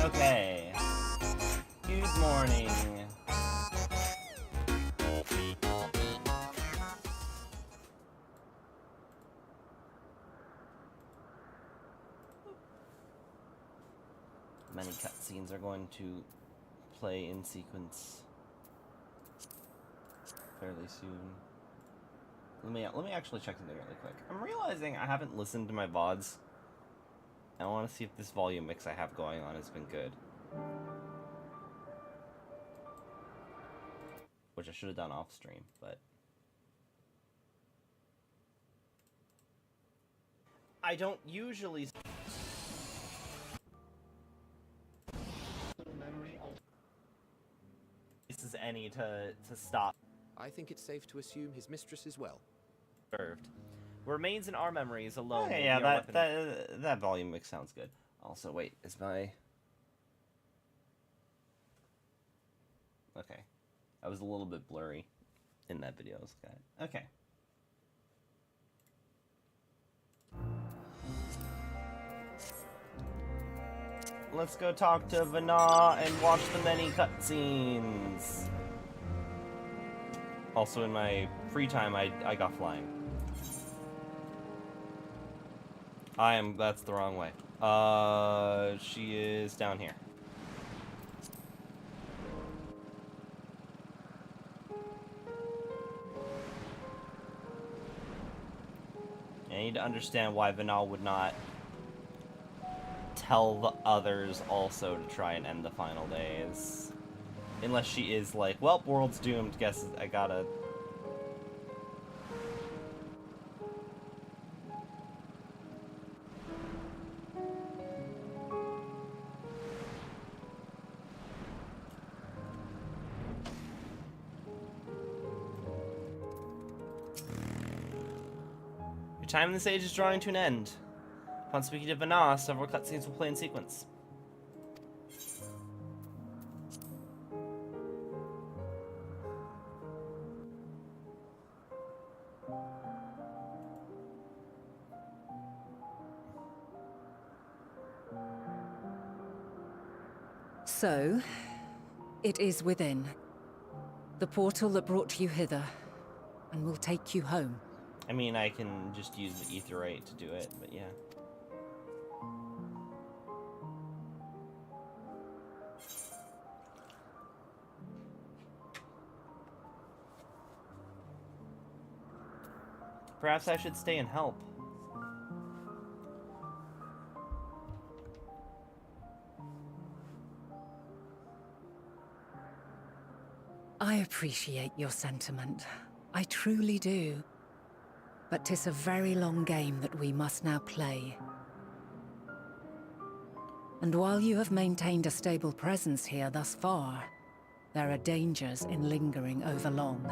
Okay. Good morning. Many cutscenes are going to play in sequence fairly soon. Let me actually check something really quick. I'm realizing I haven't listened to my VODs. I want to see if this volume mix I have going on has been good. Which I should have done off stream, but I don't usually this is any to stop. I think it's safe to assume his mistress is well. Served. Remains in our memories alone. Oh, yeah, that volume mix sounds good. Also, wait, is my... Okay. I was a little bit blurry in that video. Okay. Let's go talk to Vana and watch the many cutscenes. Also, in my free time, I got flying. That's the wrong way. She is down here. I need to understand why Vinal would not tell the others also to try and end the final days. Unless she is like, well, world's doomed, guess I gotta... Your time in this age is drawing to an end. Upon speaking to Vana, several cutscenes will play in sequence. So, it is within. The portal that brought you hither, and will take you home. I mean, I can just use the Aetheryte to do it, but yeah. Perhaps I should stay and help. I appreciate your sentiment. I truly do. But 'tis a very long game that we must now play. And while you have maintained a stable presence here thus far, there are dangers in lingering over long.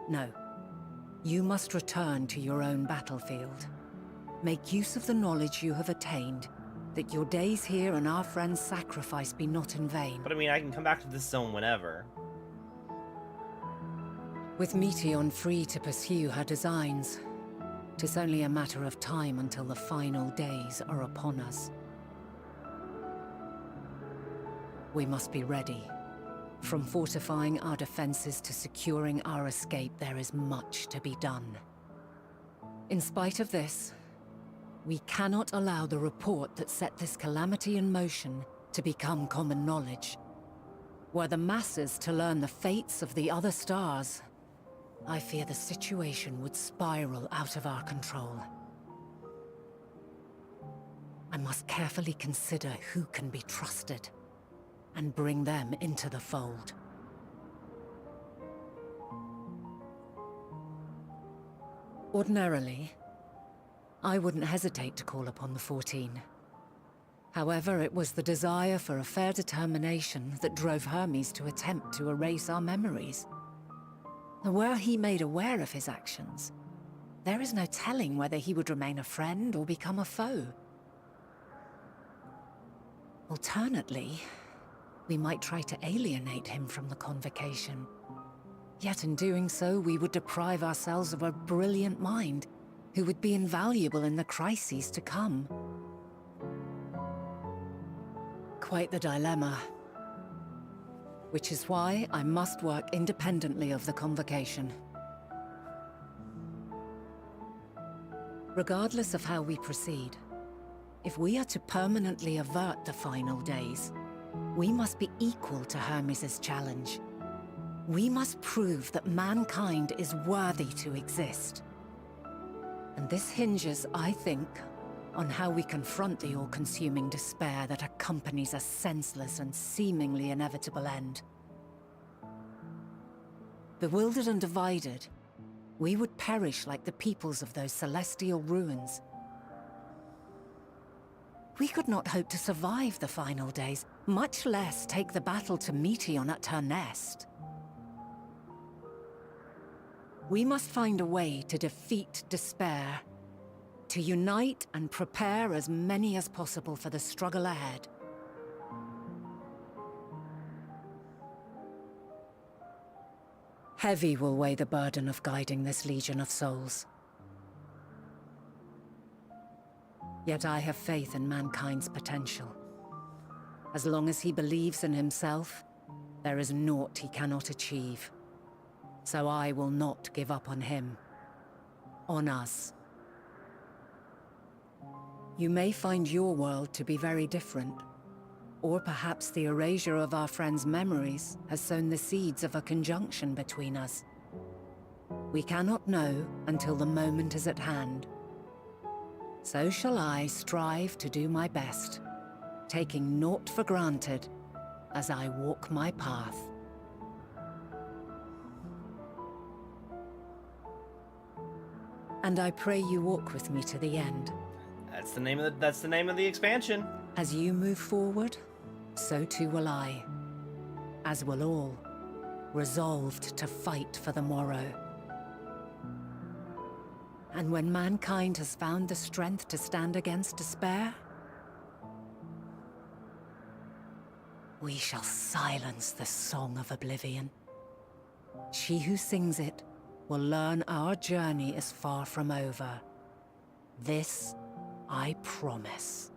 No. You must return to your own battlefield. Make use of the knowledge you have attained, that your days here and our friends' sacrifice be not in vain. But I mean, I can come back to this zone whenever. With Meteon free to pursue her designs, 'tis only a matter of time until the final days are upon us. We must be ready. From fortifying our defenses to securing our escape, there is much to be done. In spite of this, we cannot allow the report that set this calamity in motion to become common knowledge. Were the masses to learn the fates of the other stars, I fear the situation would spiral out of our control. I must carefully consider who can be trusted and bring them into the fold. Ordinarily, I wouldn't hesitate to call upon the 14. However, it was the desire for a fair determination that drove Hermes to attempt to erase our memories. Were he made aware of his actions, there is no telling whether he would remain a friend or become a foe. Alternately, we might try to alienate him from the convocation. Yet in doing so, we would deprive ourselves of a brilliant mind who would be invaluable in the crises to come. Quite the dilemma. Which is why I must work independently of the convocation. Regardless of how we proceed, if we are to permanently avert the final days, we must be equal to Hermes' challenge. We must prove that mankind is worthy to exist. And this hinges, I think, on how we confront the all-consuming despair that accompanies a senseless and seemingly inevitable end. Bewildered and divided, we would perish like the peoples of those celestial ruins. We could not hope to survive the final days, much less take the battle to Meteon at her nest. We must find a way to defeat despair, to unite and prepare as many as possible for the struggle ahead. Heavy will weigh the burden of guiding this legion of souls. Yet I have faith in mankind's potential. As long as he believes in himself, there is naught he cannot achieve. So I will not give up on him, on us. You may find your world to be very different, or perhaps the erasure of our friends' memories has sown the seeds of a conjunction between us. We cannot know until the moment is at hand. So shall I strive to do my best, taking naught for granted as I walk my path. And I pray you walk with me to the end. That's the name of the expansion. As you move forward, so too will I. As will all, resolved to fight for the morrow. And when mankind has found the strength to stand against despair, we shall silence the song of oblivion. She who sings it will learn our journey is far from over. This I promise.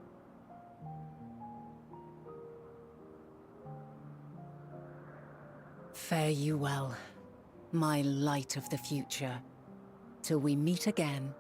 Fare you well, my light of the future, till we meet again.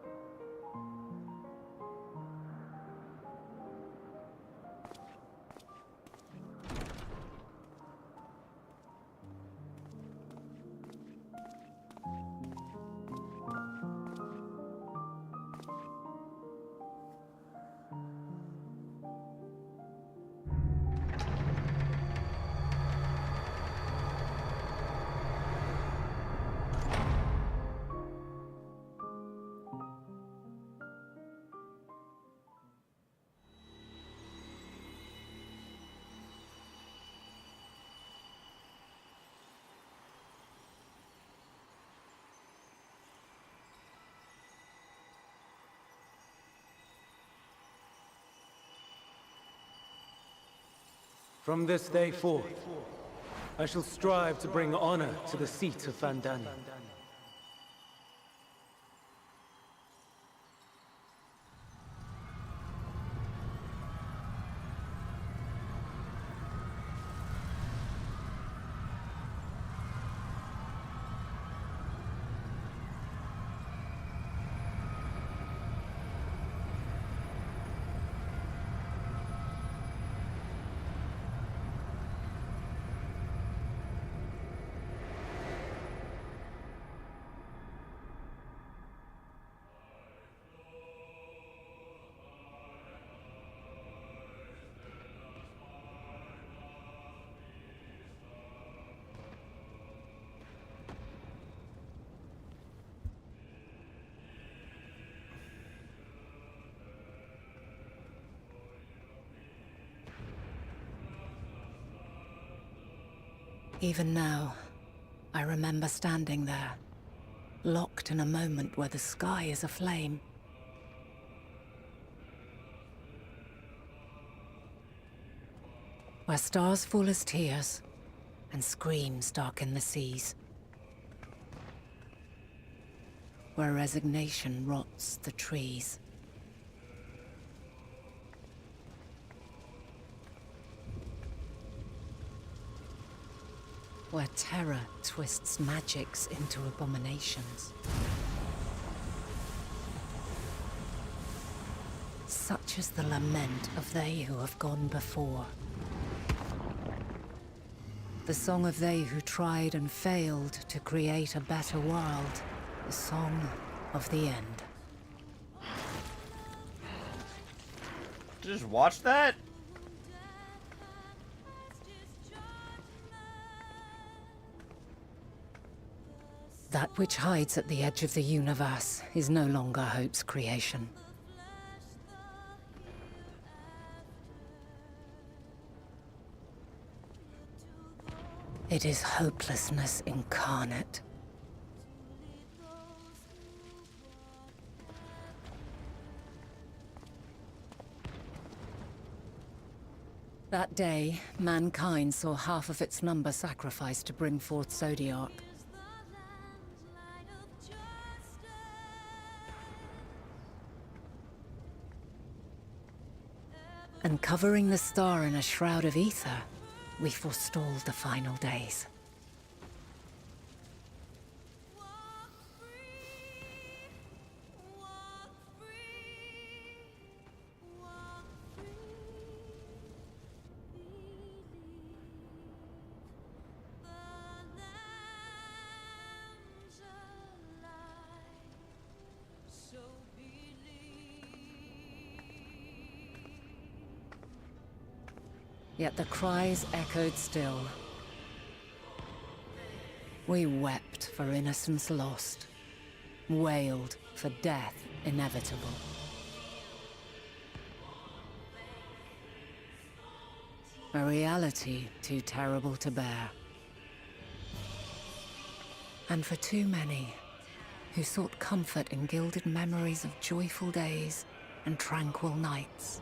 From this day forth, I shall strive to bring honor to the seat of Vandani. Even now, I remember standing there, locked in a moment where the sky is aflame. Where stars fall as tears, and screams darken the seas. Where resignation rots the trees. Where terror twists magics into abominations. Such is the lament of they who have gone before. The song of they who tried and failed to create a better world. The song of the end. Just watch that? That which hides at the edge of the universe is no longer Hope's creation. It is hopelessness incarnate. That day, mankind saw half of its number sacrificed to bring forth Zodiac. And covering the star in a shroud of ether, we forestalled the final days. Yet the cries echoed still. We wept for innocence lost, wailed for death inevitable. A reality too terrible to bear. And for too many who sought comfort in gilded memories of joyful days and tranquil nights.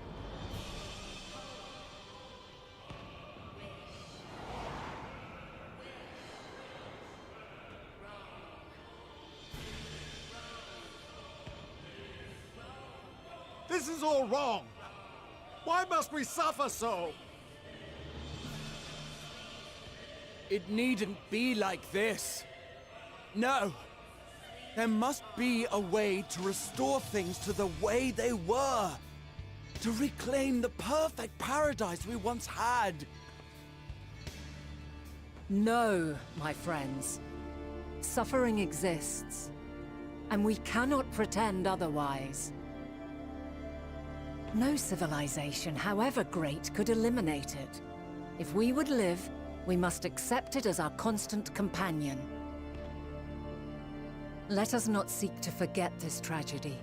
This is all wrong! Why must we suffer so? It needn't be like this. No. There must be a way to restore things to the way they were. To reclaim the perfect paradise we once had. No, my friends. Suffering exists, and we cannot pretend otherwise. No civilization, however great, could eliminate it. If we would live, we must accept it as our constant companion. Let us not seek to forget this tragedy.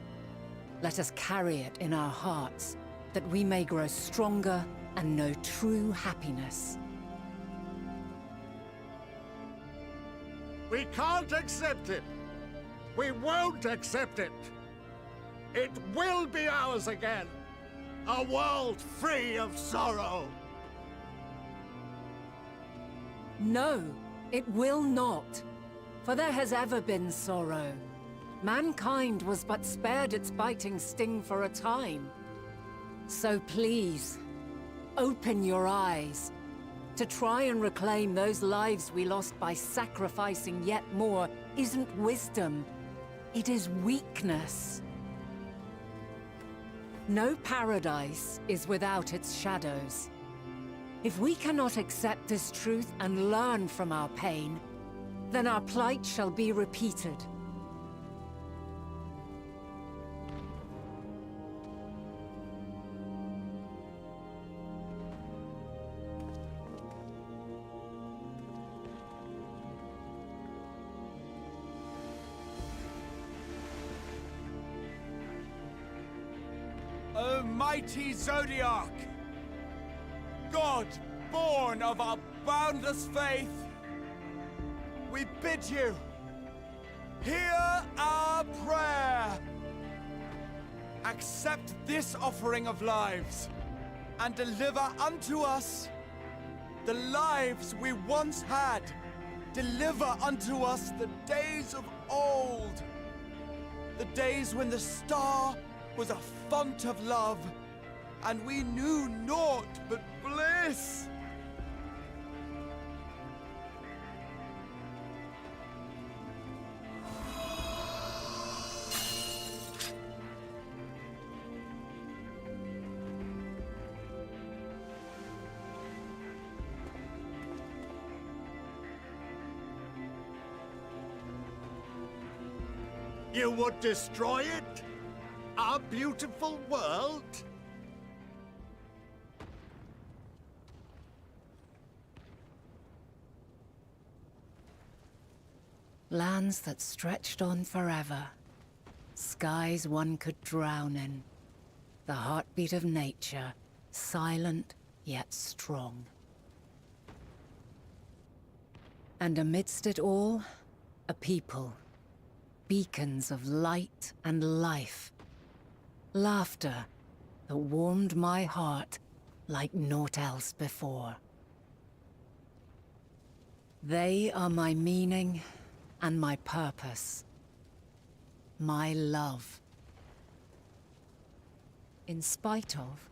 Let us carry it in our hearts, that we may grow stronger and know true happiness. We can't accept it! We won't accept it! It will be ours again! A world free of sorrow! No, it will not. For there has ever been sorrow. Mankind was but spared its biting sting for a time. So please, open your eyes. To try and reclaim those lives we lost by sacrificing yet more isn't wisdom. It is weakness. No paradise is without its shadows. If we cannot accept this truth and learn from our pain, then our plight shall be repeated. O mighty Zodiac! God, born of our boundless faith, we bid you, hear our prayer. Accept this offering of lives, and deliver unto us the lives we once had. Deliver unto us the days of old, the days when the star was a font of love, and we knew naught but bliss. You would destroy it? Our beautiful world? Lands that stretched on forever. Skies one could drown in. The heartbeat of nature, silent yet strong. And amidst it all, a people. Beacons of light and life. Laughter that warmed my heart like naught else before. They are my meaning and my purpose. My love. In spite of,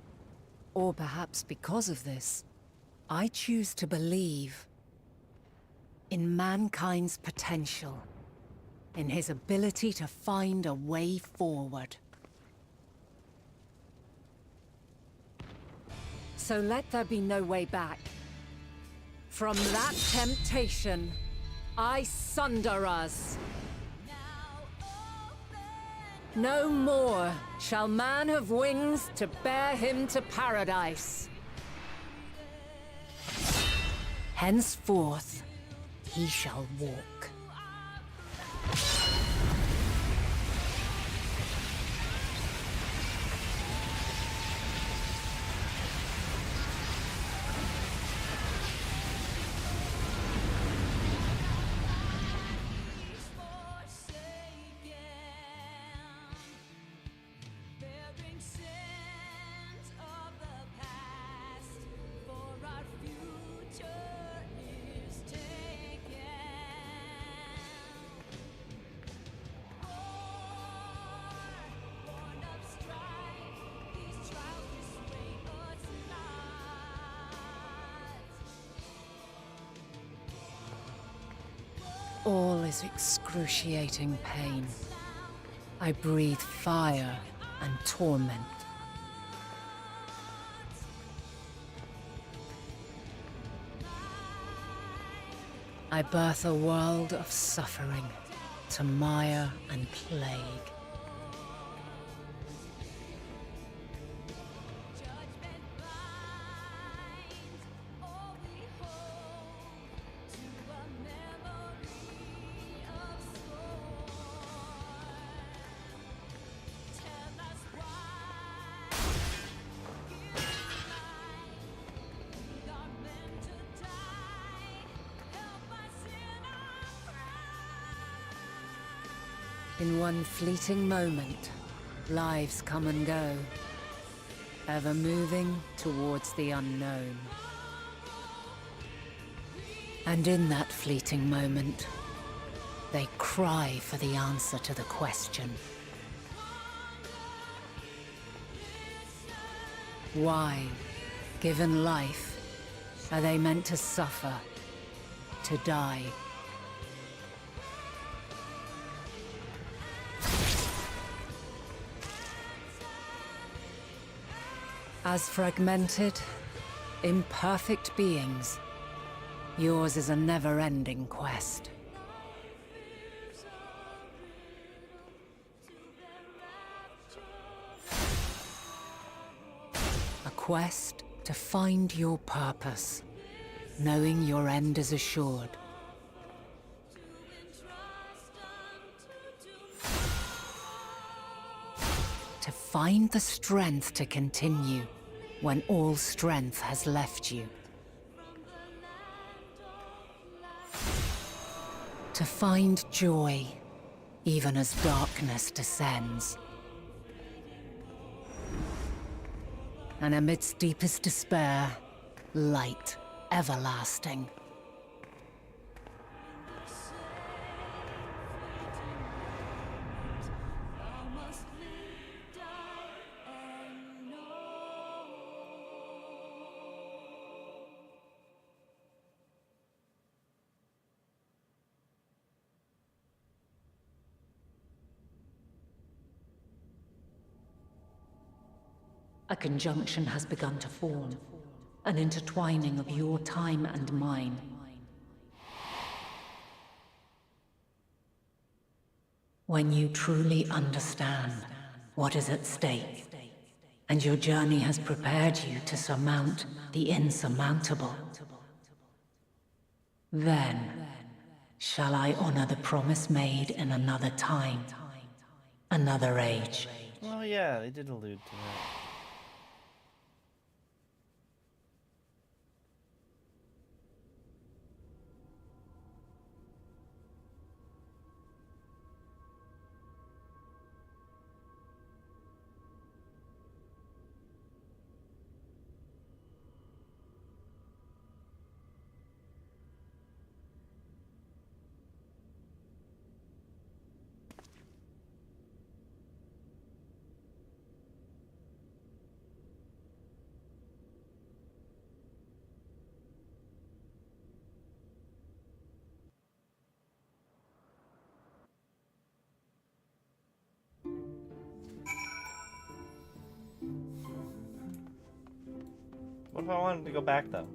or perhaps because of this, I choose to believe in mankind's potential, in his ability to find a way forward. So let there be no way back. From that temptation, I sunder us. No more shall man have wings to bear him to paradise. Henceforth, he shall walk. All is excruciating pain. I breathe fire and torment. I birth a world of suffering, to mire and plague. In one fleeting moment, lives come and go, ever moving towards the unknown. And in that fleeting moment, they cry for the answer to the question. Why, given life, are they meant to suffer, to die? As fragmented, imperfect beings, yours is a never-ending quest. A quest to find your purpose, knowing your end is assured. To find the strength to continue when all strength has left you. To find joy, even as darkness descends. And amidst deepest despair, light everlasting. A conjunction has begun to form, an intertwining of your time and mine. When you truly understand what is at stake, and your journey has prepared you to surmount the insurmountable, then shall I honor the promise made in another time, another age. Oh yeah, they did allude to that. What if I wanted to go back, though?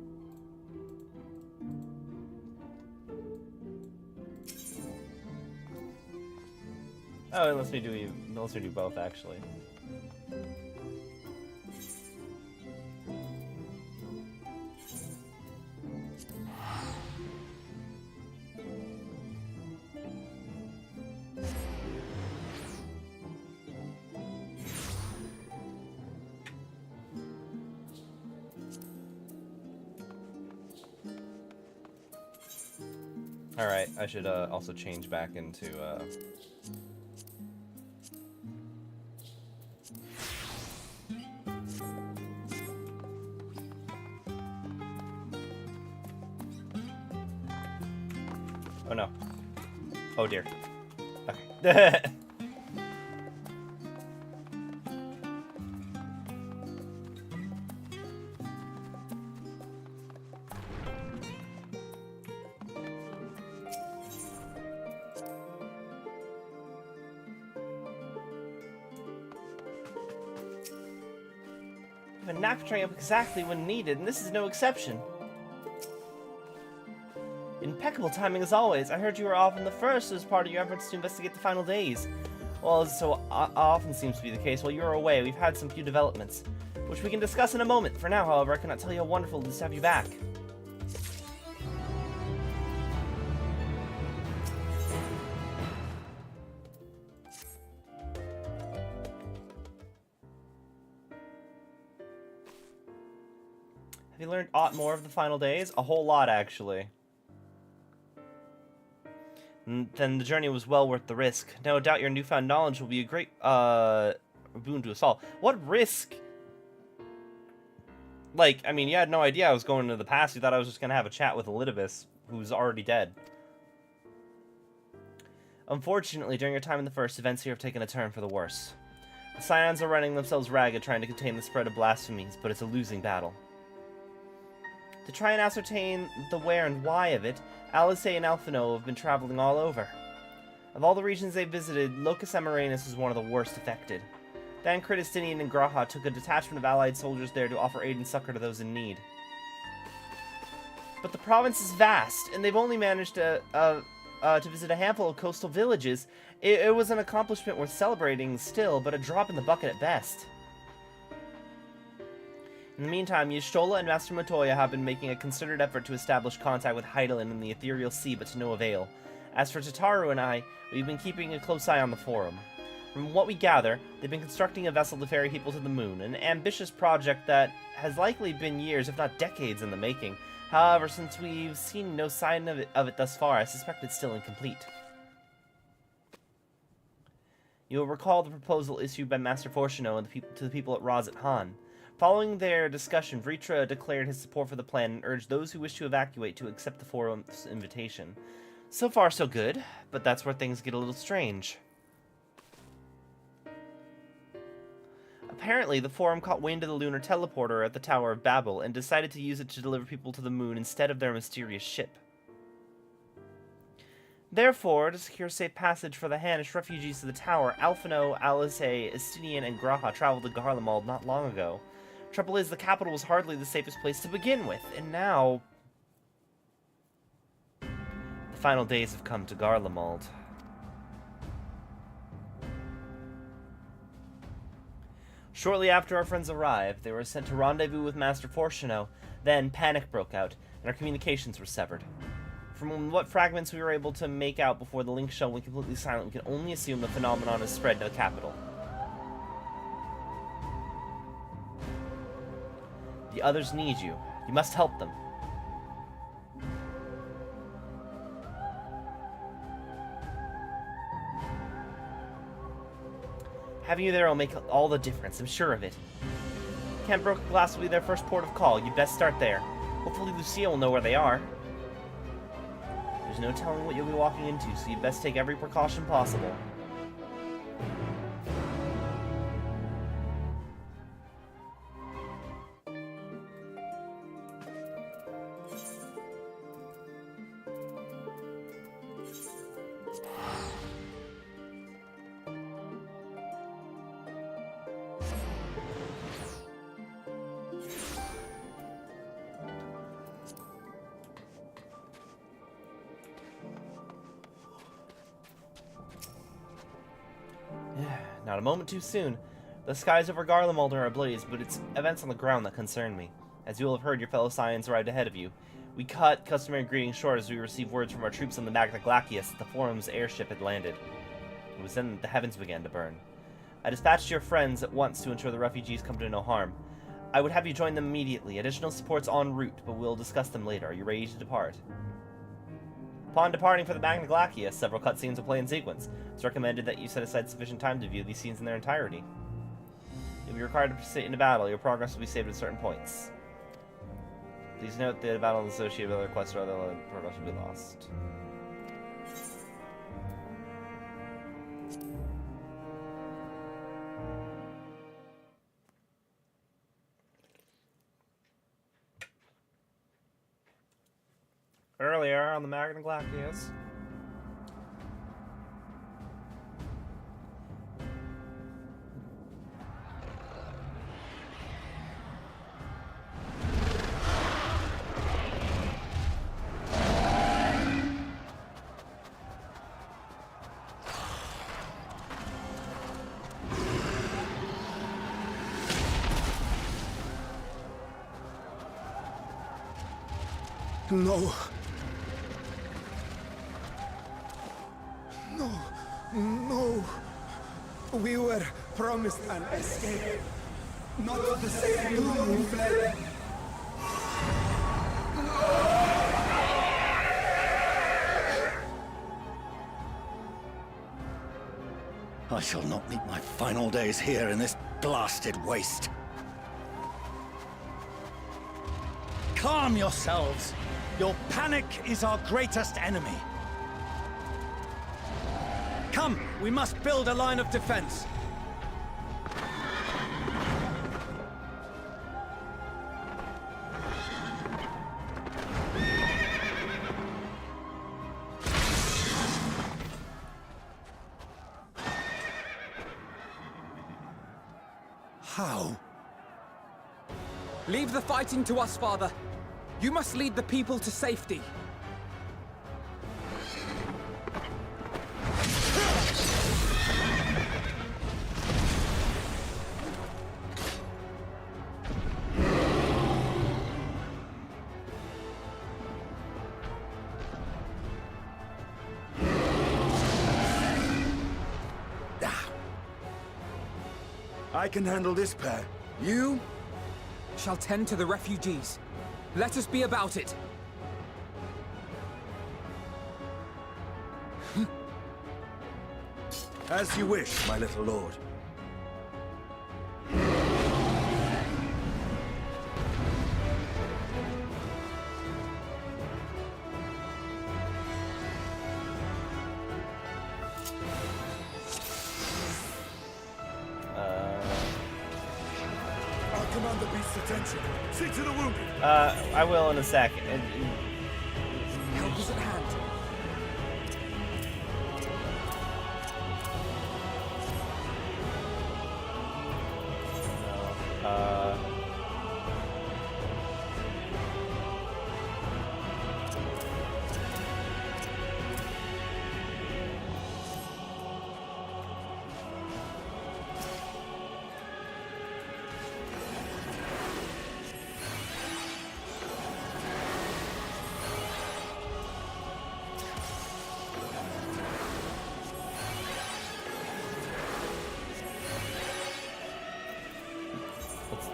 Oh, it lets me do both, actually. Alright, I should also change back into oh no. Oh dear. Okay. I've been knack turning up exactly when needed, and this is no exception. Impeccable timing as always. I heard you were off in the first as part of your efforts to investigate the final days. Well, as so often seems to be the case, while you were away, we've had some few developments, which we can discuss in a moment. For now, however, I cannot tell you how wonderful it is to have you back. Have you learned aught more of the final days? A whole lot, actually. Then the journey was well worth the risk. No doubt your newfound knowledge will be a great boon to us all. What risk? Like, I mean, you had no idea I was going into the past. You thought I was just going to have a chat with Elidibus who's already dead. Unfortunately, during your time in the First, events here have taken a turn for the worse. The Scions are running themselves ragged trying to contain the spread of blasphemies, but it's a losing battle. To try and ascertain the where and why of it, Eorzea and Alphino have been traveling all over. Of all the regions they've visited, Locus Amoranus is one of the worst affected. Dan Critistinian and Graha took a detachment of allied soldiers there to offer aid and succor to those in need. But the province is vast, and they've only managed to visit a handful of coastal villages. It was an accomplishment worth celebrating still, but a drop in the bucket at best. In the meantime, Y'shtola and Master Matoya have been making a concerted effort to establish contact with Hydaelyn in the Ethereal Sea, but to no avail. As for Tataru and I, we've been keeping a close eye on the Forum. From what we gather, they've been constructing a vessel to ferry people to the moon, an ambitious project that has likely been years, if not decades, in the making. However, since we've seen no sign of it thus far, I suspect it's still incomplete. You'll recall the proposal issued by Master Fortuno and to the people at Razat Han. Following their discussion, Vritra declared his support for the plan and urged those who wish to evacuate to accept the Forum's invitation. So far, so good, but that's where things get a little strange. Apparently, the Forum caught wind of the lunar teleporter at the Tower of Babel and decided to use it to deliver people to the moon instead of their mysterious ship. Therefore, to secure safe passage for the Hanish refugees to the tower, Alphino, Eorzea, Estinian, and Graha traveled to Garlemald not long ago. Trouble is, the capital was hardly the safest place to begin with, and now... the final days have come to Garlemald. Shortly after our friends arrived, they were sent to rendezvous with Master Fortuno. Then, panic broke out, and our communications were severed. From what fragments we were able to make out before the link shell went completely silent, we can only assume the phenomenon has spread to the capital. The others need you. You must help them. Having you there will make all the difference, I'm sure of it. Camp Broken Glass will be their first port of call. You'd best start there. Hopefully Lucia will know where they are. There's no telling what you'll be walking into, so you'd best take every precaution possible. Not a moment too soon. The skies over Garlemald are ablaze, but it's events on the ground that concern me. As you will have heard, your fellow Scions arrived ahead of you. We cut customary greetings short as we received words from our troops on the Magna Glacius that the Forum's airship had landed. It was then that the heavens began to burn. I dispatched your friends at once to ensure the refugees come to no harm. I would have you join them immediately. Additional support's en route, but we'll discuss them later. Are you ready to depart? Upon departing for the Magna Glacius, several cutscenes will play in sequence. It's recommended that you set aside sufficient time to view these scenes in their entirety. You'll be required to participate in a battle. Your progress will be saved at certain points. Please note that the battle is associated with other quests or other progress will be lost. Earlier on the Magna Glacius. No. No. We were promised an escape. Not the same moon we fled. I shall not meet my final days here in this blasted waste. Calm yourselves. Your panic is our greatest enemy. Come, we must build a line of defense. How? Leave the fighting to us, Father. You must lead the people to safety. I can handle this pair. You shall tend to the refugees. Let us be about it. As you wish, my little lord. I'll command the beast's attention. See to the wounded. I will in a sec. Help is at hand.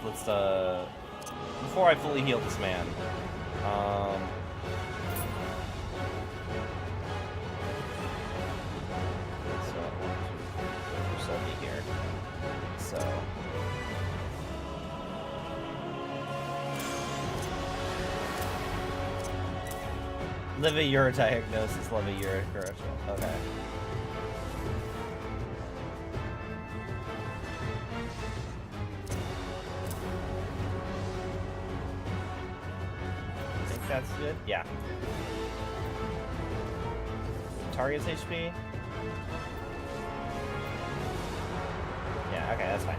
Let's before I fully heal this man, so be here. So live a your diagnosis, live a your okay. That's good. Yeah. Target's HP. Yeah, okay, that's fine.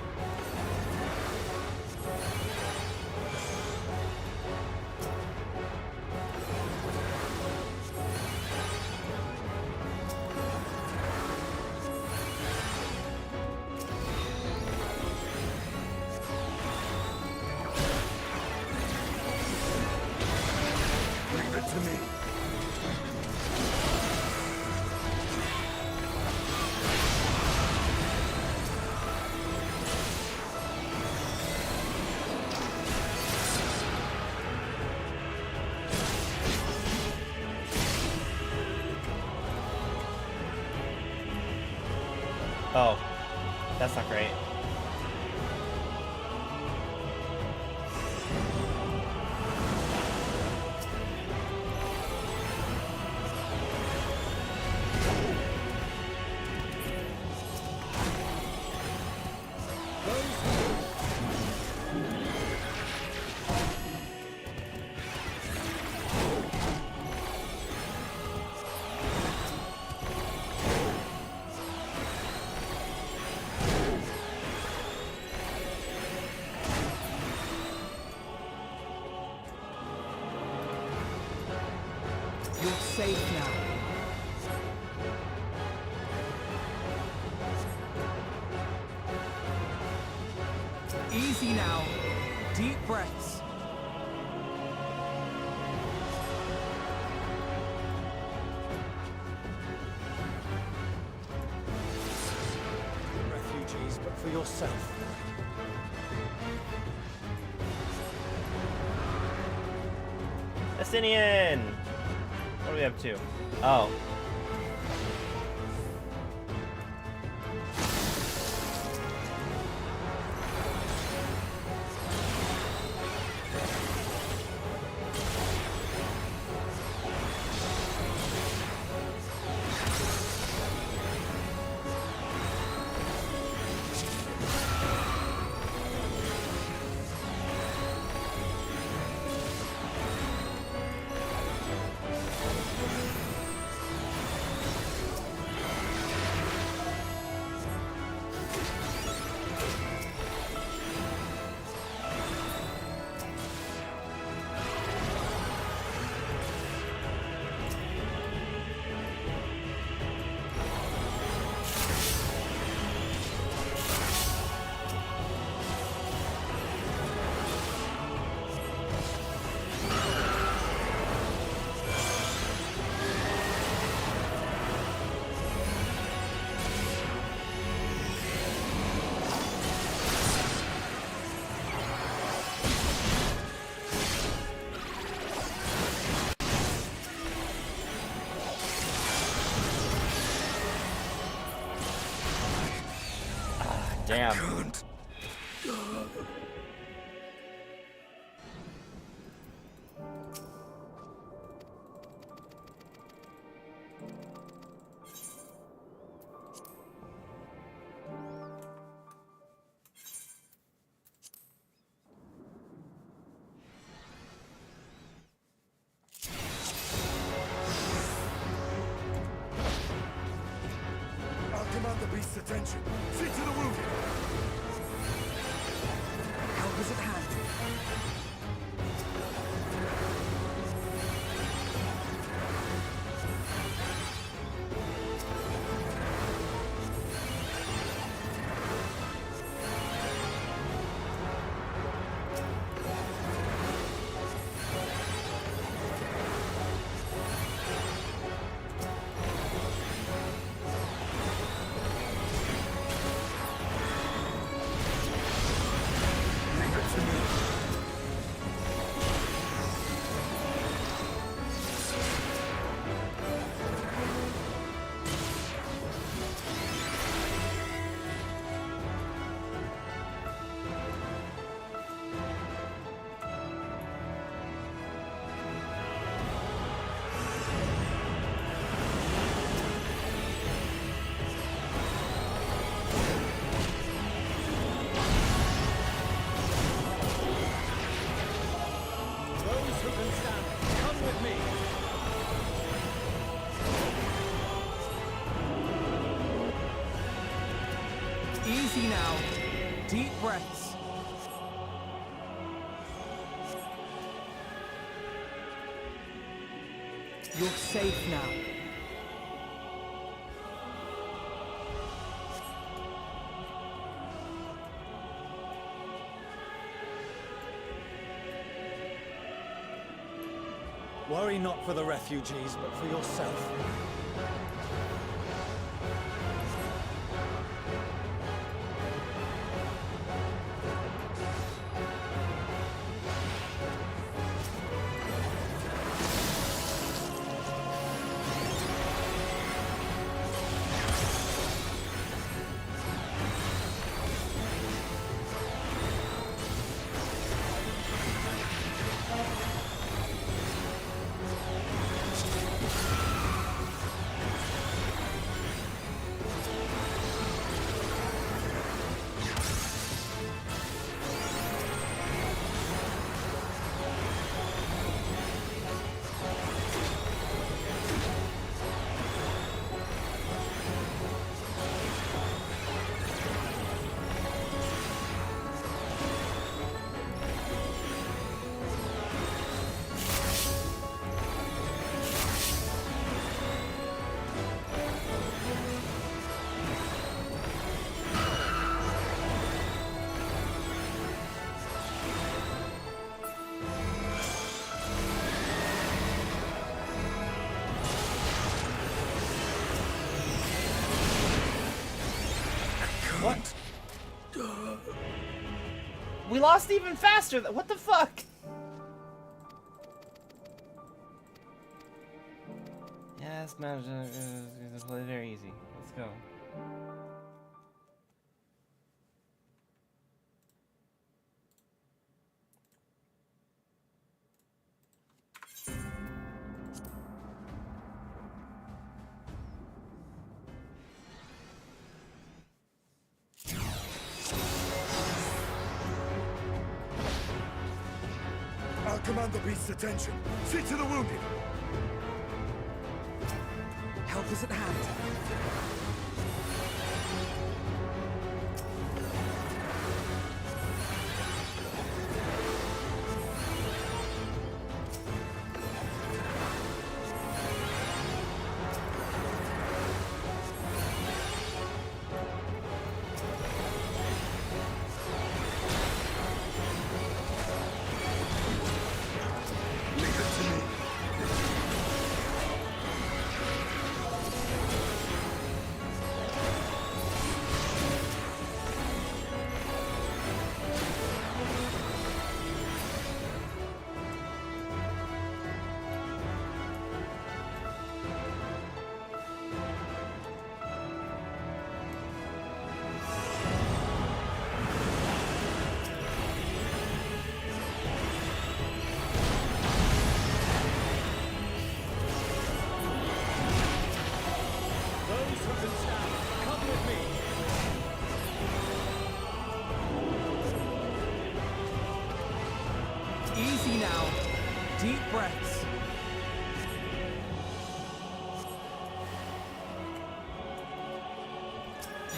To me. Oh, that's not great. You're safe now. Easy now. Deep breaths. Refugees, but for yourself. Estinian! What are we up to? Oh. Damn. Can't. I'll command the beast's attention. See to the wounded. Help is at hand. Leave it to me. Those who can stand, come with me. Easy now. Deep breaths. You're safe now. Worry not for the refugees, but for yourself. What? We lost even faster. What the fuck? Yeah, this match is play very easy. Let's go. I'll command the beast's attention. See to the wounded. Help is at hand. Leave it to me. breaths.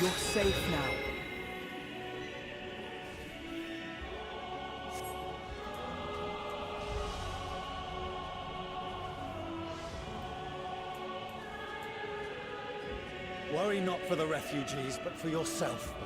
You're safe now. Worry not for the refugees, but for yourself, boy.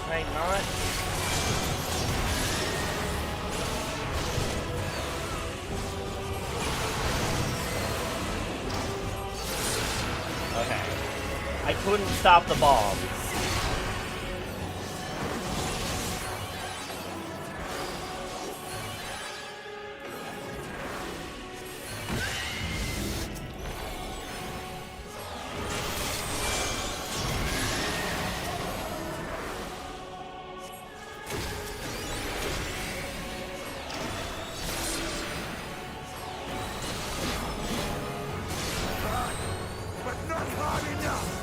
Right, not. Okay. I couldn't stop the bombs. But not hard enough!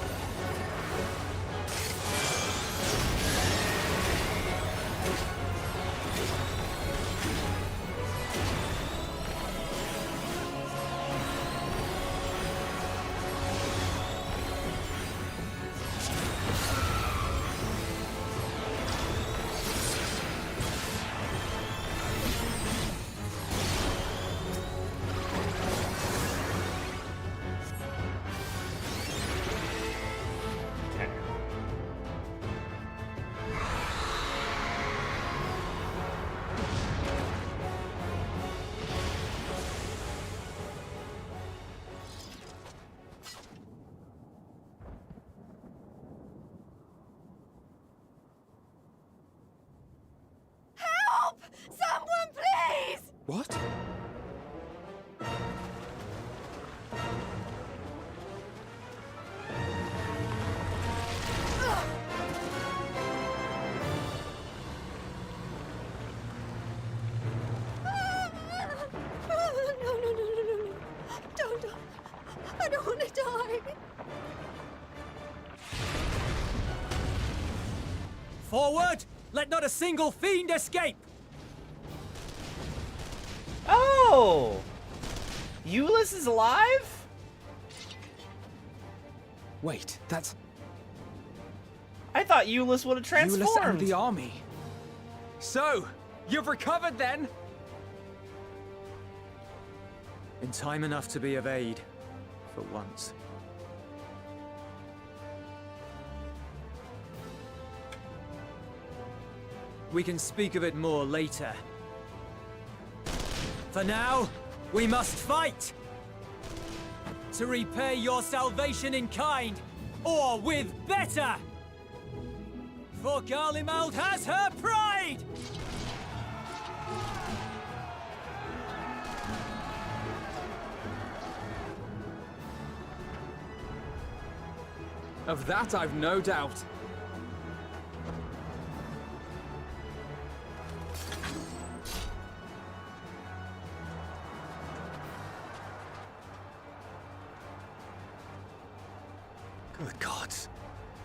Help! Someone, please! What? No. Don't. I don't want to die. Forward! Let not a single fiend escape! Oh! Euless is alive? Wait, that's I thought Euless would have Euless and transformed. the army. So, you've recovered then? In time enough to be of aid, for once. We can speak of it more later. For now, we must fight! To repay your salvation in kind, or with better! For Garlemald has her pride! Of that I've no doubt.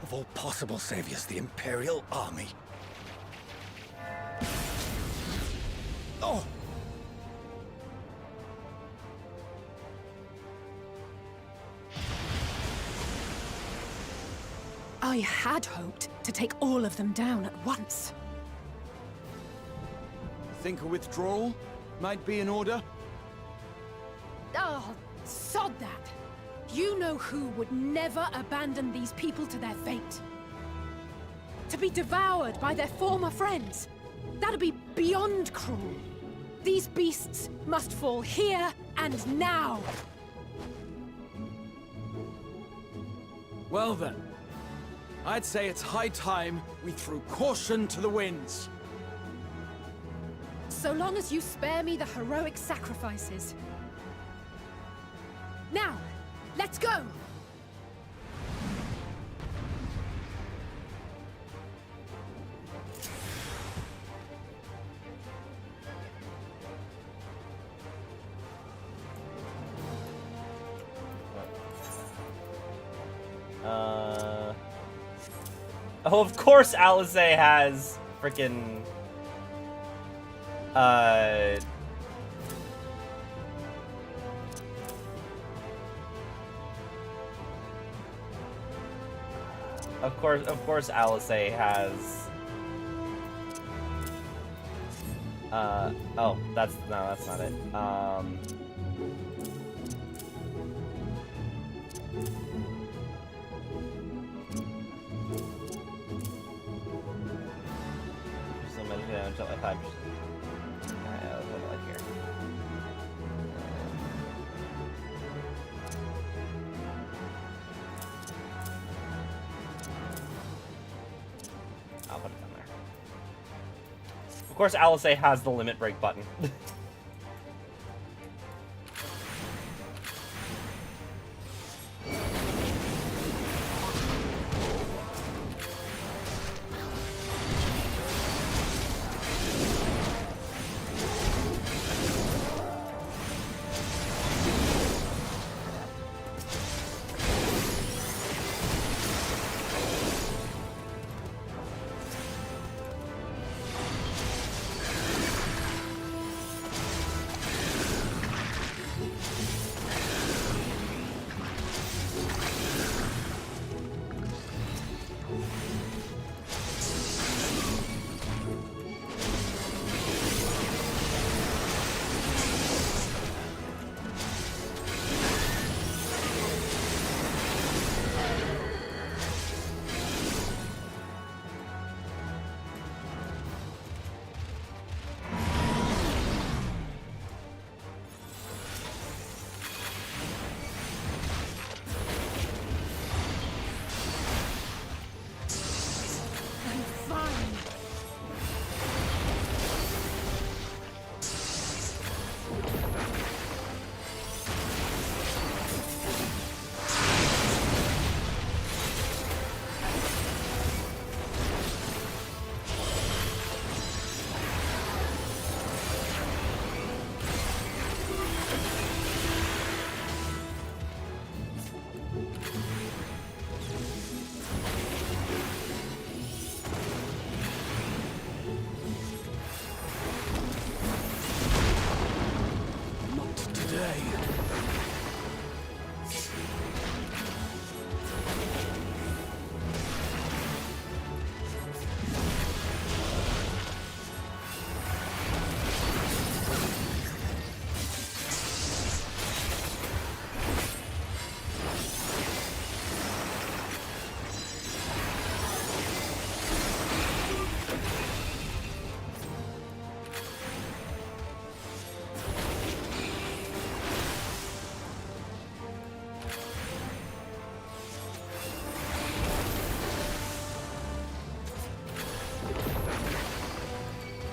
Of all possible saviors, the Imperial Army. Oh! I had hoped to take all of them down at once. Think a withdrawal might be in order? Oh, sod that. You know who would never abandon these people to their fate. To be devoured by their former friends. That'd be beyond cruel. These beasts must fall here and now. Well then, I'd say it's high time we threw caution to the winds. So long as you spare me the heroic sacrifices. Now, let's go! Oh, of course Eorzea has freaking Of course Eorzea has oh, that's not it. Until I find what do I like here? I'll put it down there. Of course, Eorzea has the limit break button.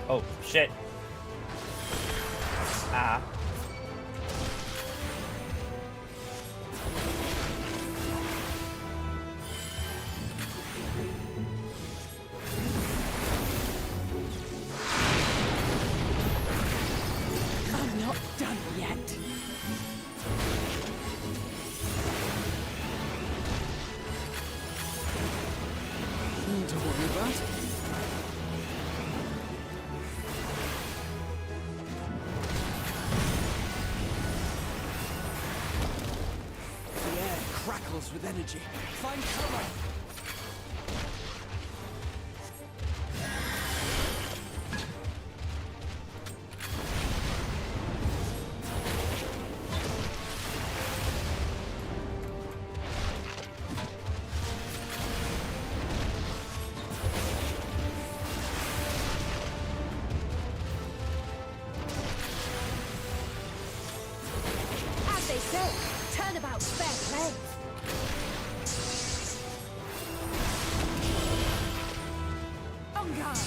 Oh, shit. Ah. I'm not done yet. talking about. The air crackles with energy. Find cover! Turnabout's fair play. On guard.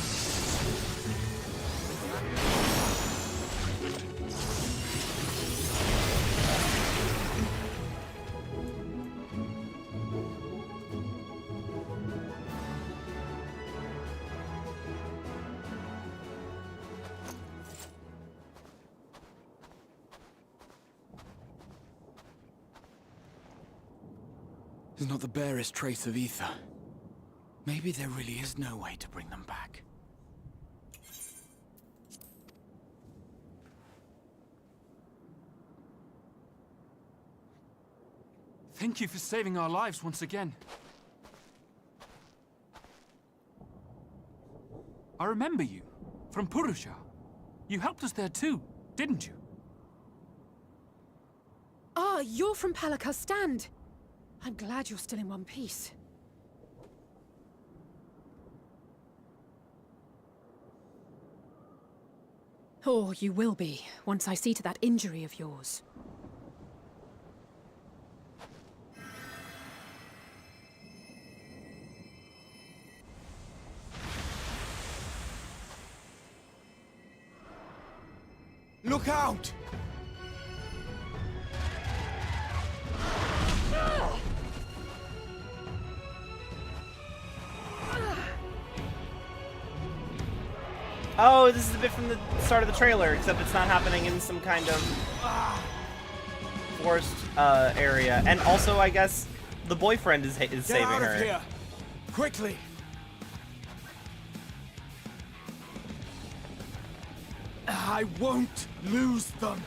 There's not the barest trace of ether. Maybe there really is no way to bring them back. Thank you for saving our lives once again. I remember you, from Purusha. You helped us there too, didn't you? Ah, you're from Palaka's stand. I'm glad you're still in one piece. Or you will be, once I see to that injury of yours. Look out! Oh, this is a bit from the start of the trailer, except it's not happening in some kind of forest area. And also, I guess, the boyfriend is saving Get out her. of here! Quickly! I won't lose them!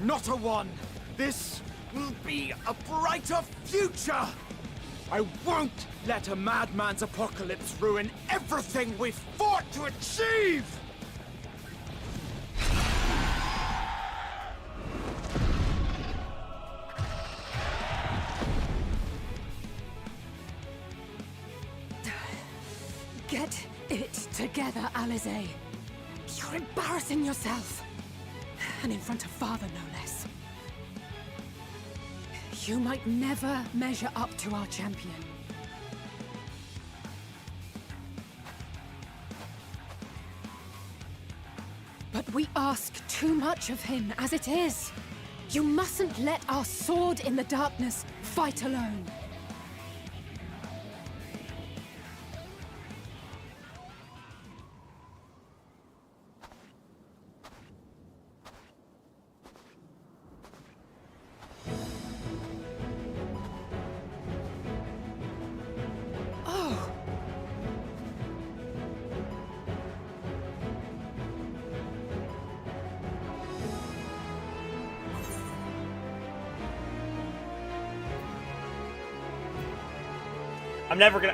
Not a one! This will be a brighter future! I won't let a madman's apocalypse ruin everything we've fought to achieve! Get it together, Eorzea. You're embarrassing yourself. And in front of Father, no less. You might never measure up to our champion. But we ask too much of him as it is. You mustn't let our sword in the darkness fight alone.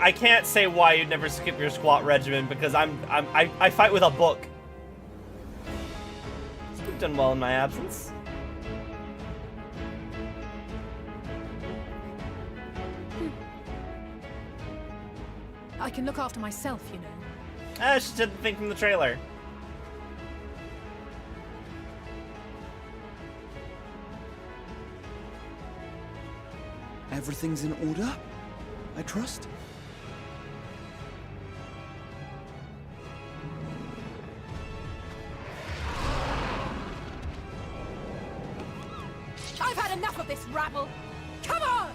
I can't say why you'd never skip your squat regimen because I fight with a book. You've done well in my absence. I can look after myself, you know. That's just a thing from the trailer. Everything's in order, I trust? I've had enough of this rabble! Come on!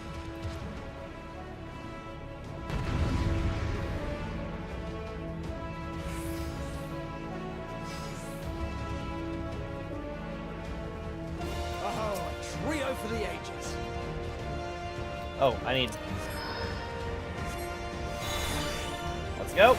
Oh, a trio for the ages. Oh, I need... What's go.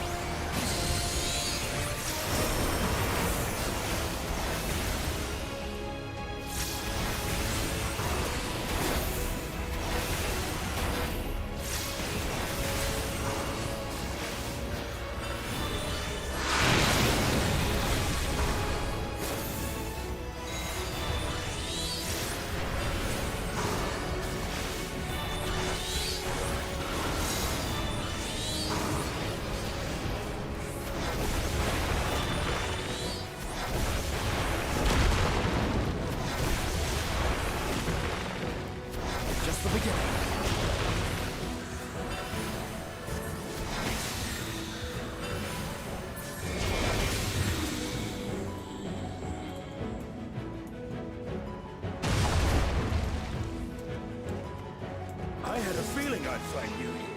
Just the beginning. I had a feeling I'd find you here.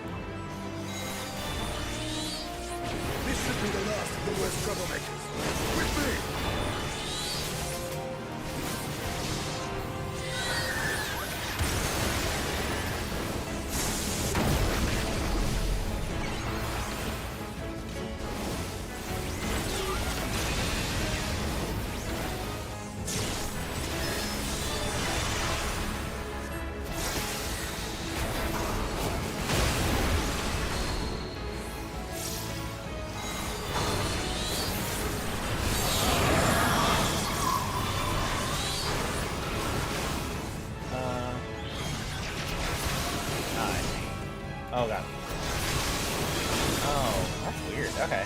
This should be the last of the worst troublemakers. With me! Oh god. Oh, that's weird. Okay.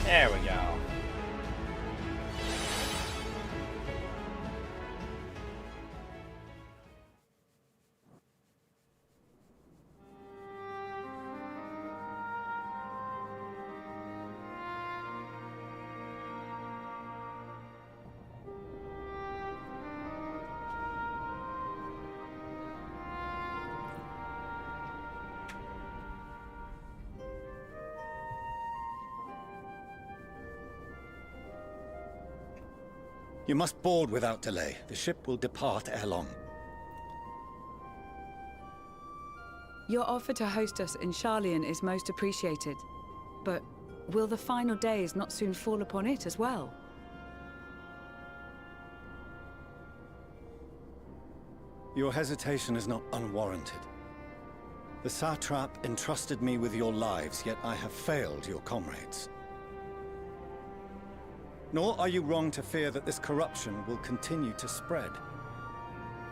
There we go. You must board without delay. The ship will depart ere long. Your offer to host us in Sharlayan is most appreciated. But will the final days not soon fall upon it as well? Your hesitation is not unwarranted. The satrap entrusted me with your lives, yet I have failed your comrades. Nor are you wrong to fear that this corruption will continue to spread.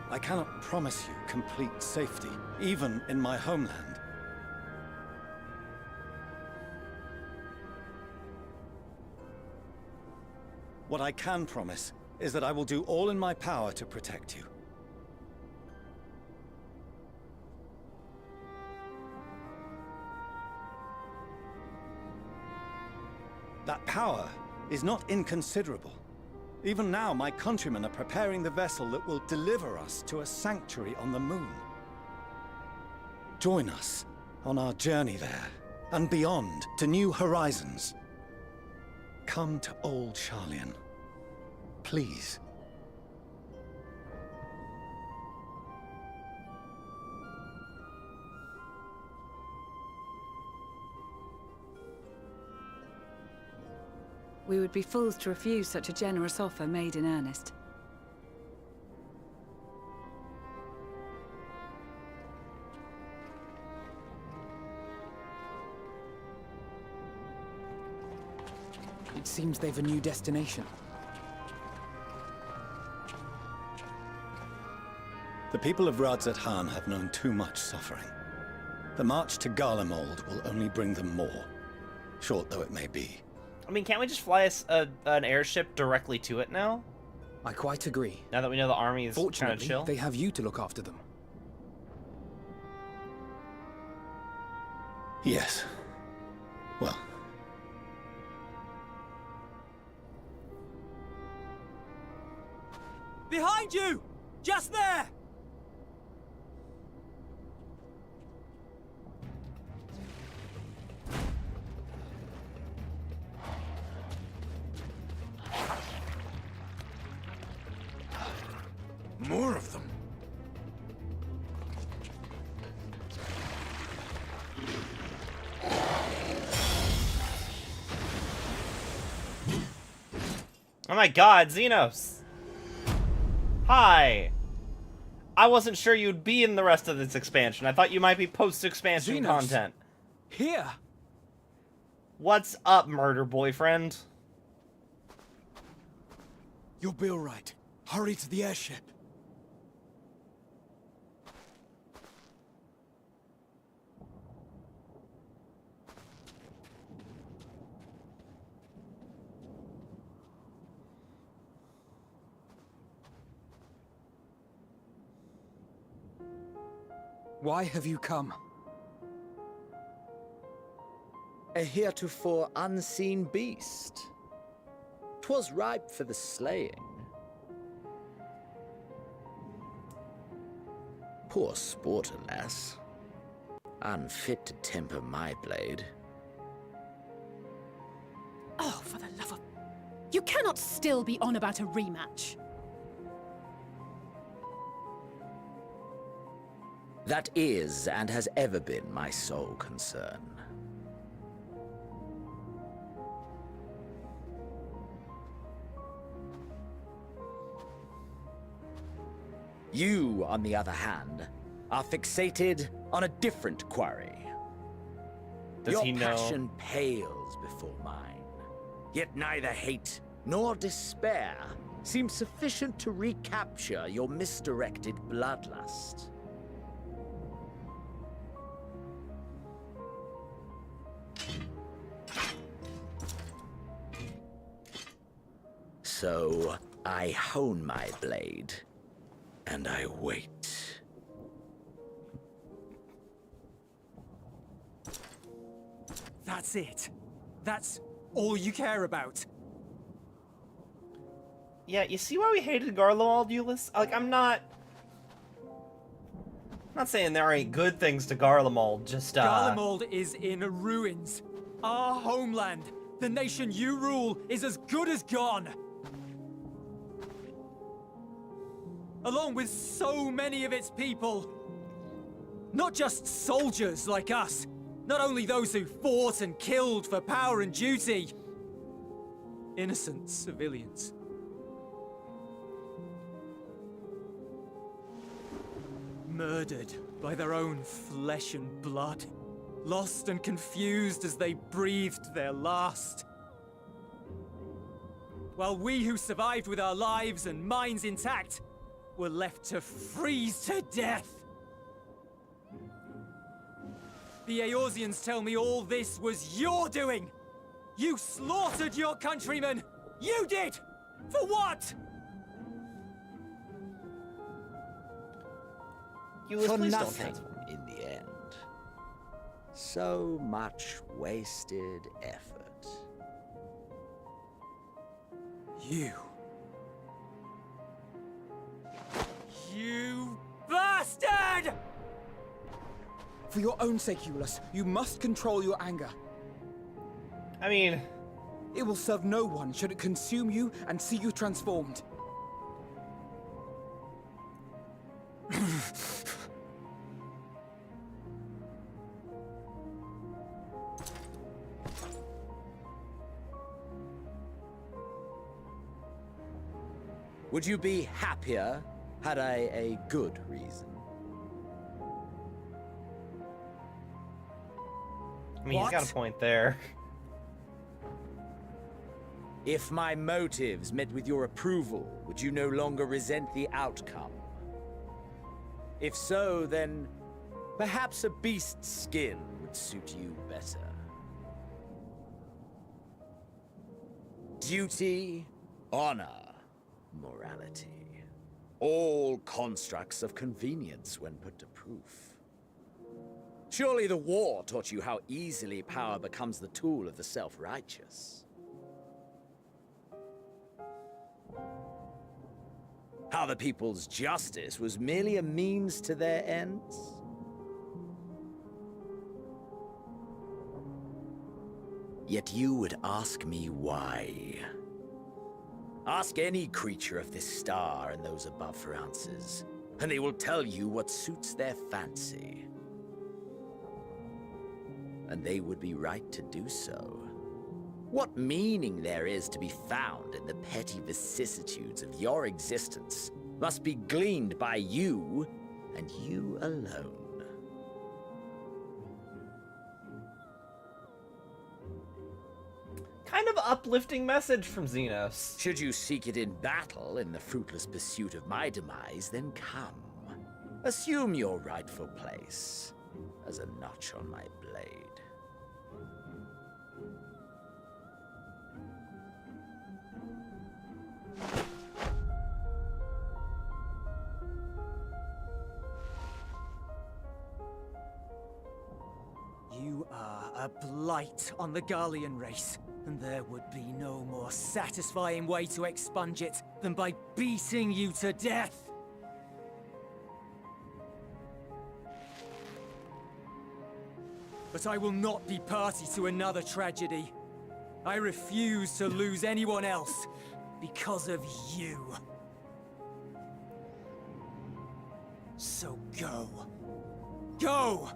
I cannot promise you complete safety, even in my homeland. What I can promise is that I will do all in my power to protect you. That power is not inconsiderable. Even now, my countrymen are preparing the vessel that will deliver us to a sanctuary on the moon. Join us on our journey there, and beyond, to new horizons. Come to old Sharlayan. Please. We would be fools to refuse such a generous offer made in earnest. It seems they've a new destination. The people of Radzat Han have known too much suffering. The march to Garlemald will only bring them more, short though it may be. I mean, can't we just fly an airship directly to it now? I quite agree. Now that we know the army is kind of Fortunately, chill? they have you to look after them. Yes. Well. Behind you! Just there! More of them. Oh my god, Xenos! Hi! I wasn't sure you'd be in the rest of this expansion. I thought you might be post-expansion Xenos. content. Here! What's up, murder boyfriend? You'll be alright. Hurry to the airship. Why have you come? A heretofore unseen beast. 'Twas ripe for the slaying. Poor sport, alas. Unfit to temper my blade. Oh, for the love of... You cannot still be on about a rematch. That is, and has ever been, my sole concern. You, on the other hand, are fixated on a different quarry. Does he know? Your passion pales before mine. Yet neither hate nor despair seem sufficient to recapture your misdirected bloodlust. So, I hone my blade, and I wait. That's it. That's all you care about. Yeah, you see why we hated Garlemald, Ulyss? Like, I'm not saying there ain't good things to Garlemald, just, Garlemald is in ruins. Our homeland, the nation you rule, is as good as gone. Along with so many of its people. Not just soldiers like us. Not only those who fought and killed for power and duty. Innocent civilians. Murdered by their own flesh and blood. Lost and confused as they breathed their last. While we who survived with our lives and minds intact were left to freeze to death. The Eorzeans tell me all this was your doing! You slaughtered your countrymen! You did! For what? For nothing, in the end. So much wasted effort. You. You bastard! For your own sake, Eulus, you must control your anger. I mean... It will serve no one should it consume you and see you transformed. Would you be happier had I a good reason? I mean, he's got a point there. If my motives met with your approval, would you no longer resent the outcome? If so, then perhaps a beast's skin would suit you better. Duty, honor, morality. All constructs of convenience when put to proof. Surely the war taught you how easily power becomes the tool of the self-righteous. How the people's justice was merely a means to their ends? Yet you would ask me why. Ask any creature of this star and those above for answers, and they will tell you what suits their fancy. And they would be right to do so. What meaning there is to be found in the petty vicissitudes of your existence must be gleaned by you, and you alone. Kind of uplifting message from Xenos. Should you seek it in battle in the fruitless pursuit of my demise, then come. Assume your rightful place as a notch on my blade. You are a blight on the Garlean race, and there would be no more satisfying way to expunge it than by beating you to death. But I will not be party to another tragedy. I refuse to lose anyone else because of you. So go. Go!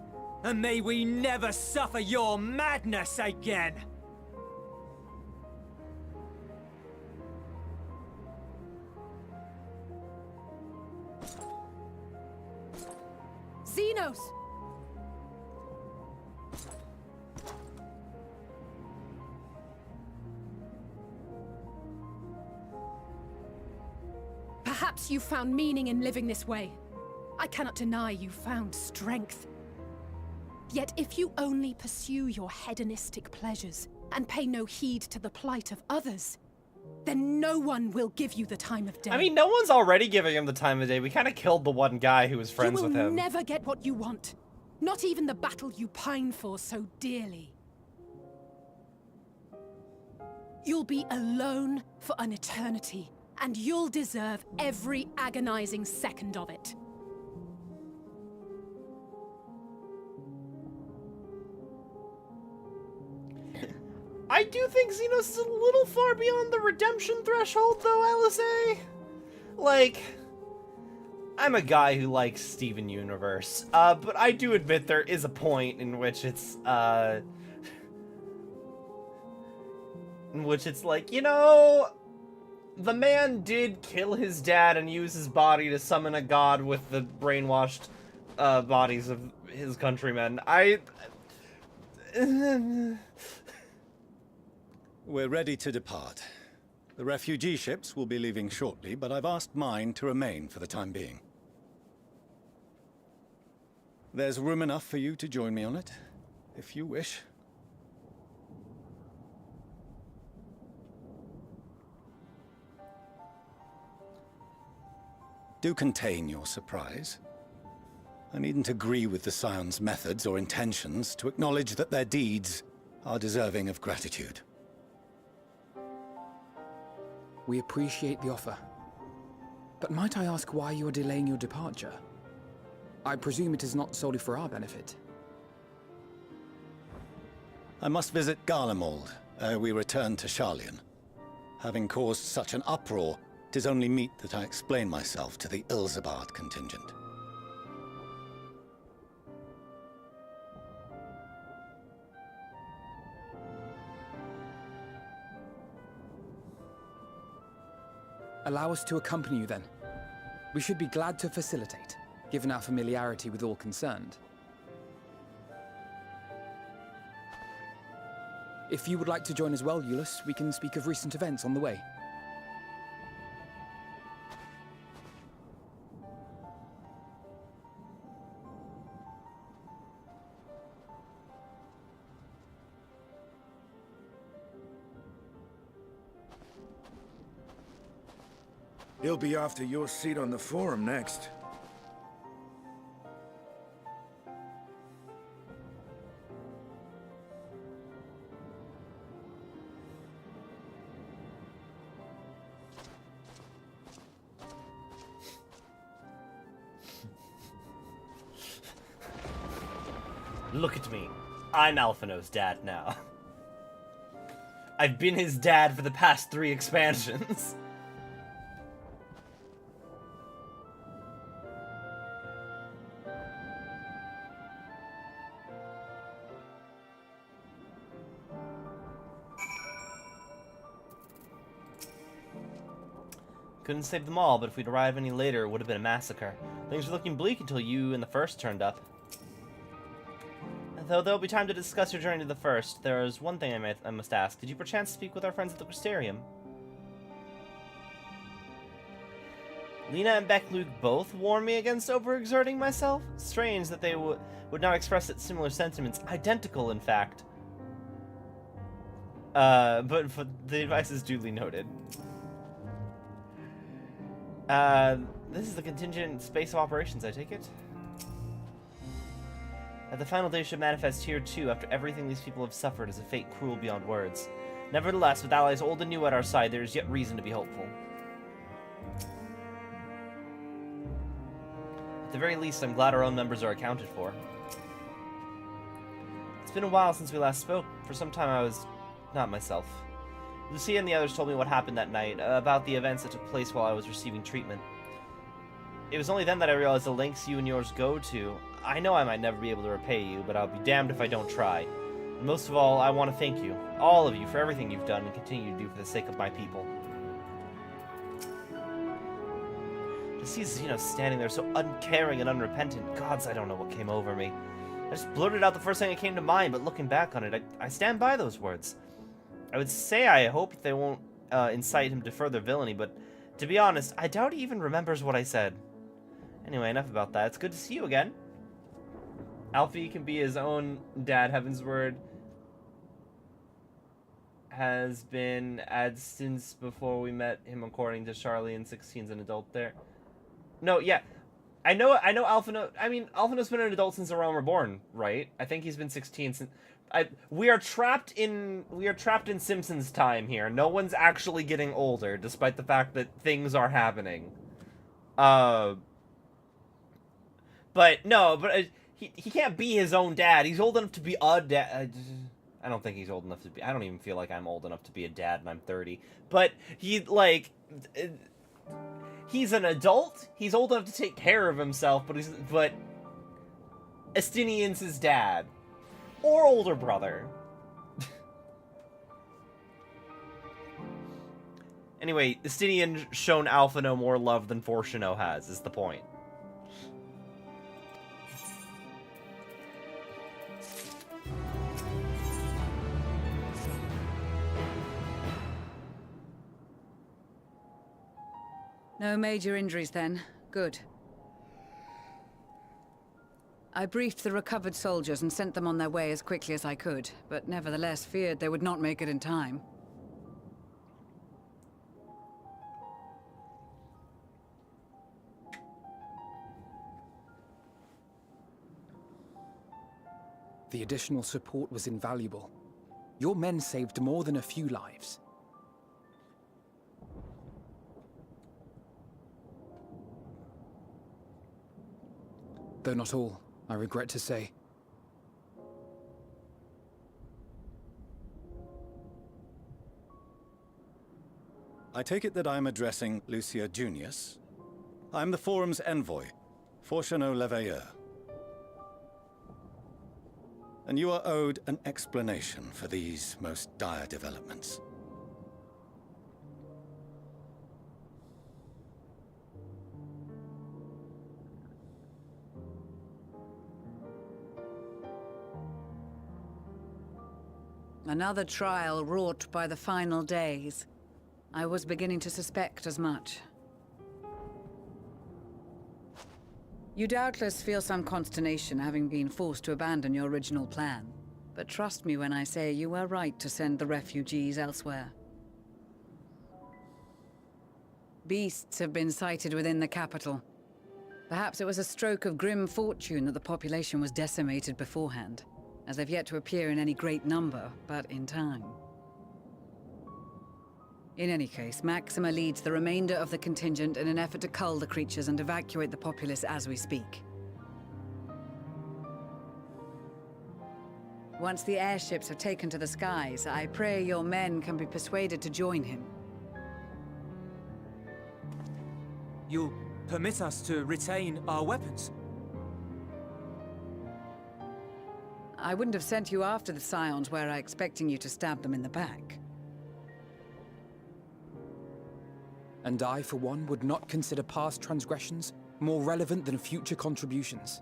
And may we never suffer your madness again! Xenos! Perhaps you found meaning in living this way. I cannot deny you found strength. Yet if you only pursue your hedonistic pleasures and pay no heed to the plight of others, then no one will give you the time of day. I mean, no one's already giving him the time of day. We kind of killed the one guy who was friends with him. You will never get what you want. Not even the battle you pine for so dearly. You'll be alone for an eternity, and you'll deserve every agonizing second of it. I do think Xenos is a little far beyond the redemption threshold, though, LSA. Like, I'm a guy who likes Steven Universe, but I do admit there is a point in which it's like, you know, the man did kill his dad and use his body to summon a god with the brainwashed bodies of his countrymen. We're ready to depart. The refugee ships will be leaving shortly, but I've asked mine to remain for the time being. There's room enough for you to join me on it, if you wish. Do contain your surprise. I needn't agree with the Scion's methods or intentions to acknowledge that their deeds are deserving of gratitude. We appreciate the offer. But might I ask why you are delaying your departure? I presume it is not solely for our benefit. I must visit Garlemald ere we return to Sharlayan. Having caused such an uproar, 'tis only meet that I explain myself to the Eorzea contingent. Allow us to accompany you then. We should be glad to facilitate, given our familiarity with all concerned. If you would like to join as well, Euless, we can speak of recent events on the way. He'll be after your seat on the forum next. Look at me. I'm Alphino's dad now. I've been his dad for the past 3 expansions. Couldn't save them all, but if we'd arrived any later, it would have been a massacre. Things were looking bleak until you and the First turned up. Though there'll be time to discuss your journey to the First, there is one thing I must ask. Did you perchance speak with our friends at the Crystarium? Lena and Beck-Luke both warned me against overexerting myself? Strange that they would not express similar sentiments. Identical, in fact. But the advice is duly noted. This is the contingent space of operations, I take it? That the final day should manifest here too, after everything these people have suffered is a fate cruel beyond words. Nevertheless, with allies old and new at our side, there is yet reason to be hopeful. At the very least, I'm glad our own members are accounted for. It's been a while since we last spoke. For some time I was not myself. Lucia and the others told me what happened that night, about the events that took place while I was receiving treatment. It was only then that I realized the lengths you and yours go to. I know I might never be able to repay you, but I'll be damned if I don't try. And most of all, I want to thank you, all of you, for everything you've done and continue to do for the sake of my people. Just he's, standing there so uncaring and unrepentant. Gods, I don't know what came over me. I just blurted out the first thing that came to mind, but looking back on it, I stand by those words. I would say I hope they won't incite him to further villainy, but to be honest, I doubt he even remembers what I said. Anyway, enough about that. It's good to see you again. Alfie can be his own dad. Heaven's Word has been ad since before we met him, according to Sharlayan. 16's an adult there. No, yeah. I know Alphino. I mean, Alphino's been an adult since The Realm Reborn, right? I think he's been 16 since... We are trapped in Simpsons time here. No one's actually getting older, despite the fact that things are happening. But he can't be his own dad. He's old enough to be a dad. I don't think he's old enough to be. I don't even feel like I'm old enough to be a dad, and I'm 30. But he's an adult. He's old enough to take care of himself. But Estinian's his dad. Or older brother. Anyway, Estinian's shown Alphino more love than Fortuno has, is the point. No major injuries then. Good. I briefed the recovered soldiers and sent them on their way as quickly as I could, but nevertheless feared they would not make it in time. The additional support was invaluable. Your men saved more than a few lives. Though not all, I regret to say. I take it that I'm addressing Lucia Junius. I'm the Forum's envoy, Forchano Leveilleur. And you are owed an explanation for these most dire developments. Another trial wrought by the final days. I was beginning to suspect as much. You doubtless feel some consternation having been forced to abandon your original plan. But trust me when I say you were right to send the refugees elsewhere. Beasts have been sighted within the capital. Perhaps it was a stroke of grim fortune that the population was decimated beforehand, as they've yet to appear in any great number, but in time. In any case, Maxima leads the remainder of the contingent in an effort to cull the creatures and evacuate the populace as we speak. Once the airships have taken to the skies, I pray your men can be persuaded to join him. You'll permit us to retain our weapons? I wouldn't have sent you after the Scions were I expecting you to stab them in the back. And I, for one, would not consider past transgressions more relevant than future contributions.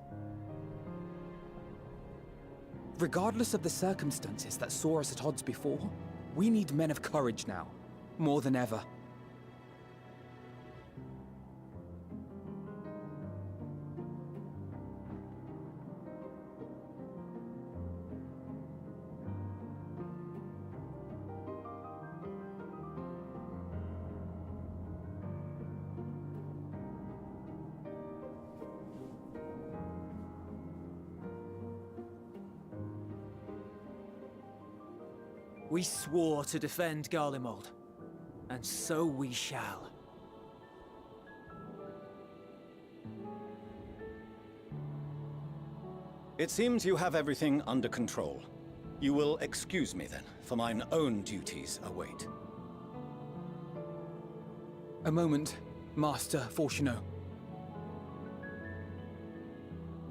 Regardless of the circumstances that saw us at odds before, we need men of courage now, more than ever. We swore to defend Garlemald, and so we shall. It seems you have everything under control. You will excuse me then, for mine own duties await. A moment, Master Forchano.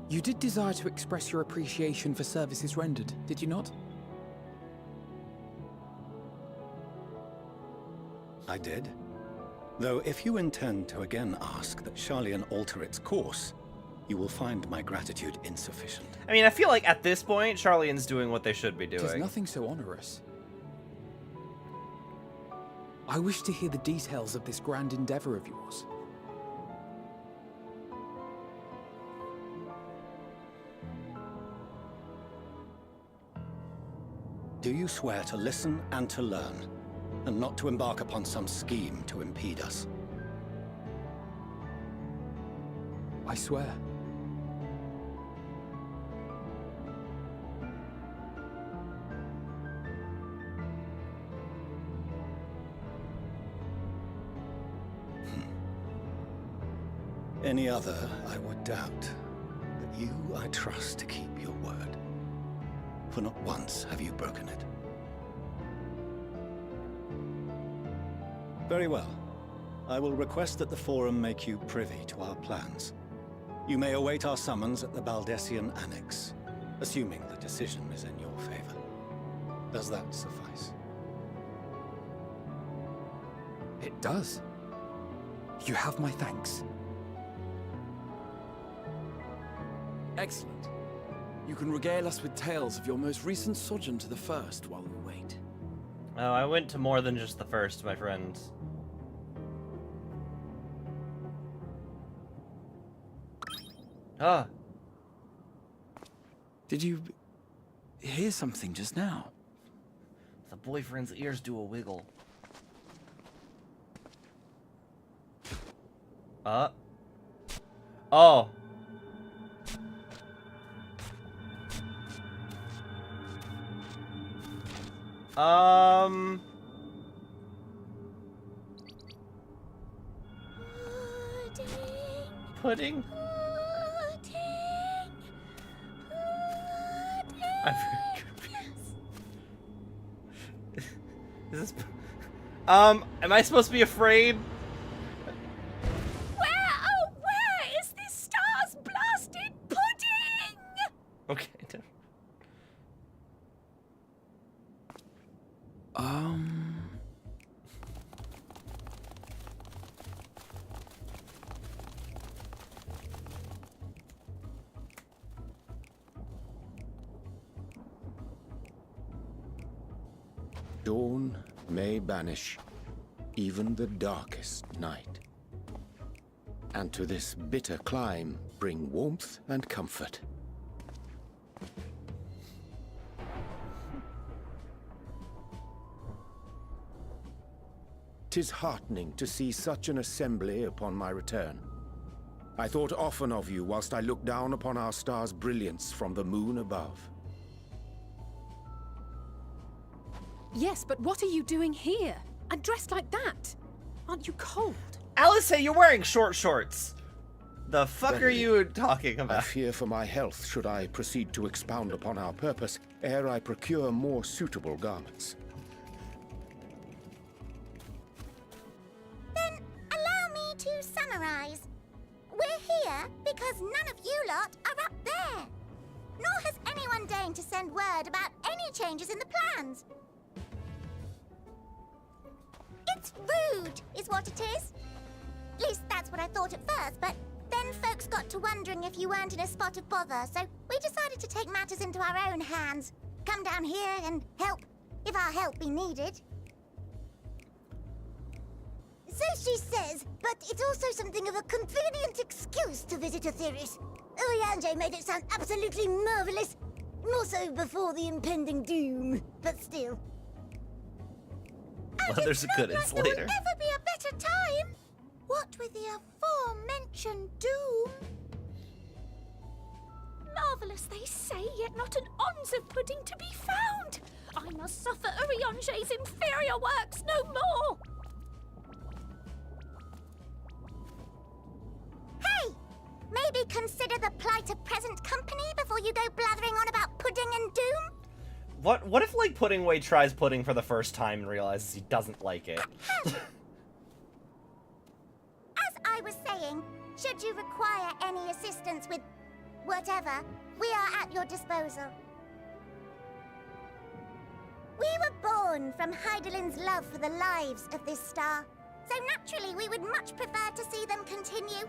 You did desire to express your appreciation for services rendered, did you not? I did. Though if you intend to again ask that Charlian alter its course, you will find my gratitude insufficient. I mean, I feel like at this point, Charlian's doing what they should be doing. There's nothing so onerous. I wish to hear the details of this grand endeavor of yours. Do you swear to listen and to learn, and not to embark upon some scheme to impede us? I swear. Any other, I would doubt. But you, I trust to keep your word. For not once have you broken it. Very well. I will request that the Forum make you privy to our plans. You may await our summons at the Baldessian Annex, assuming the decision is in your favor. Does that suffice? It does. You have my thanks. Excellent. You can regale us with tales of your most recent sojourn to the First while we wait. Oh, I went to more than just the First, my friends. Ah. Did you hear something just now? The boyfriend's ears do a wiggle. Oh. Pudding? I'm very confused. Is this... am I supposed to be afraid? Where is this star's blasted pudding? Okay. Dawn may banish even the darkest night, and to this bitter clime bring warmth and comfort. 'Tis heartening to see such an assembly upon my return. I thought often of you whilst I looked down upon our star's brilliance from the moon above. Yes, but what are you doing here? And dressed like that? Aren't you cold? Alice, say you're wearing short shorts. The fuck are you talking about? I fear for my health should I proceed to expound upon our purpose ere I procure more suitable garments. Then allow me to summarize. We're here because none of you lot are up there. Nor has anyone deigned to send word about any changes in the plans. It's rude, is what it is. At least that's what I thought at first, but then folks got to wondering if you weren't in a spot of bother, so we decided to take matters into our own hands. Come down here and help, if our help be needed. So she says, but it's also something of a convenient excuse to visit Eorzea. Eorzea made it sound absolutely marvelous. More so before the impending doom, but still. Well, there's a good insulator. There will never be a better time. What with the aforementioned doom? Marvellous, they say, yet not an ounce of pudding to be found. I must suffer Eorzea's inferior works no more. Hey! Maybe consider the plight of present company before you go blathering on about pudding and doom? What if, like, Puddingway tries pudding for the first time and realizes he doesn't like it? As I was saying, should you require any assistance with whatever, we are at your disposal. We were born from Hydaelyn's love for the lives of this star, so naturally we would much prefer to see them continue.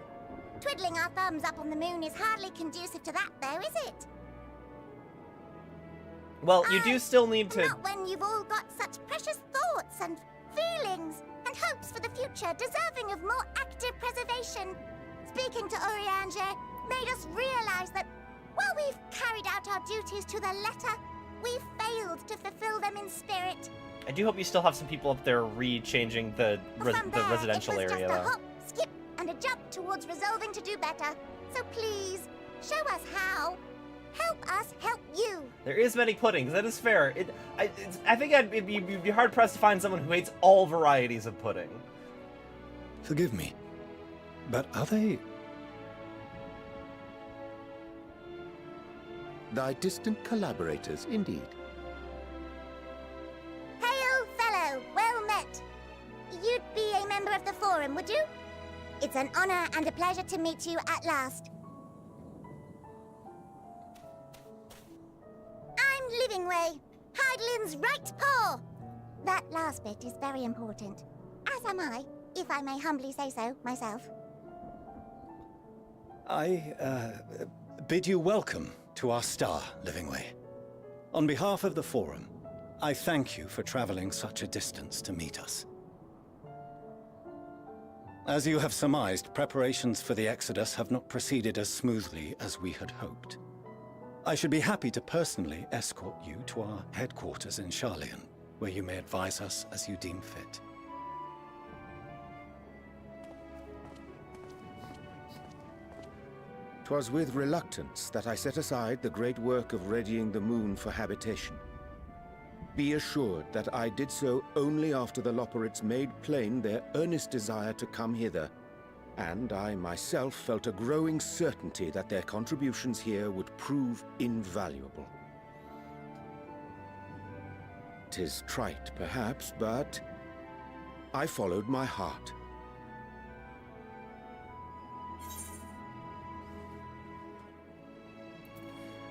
Twiddling our thumbs up on the moon is hardly conducive to that, though, is it? Well, you do still need to... Not when you've all got such precious thoughts and feelings and hopes for the future deserving of more active preservation. Speaking to Eorzea made us realize that while we've carried out our duties to the letter, we've failed to fulfill them in spirit. I do hope you still have some people up there re-changing the residential area, It was just though. a hop, skip, and a jump towards resolving to do better. So please, show us how. Help us help you. There is many puddings, that is fair. I think it'd be hard-pressed to find someone who hates all varieties of pudding. Forgive me, but are they... Thy distant collaborators, indeed. Hail, fellow, well met. You'd be a member of the Forum, would you? It's an honor and a pleasure to meet you at last. I'm Livingway, Hydaelyn's right paw. That last bit is very important. As am I, if I may humbly say so myself. I bid you welcome to our star, Livingway. On behalf of the Forum, I thank you for traveling such a distance to meet us. As you have surmised, preparations for the Exodus have not proceeded as smoothly as we had hoped. I should be happy to personally escort you to our headquarters in Sharlayan, where you may advise us as you deem fit. 'Twas with reluctance that I set aside the great work of readying the moon for habitation. Be assured that I did so only after the Loperids made plain their earnest desire to come hither, and I myself felt a growing certainty that their contributions here would prove invaluable. 'Tis trite, perhaps, but I followed my heart.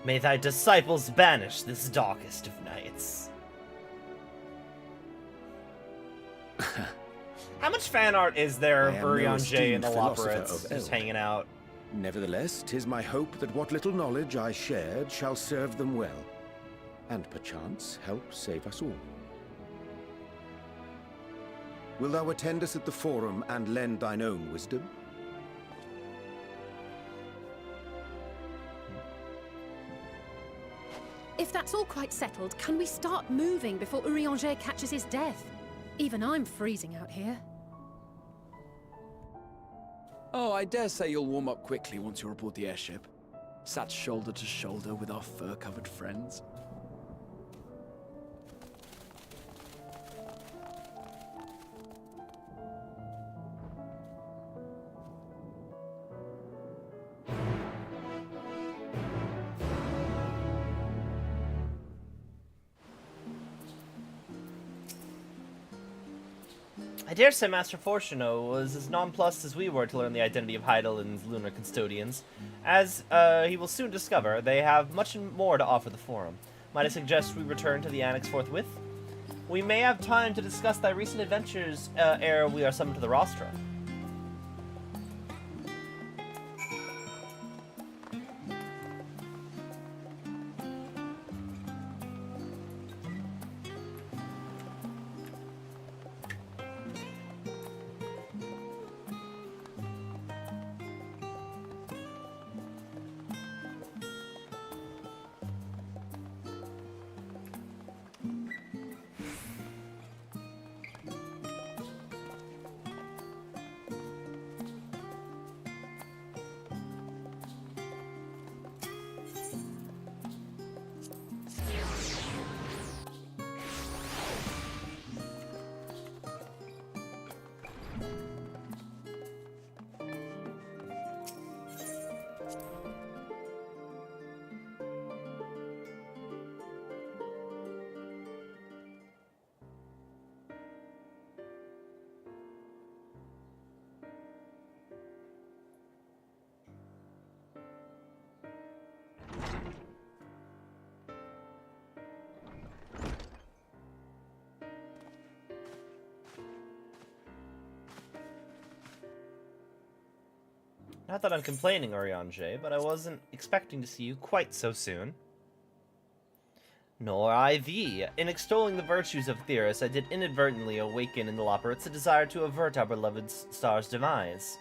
May thy disciples banish this darkest of nights. How much fan art is there of Eorzea and the Loporrits just hanging out? Nevertheless, 'tis my hope that what little knowledge I shared shall serve them well, and perchance help save us all. Will thou attend us at the Forum and lend thine own wisdom? If that's all quite settled, can we start moving before Eorzea catches his death? Even I'm freezing out here. Oh, I dare say you'll warm up quickly once you're aboard the airship. Sat shoulder to shoulder with our fur-covered friends. I dare say Master Fortuno was as nonplussed as we were to learn the identity of Heidelin's lunar custodians. As he will soon discover, they have much more to offer the Forum. Might I suggest we return to the Annex forthwith? We may have time to discuss thy recent adventures ere we are summoned to the rostra. Not that I'm complaining, Eorzea, but I wasn't expecting to see you quite so soon. Nor I thee. In extolling the virtues of Theris, I did inadvertently awaken in the Loporrits a desire to avert our beloved star's demise.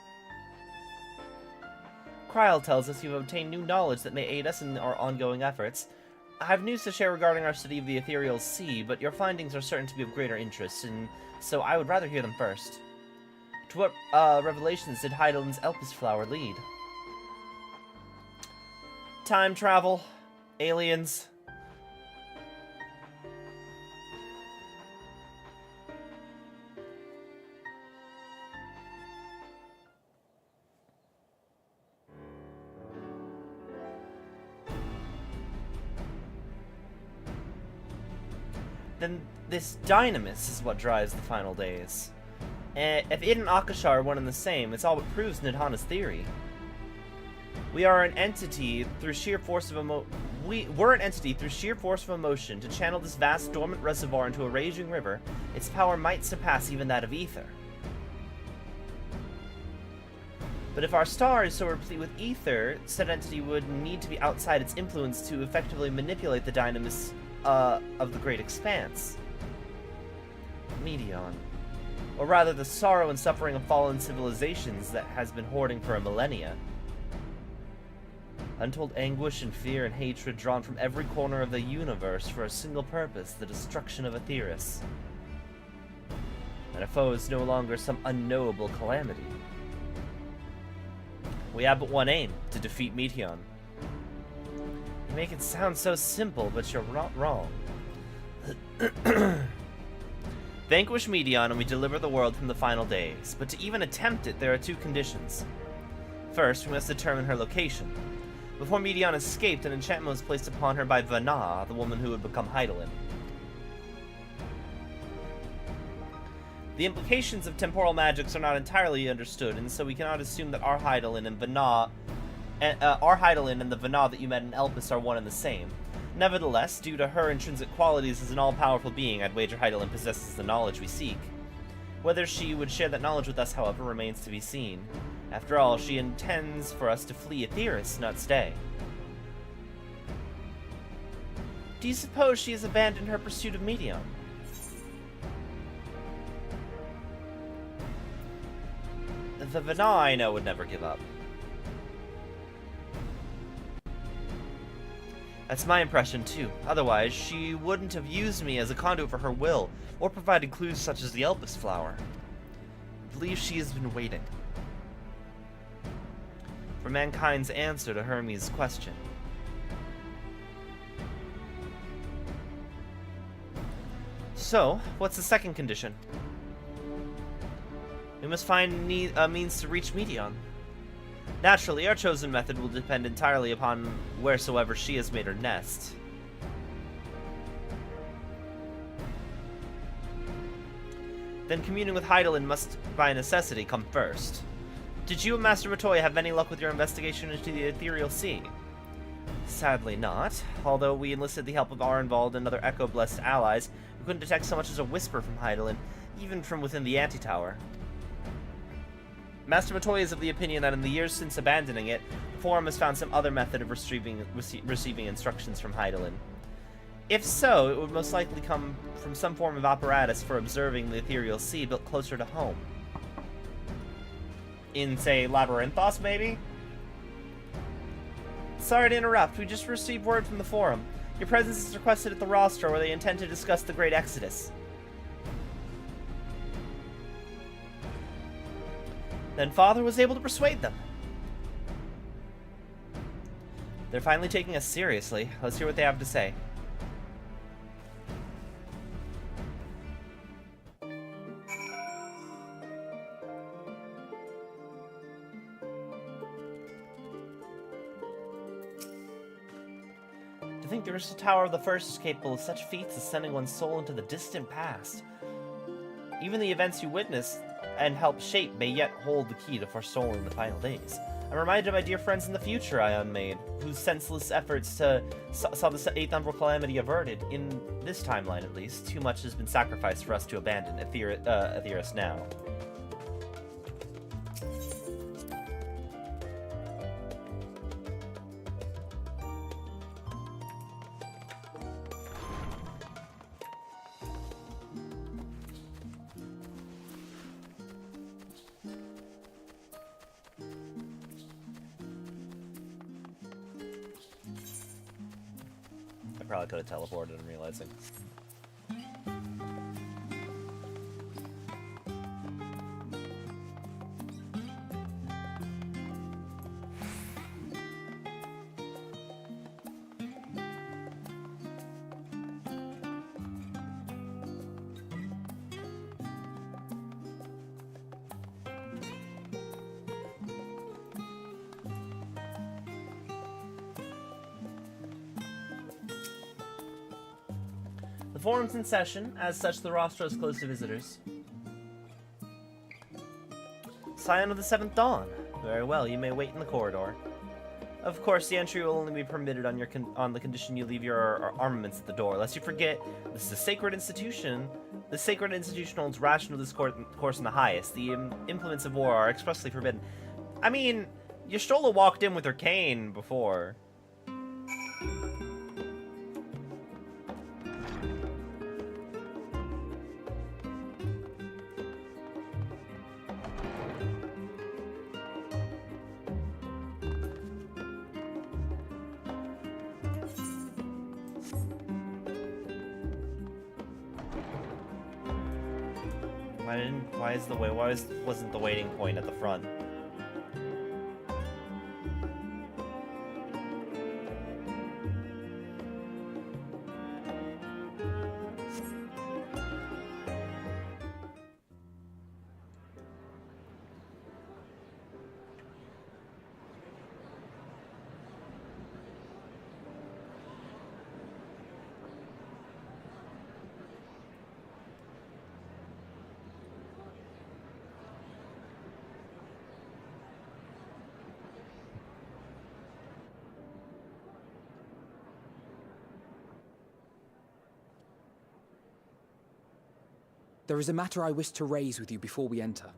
Kryl tells us you've obtained new knowledge that may aid us in our ongoing efforts. I have news to share regarding our study of the ethereal sea, but your findings are certain to be of greater interest, and so I would rather hear them first. To what revelations did Heidelin's Elpis flower lead? Time travel, aliens. Then this dynamis is what drives the final days. If it and Akasha are one and the same, it's all but proves Nidhana's theory. We're an entity through sheer force of emotion to channel this vast dormant reservoir into a raging river. Its power might surpass even that of ether. But if our star is so replete with ether, said entity would need to be outside its influence to effectively manipulate the dynamis of the great expanse. Medion. Or rather, the sorrow and suffering of fallen civilizations that has been hoarding for a millennia. Untold anguish and fear and hatred drawn from every corner of the universe for a single purpose, the destruction of Aetheris. And a foe is no longer some unknowable calamity. We have but one aim, to defeat Meteion. You make it sound so simple, but you're not wrong. Vanquish Meteion and we deliver the world from the final days, but to even attempt it, there are two conditions. First, we must determine her location. Before Meteion escaped, an enchantment was placed upon her by Vana, the woman who would become Heidelin. The implications of temporal magics are not entirely understood, and so we cannot assume that our Hydaelyn and Vana, and the Vana that you met in Elpis are one and the same. Nevertheless, due to her intrinsic qualities as an all-powerful being, I'd wager Hydaelyn possesses the knowledge we seek. Whether she would share that knowledge with us, however, remains to be seen. After all, she intends for us to flee Eorzea, not stay. Do you suppose she has abandoned her pursuit of Medium? The Vana I know would never give up. That's my impression, too. Otherwise, she wouldn't have used me as a conduit for her will, or provided clues such as the Elpis flower. I believe she has been waiting for mankind's answer to Hermes' question. So, what's the second condition? We must find a means to reach Medion. Naturally, our chosen method will depend entirely upon wheresoever she has made her nest. Then communing with Hydaelyn must, by necessity, come first. Did you and Master Matoya have any luck with your investigation into the Ethereal Sea? Sadly not. Although we enlisted the help of Arenvald and other Echo-blessed allies, we couldn't detect so much as a whisper from Hydaelyn, even from within the Antitower. Master Matoya is of the opinion that in the years since abandoning it, the Forum has found some other method of receiving instructions from Hydaelyn. If so, it would most likely come from some form of apparatus for observing the Ethereal Sea built closer to home. In, say, Labyrinthos, maybe? Sorry to interrupt, we just received word from the Forum. Your presence is requested at the rostro where they intend to discuss the Great Exodus. Then Father was able to persuade them. They're finally taking us seriously. Let's hear what they have to say. To think the Crystal Tower of the First is capable of such feats as sending one's soul into the distant past. Even the events you witnessed and helped shape may yet hold the key to forestalling the final days. I'm reminded of my dear friends in the future I unmade, whose senseless efforts saw the Eighth Umbral Calamity averted. In this timeline, at least, too much has been sacrificed for us to abandon Etheirus now. Probably could have teleported, I'm realizing. The forum's in session. As such, the rostro is closed to visitors. Scion of the Seventh Dawn. Very well, you may wait in the corridor. Of course, the entry will only be permitted on the condition you leave your armaments at the door. Lest you forget, this is a sacred institution. The sacred institution holds rational discourse in the highest. The implements of war are expressly forbidden. I mean, Y'shtola walked in with her cane before. Why wasn't the waiting point at the front? There is a matter I wish to raise with you before we enter.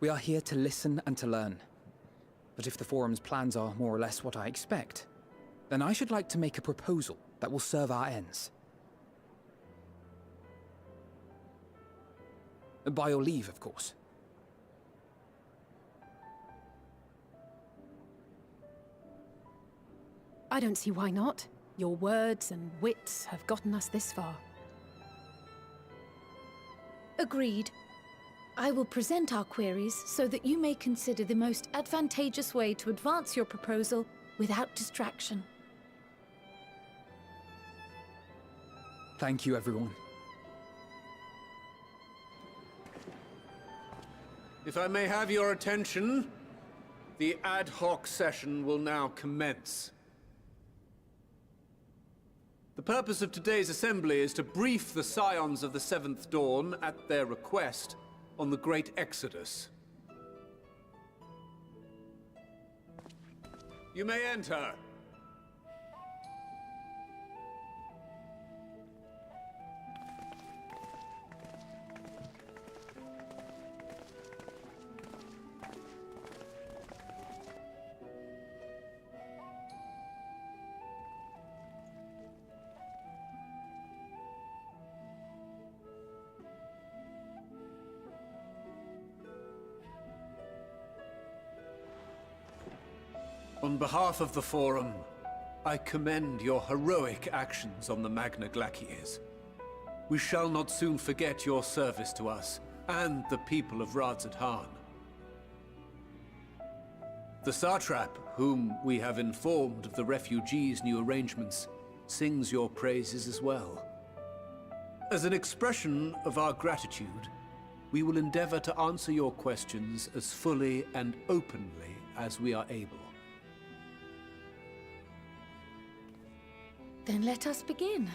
We are here to listen and to learn. But if the Forum's plans are more or less what I expect, then I should like to make a proposal that will serve our ends. By your leave, of course. I don't see why not. Your words and wits have gotten us this far. Agreed. I will present our queries so that you may consider the most advantageous way to advance your proposal without distraction. Thank you, everyone. If I may have your attention, the ad hoc session will now commence. The purpose of today's assembly is to brief the Scions of the Seventh Dawn, at their request, on the Great Exodus. You may enter. On behalf of the Forum, I commend your heroic actions on the Magna Glaciers. We shall not soon forget your service to us and the people of Radzat-Han. The Satrap, whom we have informed of the refugees' new arrangements, sings your praises as well. As an expression of our gratitude, we will endeavor to answer your questions as fully and openly as we are able. Then let us begin.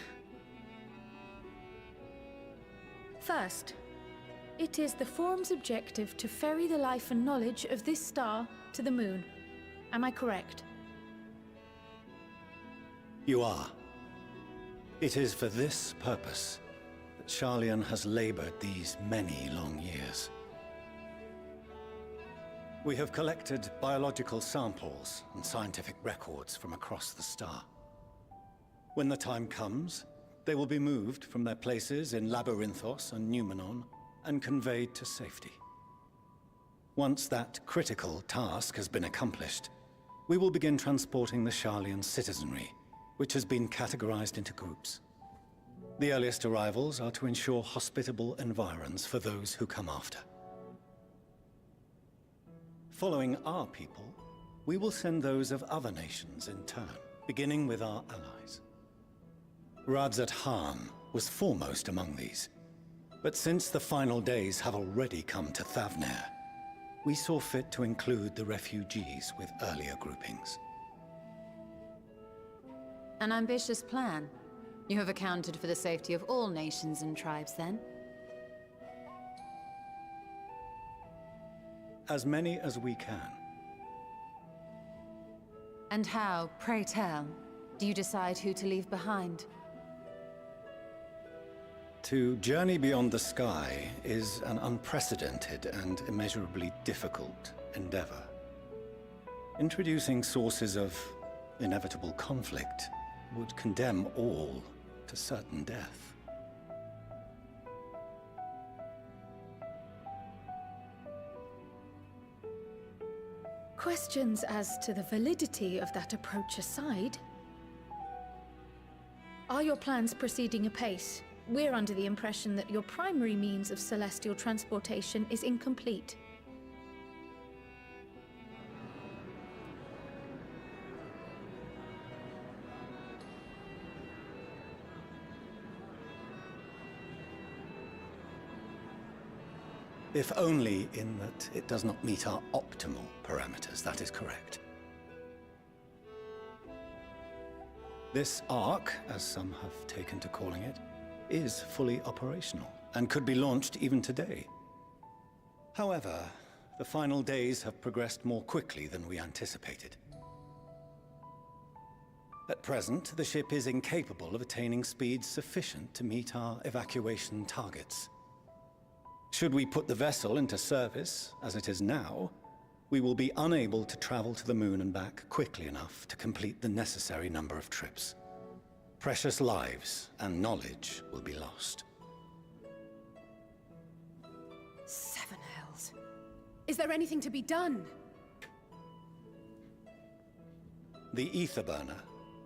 First, it is the Forum's objective to ferry the life and knowledge of this star to the moon. Am I correct? You are. It is for this purpose that Sharlayan has labored these many long years. We have collected biological samples and scientific records from across the star. When the time comes, they will be moved from their places in Labyrinthos and Numenon and conveyed to safety. Once that critical task has been accomplished, we will begin transporting the Sharlayan citizenry, which has been categorized into groups. The earliest arrivals are to ensure hospitable environs for those who come after. Following our people, we will send those of other nations in turn, beginning with our allies. Radzat-Han was foremost among these, but since the final days have already come to Thavnair, we saw fit to include the refugees with earlier groupings. An ambitious plan. You have accounted for the safety of all nations and tribes, then? As many as we can. And how, pray tell, do you decide who to leave behind? To journey beyond the sky is an unprecedented and immeasurably difficult endeavor. Introducing sources of inevitable conflict would condemn all to certain death. Questions as to the validity of that approach aside, are your plans proceeding apace? We're under the impression that your primary means of celestial transportation is incomplete. If only in that it does not meet our optimal parameters, that is correct. This Ark, as some have taken to calling it, is fully operational and could be launched even today. However, the final days have progressed more quickly than we anticipated. At present, the ship is incapable of attaining speeds sufficient to meet our evacuation targets. Should we put the vessel into service, as it is now, we will be unable to travel to the moon and back quickly enough to complete the necessary number of trips. Precious lives and knowledge will be lost. Seven hells. Is there anything to be done? The ether burner,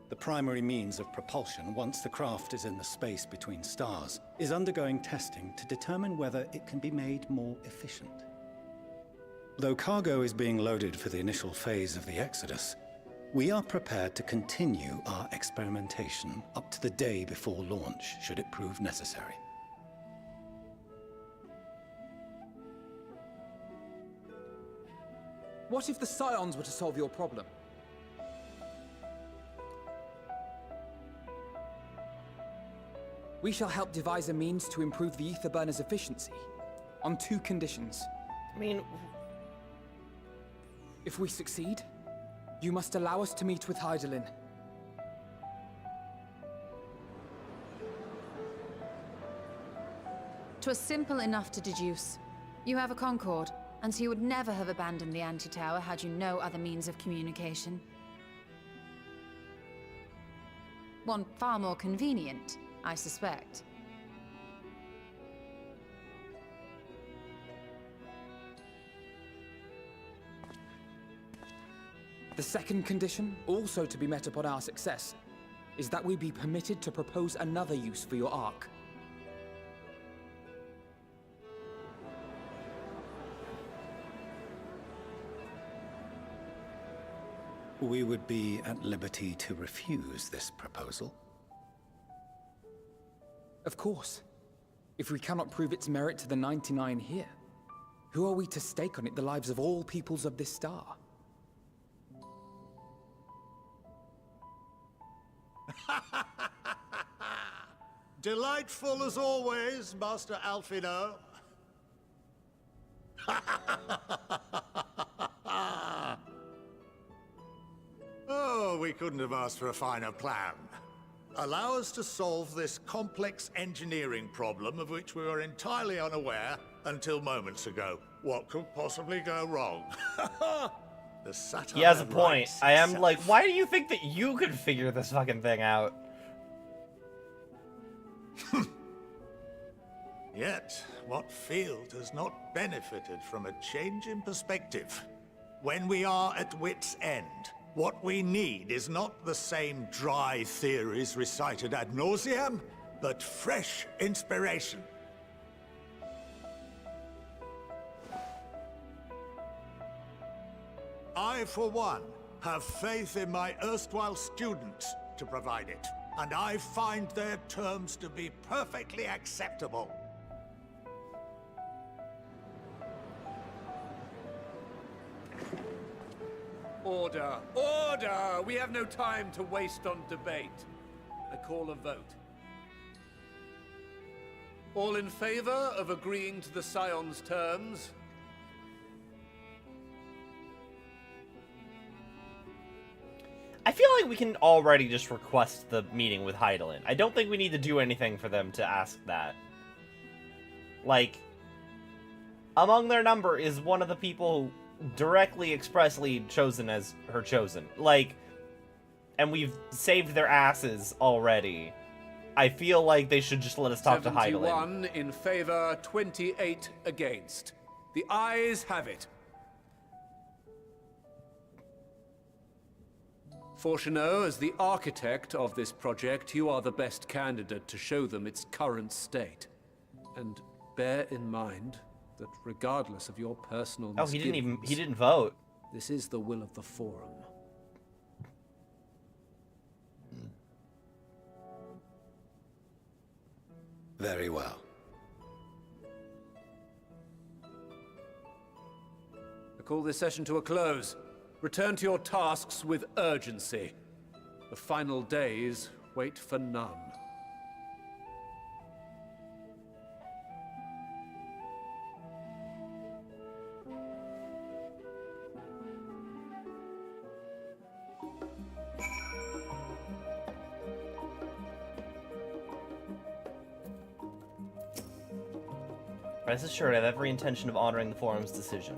the primary means of propulsion once the craft is in the space between stars, is undergoing testing to determine whether it can be made more efficient. Though cargo is being loaded for the initial phase of the Exodus, we are prepared to continue our experimentation up to the day before launch, should it prove necessary. What if the Scions were to solve your problem? We shall help devise a means to improve the ether burner's efficiency, on 2 conditions. I mean... If we succeed, you must allow us to meet with Hydaelyn. "'Twas simple enough to deduce. You have a Concord, and so you would never have abandoned the anti-tower had you no other means of communication. One far more convenient, I suspect. The second condition, also to be met upon our success, is that we be permitted to propose another use for your Ark. We would be at liberty to refuse this proposal. Of course. If we cannot prove its merit to the 99 here, who are we to stake on it the lives of all peoples of this star? Delightful as always, Master Alfino. Oh, we couldn't have asked for a finer plan. Allow us to solve this complex engineering problem of which we were entirely unaware until moments ago. What could possibly go wrong? The satire He has a point. writes I am itself. like, why do you think that you could figure this fucking thing out? Yet, what field has not benefited from a change in perspective? When we are at wit's end, what we need is not the same dry theories recited ad nauseam, but fresh inspiration. I, for one, have faith in my erstwhile students to provide it, and I find their terms to be perfectly acceptable. Order! Order! We have no time to waste on debate. I call a vote. All in favor of agreeing to the Scion's terms? I feel like we can already just request the meeting with Hydaelyn. I don't think we need to do anything for them to ask that. Like, among their number is one of the people directly expressly chosen as her chosen. Like, and we've saved their asses already. I feel like they should just let us talk to Hydaelyn. 71 in favor, 28 against. The ayes have it. Fortuneau, as the architect of this project, you are the best candidate to show them its current state. And bear in mind that regardless of your personal misgivings, he didn't vote. This is the will of the Forum. Very well. I call this session to a close. Return to your tasks with urgency. The final days wait for none. Rest assured, I have every intention of honoring the Forum's decision.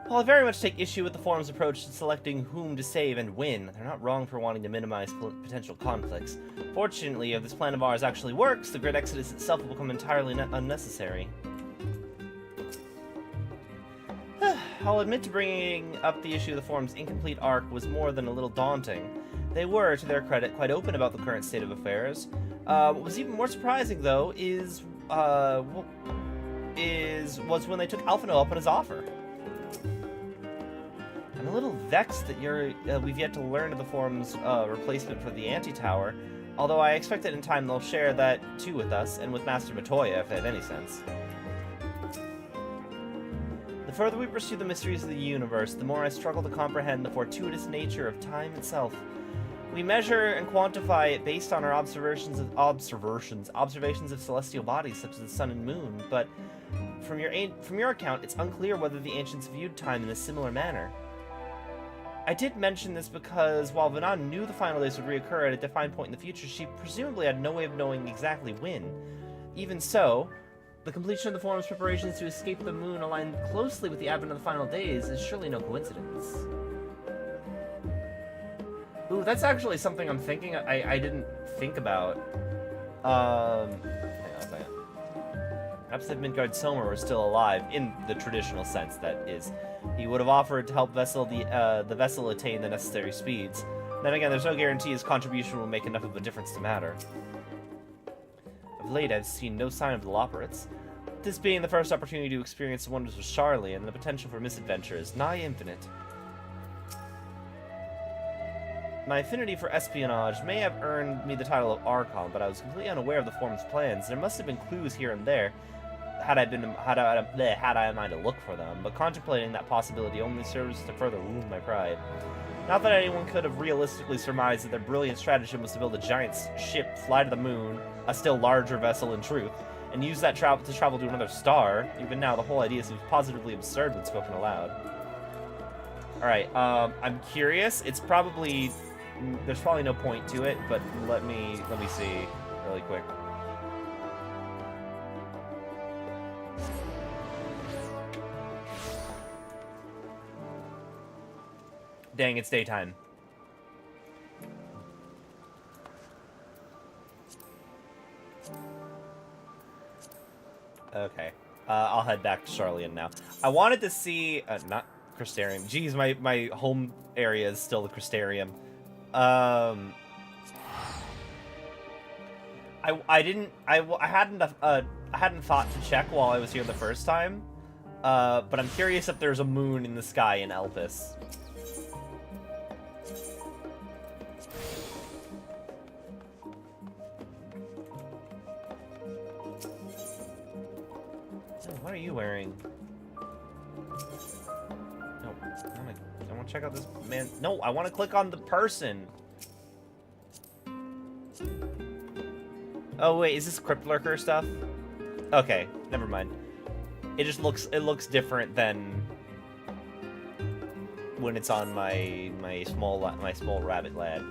While I very much take issue with the Forum's approach to selecting whom to save and when, they're not wrong for wanting to minimize potential conflicts. Fortunately, if this plan of ours actually works, the Great Exodus itself will become entirely unnecessary. I'll admit to bringing up the issue of the Forum's incomplete arc was more than a little daunting. They were, to their credit, quite open about the current state of affairs. What was even more surprising, though, was when they took Alphino up on his offer. I'm a little vexed that we've yet to learn of the Forum's replacement for the Anti-Tower, although I expect that in time they'll share that too with us, and with Master Matoya, if they have any sense. The further we pursue the mysteries of the universe, the more I struggle to comprehend the fortuitous nature of time itself. We measure and quantify it based on our observations of celestial bodies such as the sun and moon, but from your account, it's unclear whether the ancients viewed time in a similar manner. I did mention this because while Vanan knew the final days would reoccur at a defined point in the future, she presumably had no way of knowing exactly when. Even so, the completion of the Forum's preparations to escape the moon aligned closely with the advent of the final days is surely no coincidence. Ooh, that's actually something I'm thinking I didn't think about. Hang on a second. Perhaps if Midgard Somer were still alive, in the traditional sense, that is, he would have offered to help the vessel attain the necessary speeds. Then again, there's no guarantee his contribution will make enough of a difference to matter. Of late, I've seen no sign of the Loperates. This being the first opportunity to experience the wonders of Sharlayan, the potential for misadventure is nigh infinite. My affinity for espionage may have earned me the title of Archon, but I was completely unaware of the Forum's plans. There must have been clues here and there, had I mind to look for them, but contemplating that possibility only serves to further wound my pride. Not that anyone could have realistically surmised that their brilliant stratagem was to build a giant ship, fly to the moon, a still larger vessel in truth, and use that to travel to another star. Even now, the whole idea seems positively absurd when spoken aloud. Alright, I'm curious. It's probably... There's probably no point to it, but let me see really quick. Dang, it's daytime. Okay. I'll head back to Sharlayan now. I wanted to see... not Crystarium. Jeez, my home area is still the Crystarium. I hadn't thought to check while I was here the first time, but I'm curious if there's a moon in the sky in Elpis. What are you wearing? No, I want to check out this man. No, I want to click on the person. Oh wait, is this Crypt Lurker stuff? Okay, never mind. It looks different than when it's on my small rabbit lad.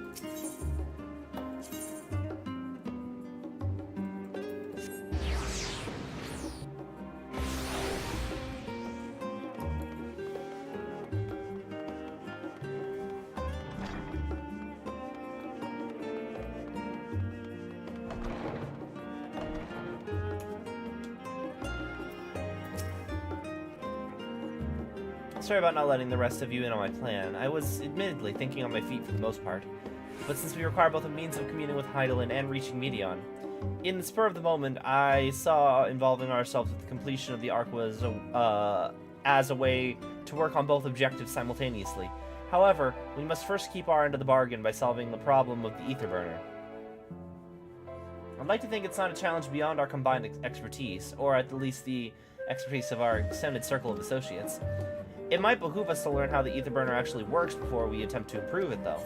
Sorry about not letting the rest of you in on my plan. I was, admittedly, thinking on my feet for the most part. But since we require both a means of communing with Hydaelyn and reaching Meteon, in the spur of the moment, I saw involving ourselves with the completion of the Ark was as a way to work on both objectives simultaneously. However, we must first keep our end of the bargain by solving the problem of the Ether Burner. I'd like to think it's not a challenge beyond our combined expertise, or at least the expertise of our extended circle of associates. It might behoove us to learn how the Ether Burner actually works before we attempt to improve it, though.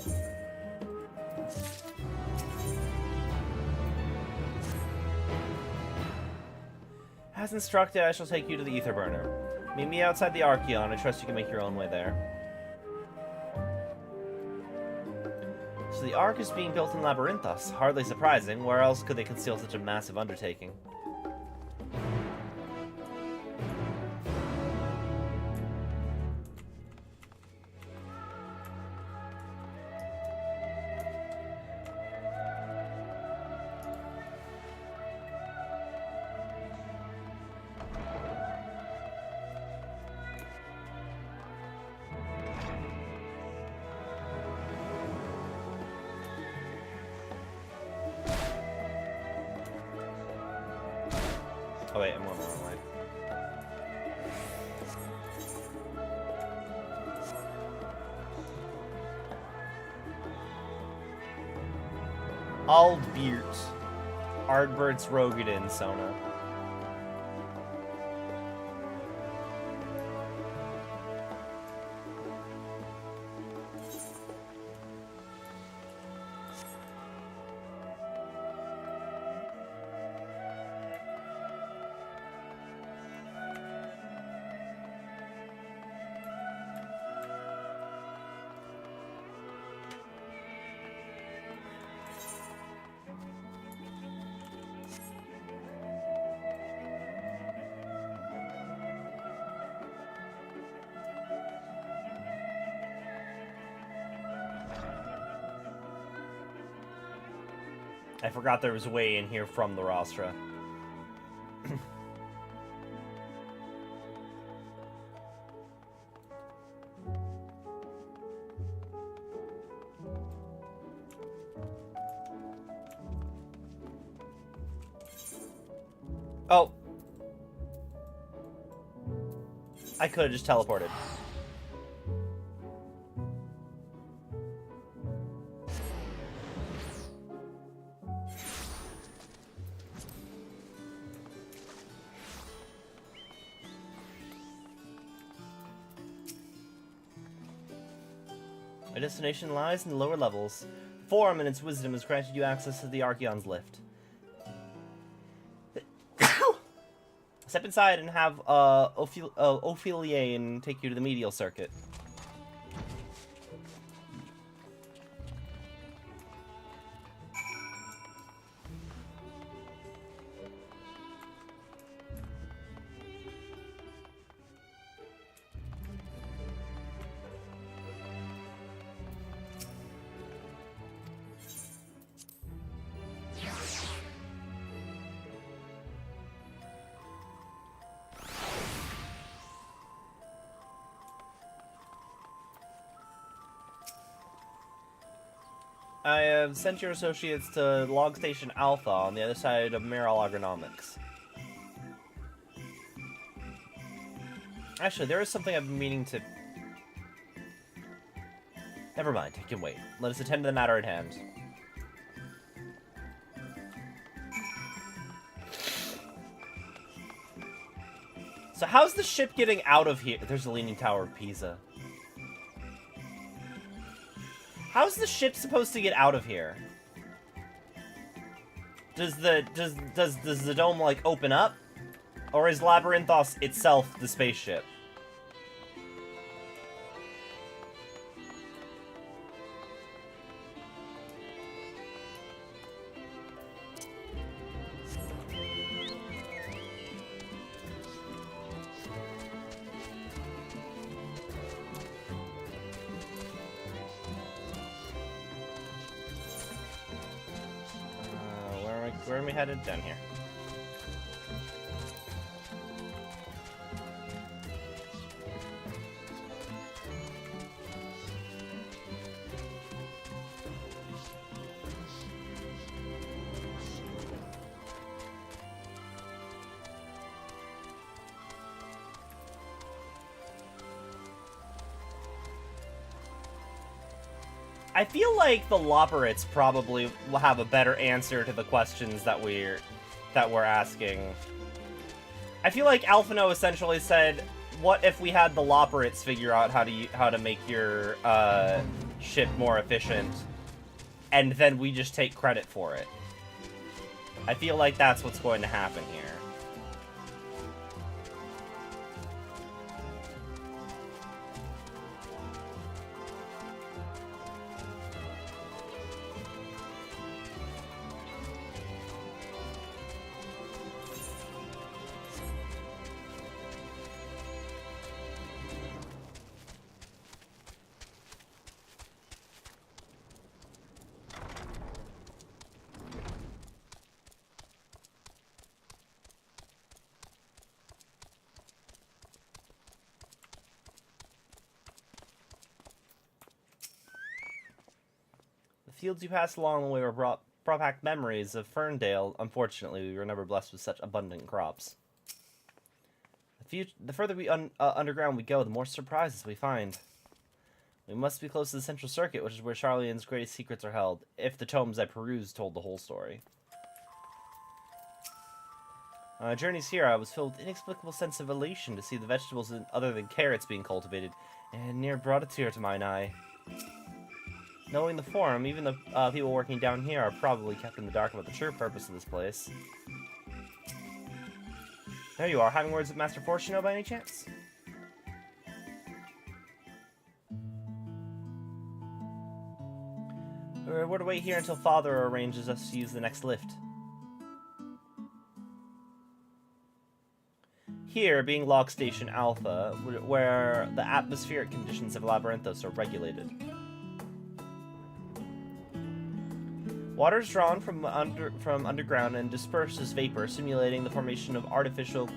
As instructed, I shall take you to the Ether Burner. Meet me outside the Archeon. I trust you can make your own way there. So the Ark is being built in Labyrinthos. Hardly surprising. Where else could they conceal such a massive undertaking? Oh wait, I'm going the wrong way. Aldbiert. Ardbert's Rogadin, Sona. I forgot there was a way in here from the Rostra. Oh. I could have just teleported. My destination lies in the lower levels. Forum, in its wisdom, has granted you access to the Archeon's lift. Step inside and have Ophilia take you to the medial circuit. I have sent your associates to Log Station Alpha on the other side of Miral Agronomics. Actually, there is something I've been meaning to... Never mind, I can wait. Let us attend to the matter at hand. So how's the ship getting out of here? There's the Leaning Tower of Pisa. How's the ship supposed to get out of here? Does the dome like open up? Or is Labyrinthos itself the spaceship? Where are we headed? Down here. I feel like the Loporits probably will have a better answer to the questions that we're asking. I feel like Alphino essentially said, "What if we had the Loporits figure out how to make your ship more efficient, and then we just take credit for it?" I feel like that's what's going to happen here. fields you passed along the way were brought back memories of Ferndale. Unfortunately, we were never blessed with such abundant crops. The further we underground we go, the more surprises we find. We must be close to the Central Circuit, which is where Charlene's greatest secrets are held, if the tomes I perused told the whole story. On our journeys here, I was filled with inexplicable sense of elation to see the vegetables other than carrots being cultivated, and near brought a tear to mine eye. Knowing the Forum, even the people working down here are probably kept in the dark about the true purpose of this place. There you are, having words with Master Fortuno by any chance? We're to wait here until Father arranges us to use the next lift. Here, being Log Station Alpha, where the atmospheric conditions of Labyrinthos are regulated. Water is drawn from underground and dispersed as vapor, simulating the formation of artificial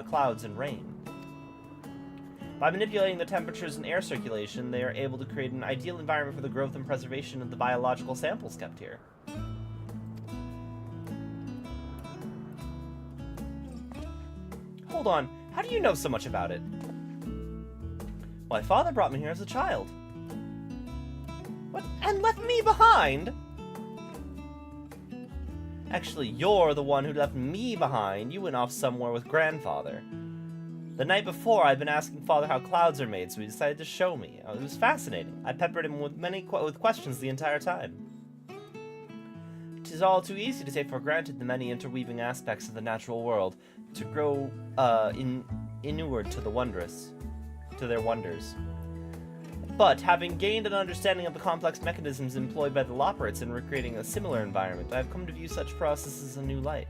clouds and rain. By manipulating the temperatures and air circulation, they are able to create an ideal environment for the growth and preservation of the biological samples kept here. Hold on, how do you know so much about it? My father brought me here as a child. What? And left me behind? Actually, you're the one who left me behind. You went off somewhere with Grandfather. The night before, I'd been asking Father how clouds are made, so he decided to show me. It was fascinating. I peppered him with with questions the entire time. 'Tis all too easy to take for granted the many interweaving aspects of the natural world, to grow inured to their wonders. But, having gained an understanding of the complex mechanisms employed by the Loperites in recreating a similar environment, I have come to view such processes in a new light.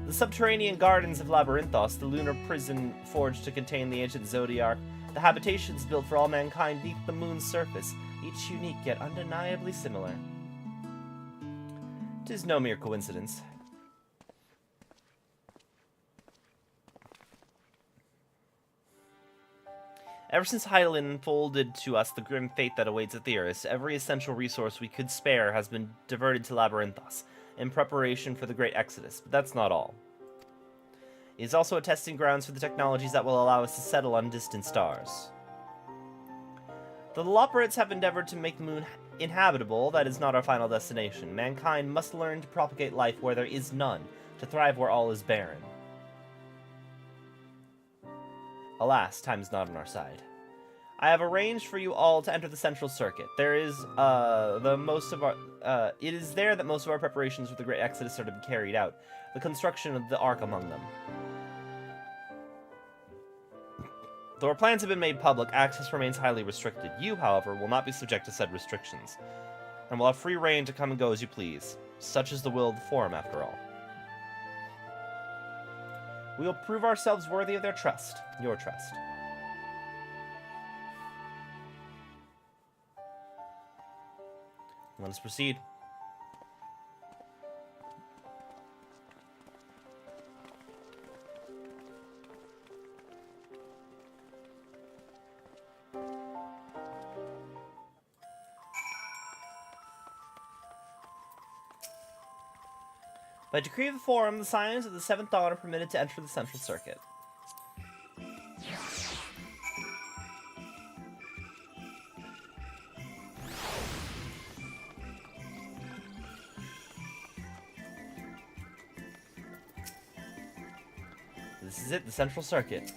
The subterranean gardens of Labyrinthos, the lunar prison forged to contain the ancient Zodiac, the habitations built for all mankind beneath the moon's surface, each unique yet undeniably similar. 'Tis no mere coincidence. Ever since Hydaelyn unfolded to us the grim fate that awaits Aetheris, every essential resource we could spare has been diverted to Labyrinthos, in preparation for the Great Exodus, but that's not all. It is also a testing grounds for the technologies that will allow us to settle on distant stars. Though the Loperites have endeavored to make the moon inhabitable, that is not our final destination. Mankind must learn to propagate life where there is none, to thrive where all is barren. Alas, time is not on our side. I have arranged for you all to enter the Central Circuit. It is there that most of our preparations for the Great Exodus are to be carried out, the construction of the Ark among them. Though our plans have been made public, access remains highly restricted. You, however, will not be subject to said restrictions, and will have free reign to come and go as you please. Such is the will of the Forum, after all. We will prove ourselves worthy of their trust, your trust. Let us proceed. By decree of the Forum, the Scions of the 7th Dawn are permitted to enter the Central Circuit. This is it, the Central Circuit.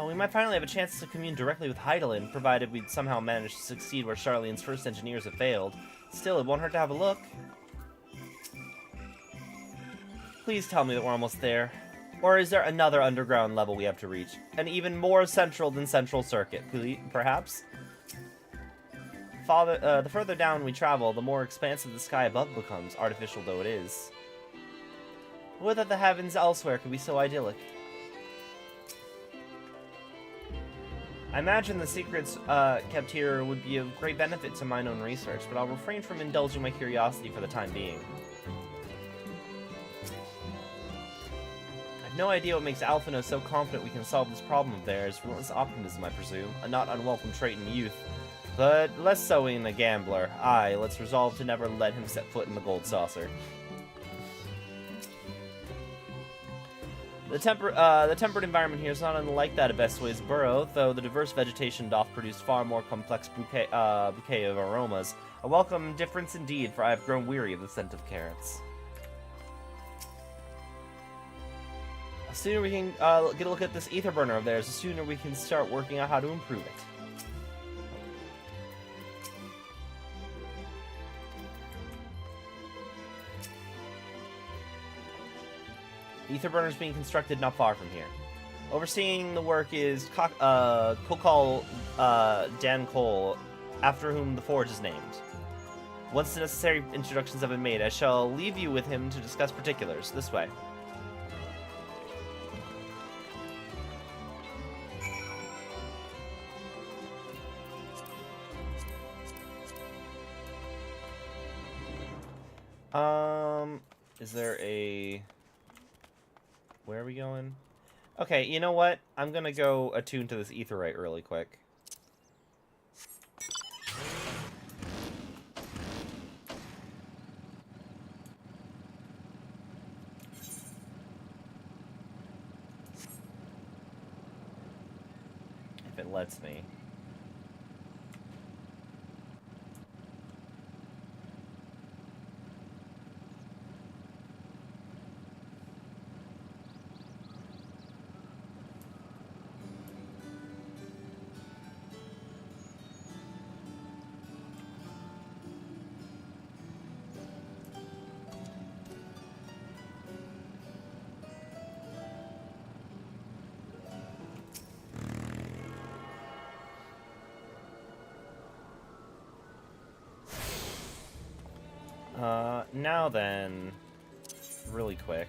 We might finally have a chance to commune directly with Hydaelyn, provided we'd somehow manage to succeed where Charlene's first engineers have failed. Still, it won't hurt to have a look. Please tell me that we're almost there. Or is there another underground level we have to reach? And even more central than Central Circuit, perhaps? The further down we travel, the more expansive the sky above becomes, artificial though it is. Would that the heavens elsewhere could be so idyllic. I imagine the secrets kept here would be of great benefit to mine own research, but I'll refrain from indulging my curiosity for the time being. I have no idea what makes Alphino so confident we can solve this problem of theirs. Relentless optimism, I presume. A not unwelcome trait in youth. but less so in a gambler. Aye, let's resolve to never let him set foot in the gold saucer. The temperate environment here is not unlike that of Bestway's burrow, though the diverse vegetation doth produce far more complex bouquet of aromas. A welcome difference indeed, for I have grown weary of the scent of carrots. The sooner we can get a look at this ether burner of theirs, the sooner we can start working out how to improve it. The ether burner is being constructed not far from here. Overseeing the work is Kokal Dan Cole, after whom the forge is named. Once the necessary introductions have been made, I shall leave you with him to discuss particulars. This way. Is there a... Where are we going? Okay, you know what? I'm gonna go attune to this aetheryte really quick. If it lets me. Now then, really quick.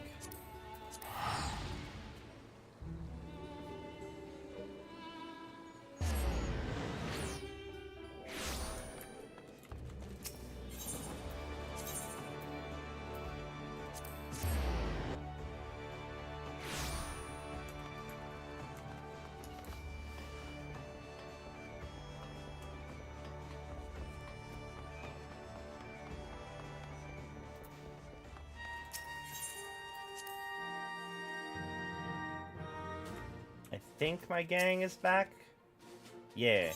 I think my gang is back? Yeah.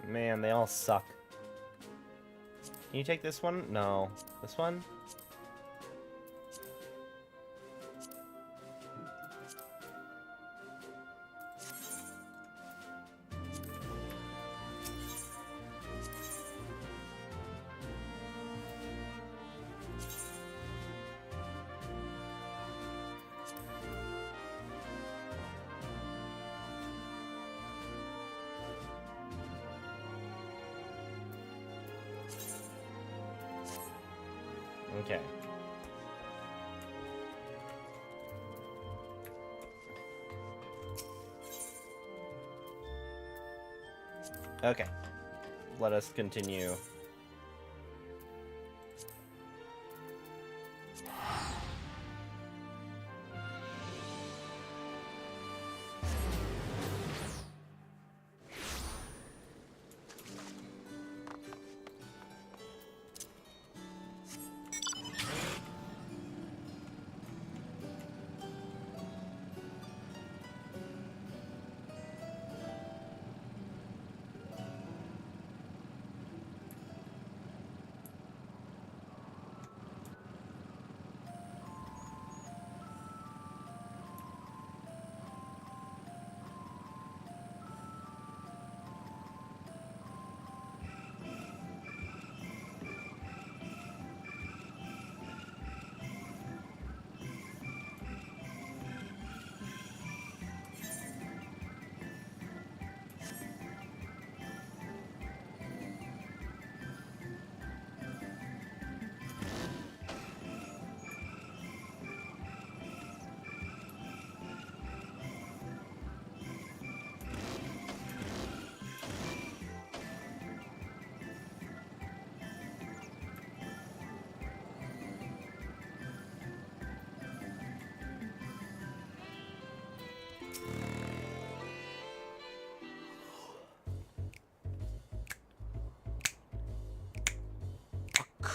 Man, they all suck. Can you take this one? No. This one? Okay. Okay. Let us continue.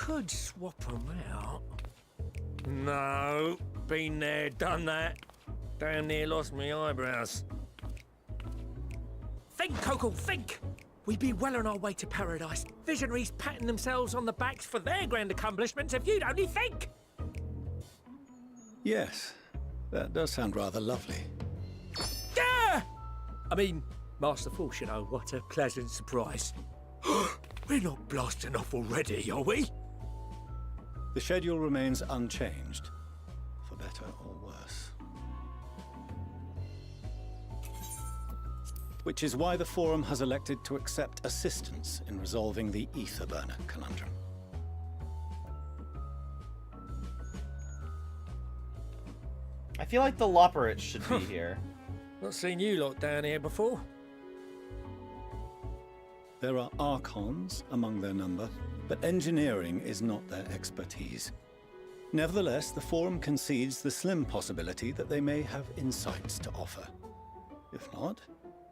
could swap them out. No, been there, done that. Damn near lost me eyebrows. Think, Coco, think! We'd be well on our way to paradise. Visionaries patting themselves on the backs for their grand accomplishments if you'd only think! Yes, that does sound rather lovely. Yeah! I mean, Master Force, you know, what a pleasant surprise. We're not blasting off already, are we? The schedule remains unchanged, for better or worse. Which is why the Forum has elected to accept assistance in resolving the ether burner conundrum. I feel like the Loporrit should be here. Not seen you lot down here before. There are Archons among their number, but engineering is not their expertise. Nevertheless, the Forum concedes the slim possibility that they may have insights to offer. If not,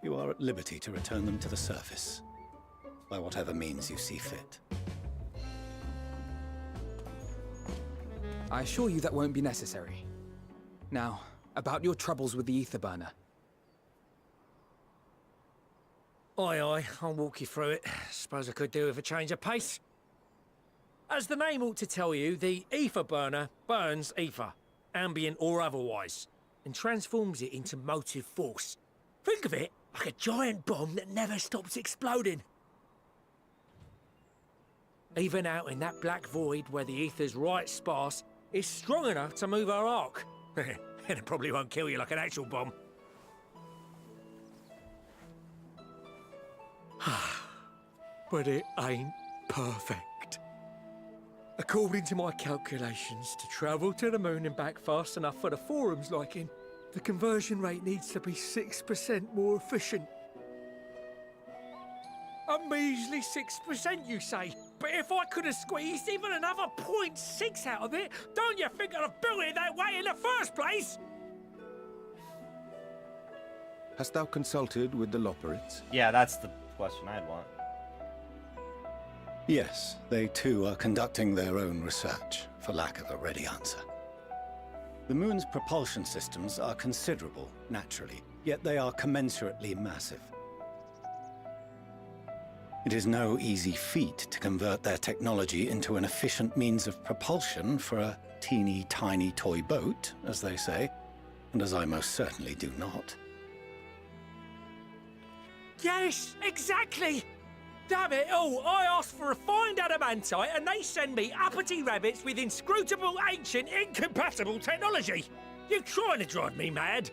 you are at liberty to return them to the surface, by whatever means you see fit. I assure you that won't be necessary. Now, about your troubles with the ether burner. Aye, I'll walk you through it. Suppose I could do with a change of pace. As the name ought to tell you, the ether burner burns ether, ambient or otherwise, and transforms it into motive force. Think of it like a giant bomb that never stops exploding. Even out in that black void where the ether's right sparse, it's strong enough to move our arc. And it probably won't kill you like an actual bomb. But it ain't perfect. According to my calculations, to travel to the moon and back fast enough for the Forum's liking, the conversion rate needs to be 6% more efficient. A measly 6%, you say? But if I could have squeezed even another 0.6 out of it, don't you think I'd have built it that way in the first place? Hast thou consulted with the Loporrits? Yeah, that's the question I'd want. Yes, they too are conducting their own research, for lack of a ready answer. The moon's propulsion systems are considerable, naturally, yet they are commensurately massive. It is no easy feat to convert their technology into an efficient means of propulsion for a teeny tiny toy boat, as they say, and as I most certainly do not. Yes, exactly! Damn it all, I asked for refined adamantite and they send me uppity rabbits with inscrutable, ancient, incompatible technology! You're trying to drive me mad!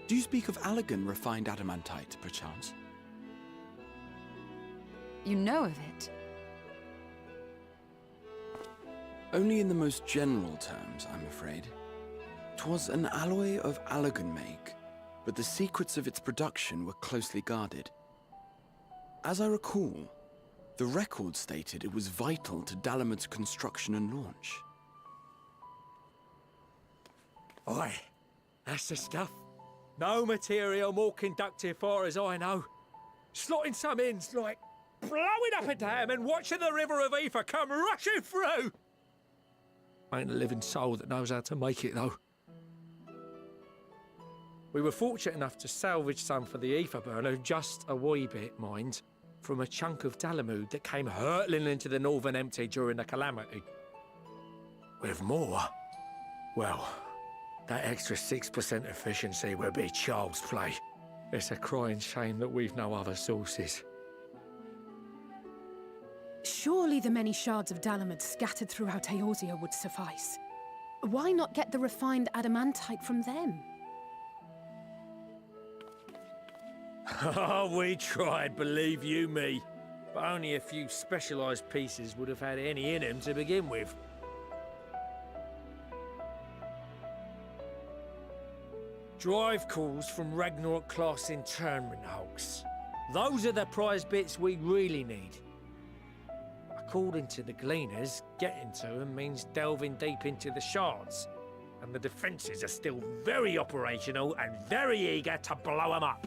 Do you speak of Allegan refined adamantite, perchance? You know of it? Only in the most general terms, I'm afraid. 'Twas an alloy of Allegan make, but the secrets of its production were closely guarded. As I recall, the record stated it was vital to Dalamud's construction and launch. Aye, that's the stuff. No material more conductive far as I know. Slotting some in's like blowing up a dam and watching the river of ether come rushing through. Ain't a living soul that knows how to make it though. We were fortunate enough to salvage some for the ether burner, just a wee bit, mind, from a chunk of Dalamud that came hurtling into the Northern Empty during the calamity. With more, well, that extra 6% efficiency would be child's play. It's a crying shame that we've no other sources. Surely the many shards of Dalamud scattered throughout Eorzea would suffice. Why not get the refined adamantite from them? Oh, we tried, believe you me. But only a few specialised pieces would have had any in them to begin with. Drive calls from Ragnarok-class internment hulks. Those are the prize bits we really need. According to the Gleaners, getting to them means delving deep into the shards. And the defences are still very operational and very eager to blow them up.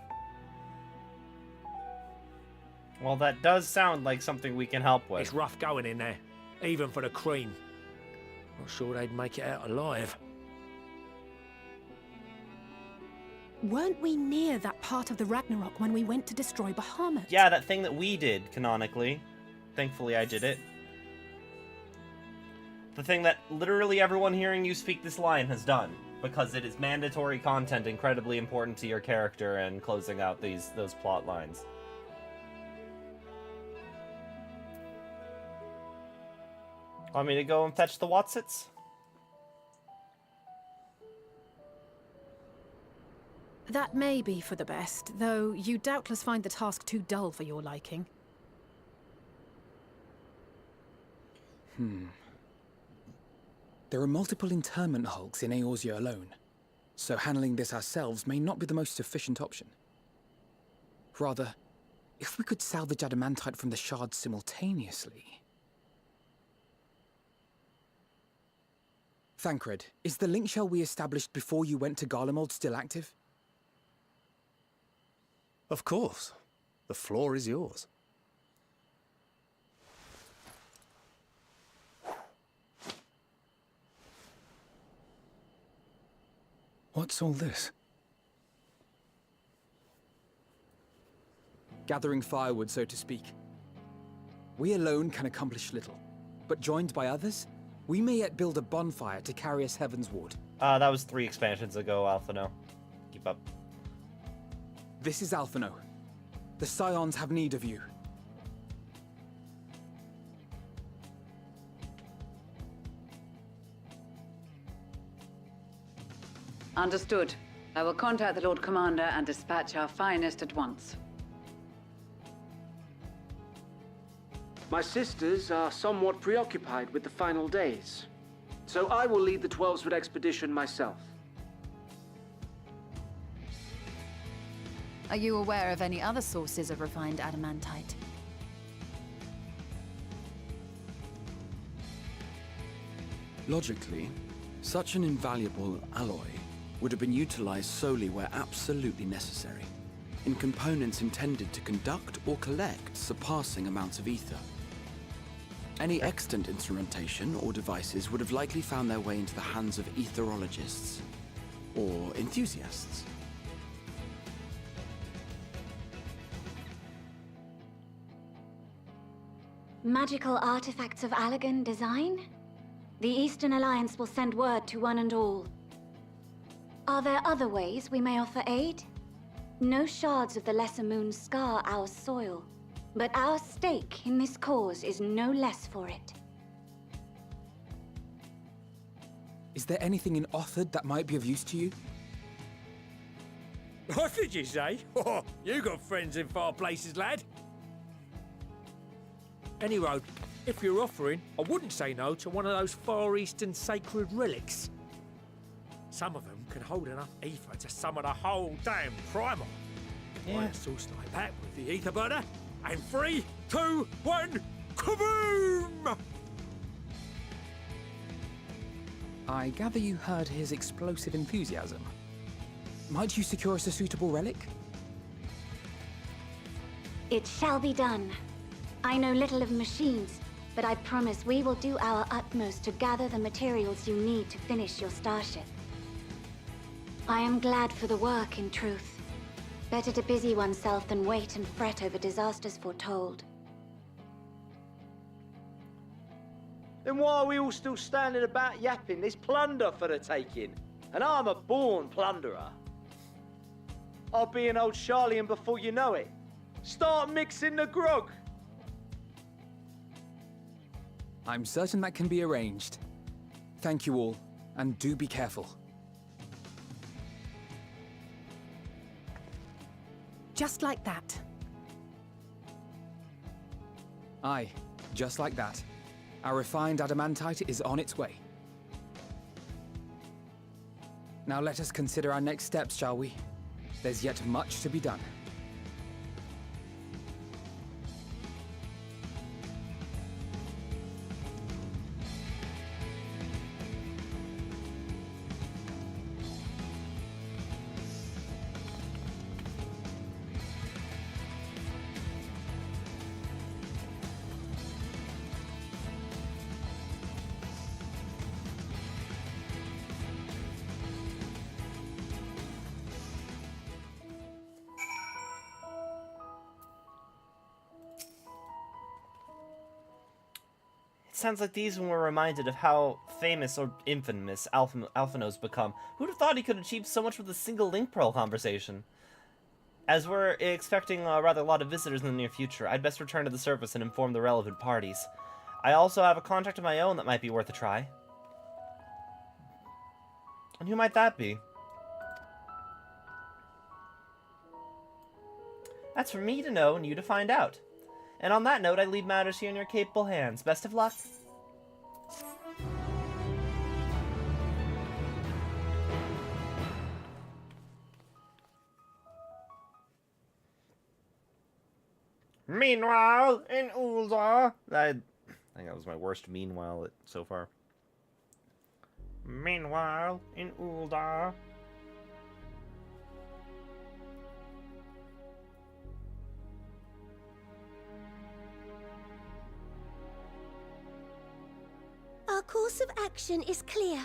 Well, that does sound like something we can help with. It's rough going in there, even for the cream. Not sure they'd make it out alive. Weren't we near that part of the Ragnarok when we went to destroy Bahamut? Yeah, that thing that we did, canonically. Thankfully, I did it. The thing that literally everyone hearing you speak this line has done, because it is mandatory content incredibly important to your character and closing out those plot lines. Want me to go and fetch the Watsits? That may be for the best, though you doubtless find the task too dull for your liking. There are multiple internment hulks in Eorzea alone, so handling this ourselves may not be the most efficient option. Rather, if we could salvage adamantite from the shards simultaneously... Thancred, is the link shell we established before you went to Garlemald still active? Of course. The floor is yours. What's all this? Gathering firewood, so to speak. We alone can accomplish little, but joined by others, we may yet build a bonfire to carry us heavensward. That was 3 expansions ago, Alphino. Keep up. This is Alphino. The Scions have need of you. Understood. I will contact the Lord Commander and dispatch our finest at once. My sisters are somewhat preoccupied with the final days, so I will lead the 12-foot expedition myself. Are you aware of any other sources of refined adamantite? Logically, such an invaluable alloy would have been utilized solely where absolutely necessary, in components intended to conduct or collect surpassing amounts of ether. Any extant instrumentation or devices would have likely found their way into the hands of etherologists, or enthusiasts. Magical artifacts of Allagan design? The Eastern Alliance will send word to one and all. Are there other ways we may offer aid? No shards of the Lesser Moon scar our soil, but our stake in this cause is no less for it. Is there anything in Othard that might be of use to you? What did you say? Oh, you got friends in far places, lad. Any road, if you're offering, I wouldn't say no to one of those Far Eastern sacred relics. Some of them can hold enough ether to summon a whole damn primal. Yeah. Buy a source like that with the ether burner, and 3, 2, 1, kaboom! I gather you heard his explosive enthusiasm. Might you secure us a suitable relic? It shall be done. I know little of machines, but I promise we will do our utmost to gather the materials you need to finish your starship. I am glad for the work, in truth. Better to busy oneself than wait and fret over disasters foretold. Then why are we all still standing about yapping? There's plunder for the taking, and I'm a born plunderer. I'll be an old Charlian before you know it. Start mixing the grog! I'm certain that can be arranged. Thank you all, and do be careful. Just like that. Aye, just like that. Our refined adamantite is on its way. Now let us consider our next steps, shall we? There's yet much to be done. sounds like these when we're reminded of how famous or infamous Alphino's become. Who'd have thought he could achieve so much with a single link pearl conversation? As we're expecting rather a lot of visitors in the near future, I'd best return to the surface and inform the relevant parties. I also have a contact of my own that might be worth a try. And who might that be? That's for me to know and you to find out. And on that note, I leave matters here in your capable hands. Best of luck. Meanwhile, in Eorzea... I think that was my worst meanwhile so far. Meanwhile, in Eorzea... Our course of action is clear.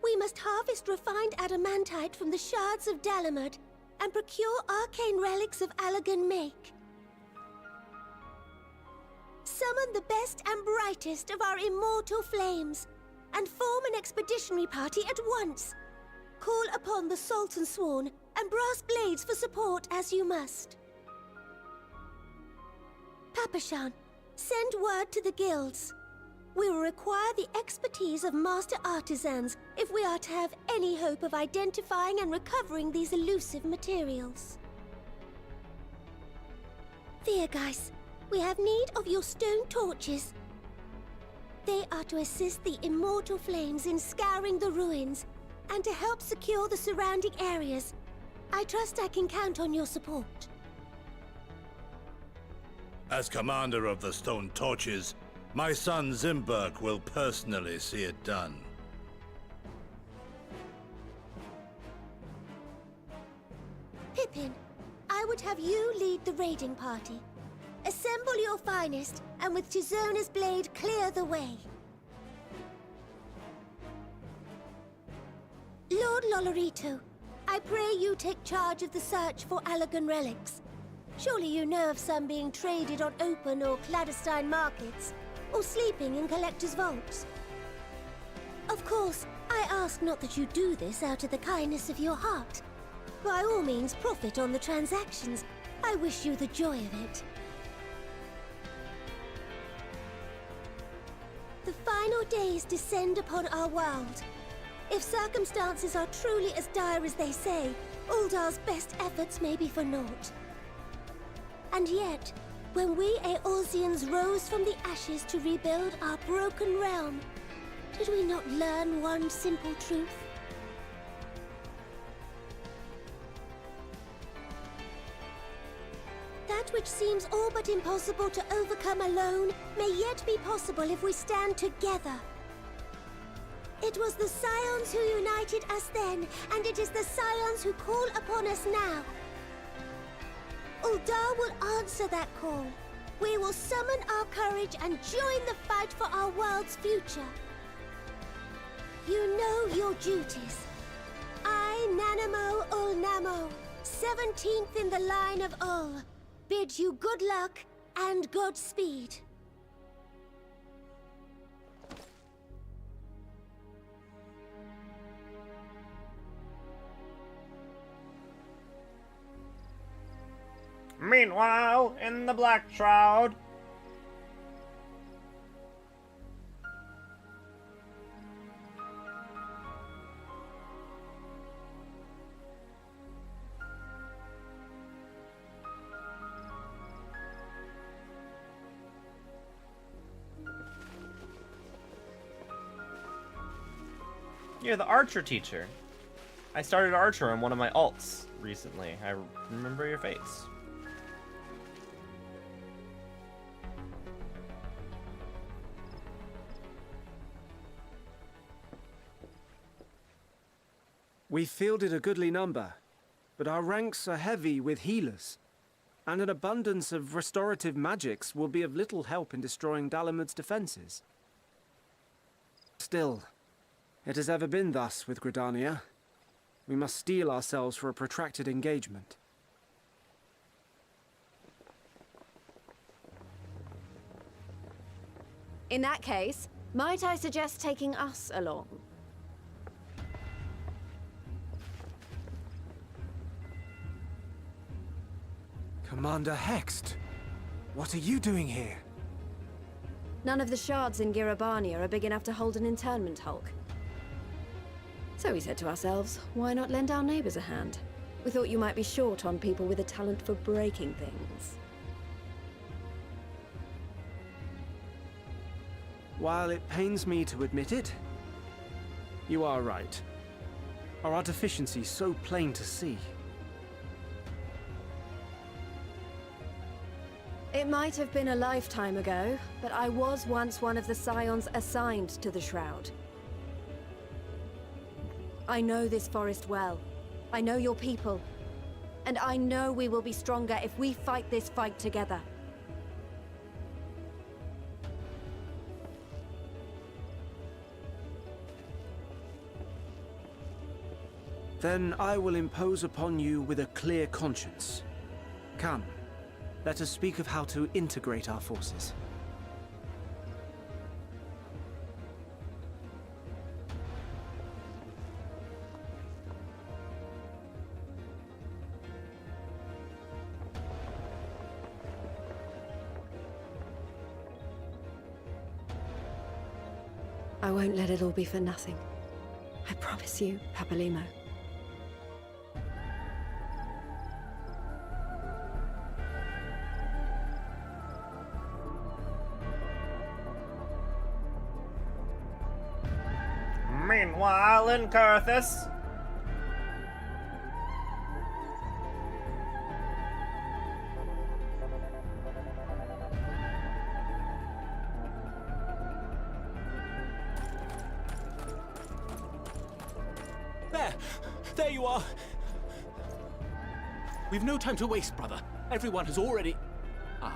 We must harvest refined adamantite from the shards of Dalamud and procure arcane relics of Allagan make. Summon the best and brightest of our immortal flames and form an expeditionary party at once. Call upon the Sultan Sworn and Brass Blades for support as you must. Papashan, send word to the guilds. We will require the expertise of master artisans if we are to have any hope of identifying and recovering these elusive materials. Thiergeist, we have need of your stone torches. They are to assist the immortal flames in scouring the ruins and to help secure the surrounding areas. I trust I can count on your support. As commander of the Stone Torches, my son Zimberg will personally see it done. Pippin, I would have you lead the raiding party. Assemble your finest, and with Tizona's blade clear the way. Lord Lolorito, I pray you take charge of the search for Allagan relics. Surely you know of some being traded on open or clandestine markets, or sleeping in collectors' vaults. Of course, I ask not that you do this out of the kindness of your heart. By all means, profit on the transactions. I wish you the joy of it. The final days descend upon our world. If circumstances are truly as dire as they say, Uldar's best efforts may be for naught. And yet, when we Eorzeans rose from the ashes to rebuild our broken realm, did we not learn one simple truth? That which seems all but impossible to overcome alone may yet be possible if we stand together. It was the Scions who united us then, and it is the Scions who call upon us now. Uldar will answer that call. We will summon our courage and join the fight for our world's future. You know your duties. I, Nanamo Ulnamo, 17th in the line of Ul, bid you good luck and Godspeed. Meanwhile, in the Black Shroud... You're the archer teacher. I started archer on one of my alts recently. I remember your face. We fielded a goodly number, but our ranks are heavy with healers, and an abundance of restorative magics will be of little help in destroying Dalamud's defenses. Still, it has ever been thus with Gridania. We must steel ourselves for a protracted engagement. In that case, might I suggest taking us along? Commander Hext, what are you doing here? None of the shards in Girabania are big enough to hold an internment hulk. So we said to ourselves, why not lend our neighbors a hand? We thought you might be short on people with a talent for breaking things. While it pains me to admit it, you are right. Our deficiency so plain to see. It might have been a lifetime ago, but I was once one of the Scions assigned to the Shroud. I know this forest well. I know your people. And I know we will be stronger if we fight this fight together. Then I will impose upon you with a clear conscience. Come, let us speak of how to integrate our forces. I won't let it all be for nothing. I promise you, Papalimo. Meanwhile, in Kurthus. There you are! We've no time to waste, brother. Everyone has already... Ah.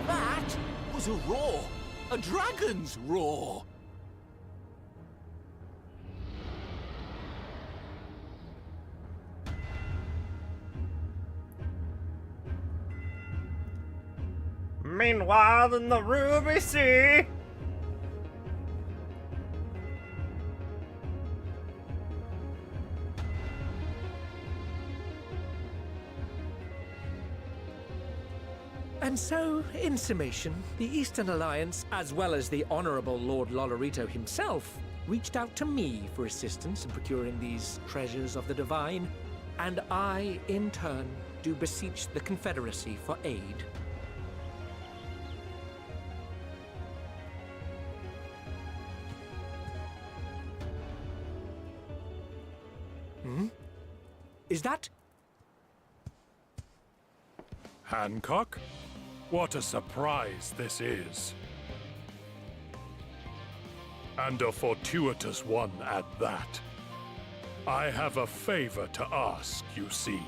That was a roar! A dragon's roar! Meanwhile, in the Ruby Sea. And so, in summation, the Eastern Alliance, as well as the Honourable Lord Lolorito himself, reached out to me for assistance in procuring these treasures of the divine, and I, in turn, do beseech the Confederacy for aid. Is that... Hancock? What a surprise this is. And a fortuitous one at that. I have a favor to ask, you see.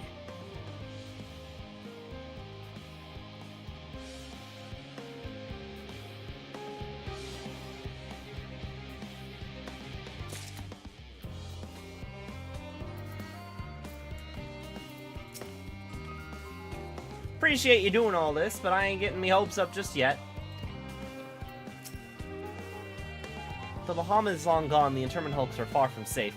Appreciate you doing all this, but I ain't getting me hopes up just yet. The Bahamut is long gone, the internment hulks are far from safe.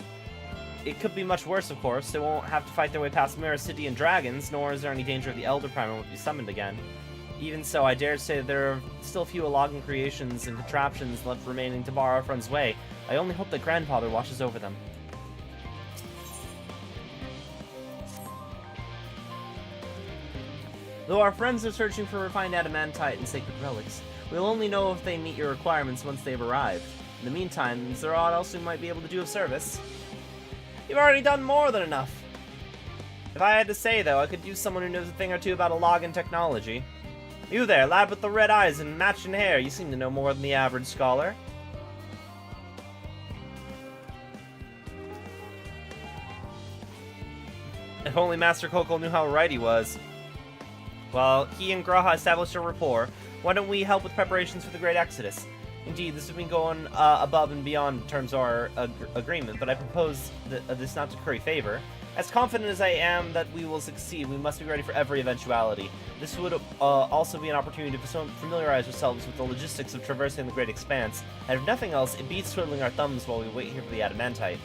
It could be much worse, of course. They won't have to fight their way past Mirror City and dragons, nor is there any danger of the Elder Primer won't be summoned again. Even so, I dare say that there are still a few Alagan creations and contraptions left remaining to bar our friend's way. I only hope that Grandfather watches over them. Though our friends are searching for refined adamantite and sacred relics, we'll only know if they meet your requirements once they've arrived. In the meantime, is there aught else we might be able to do of service? You've already done more than enough. If I had to say, though, I could use someone who knows a thing or two about a login technology. You there, lad with the red eyes and matching hair. You seem to know more than the average scholar. If only Master Coco knew how right he was. Well, he and Graha established a rapport. Why don't we help with preparations for the Great Exodus? Indeed, this has been going above and beyond in terms of our agreement, but I propose this not to curry favor. As confident as I am that we will succeed, we must be ready for every eventuality. This would also be an opportunity to familiarize ourselves with the logistics of traversing the Great Expanse, and if nothing else, it beats twiddling our thumbs while we wait here for the adamantite.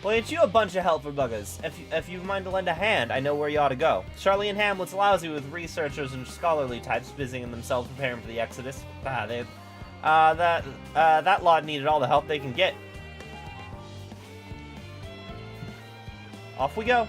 Well, ain't you a bunch of helpful buggers? If you mind to lend a hand, I know where you ought to go. Charlie and Hamlet's lousy with researchers and scholarly types busying themselves preparing for the Exodus. That lot needed all the help they can get. Off we go.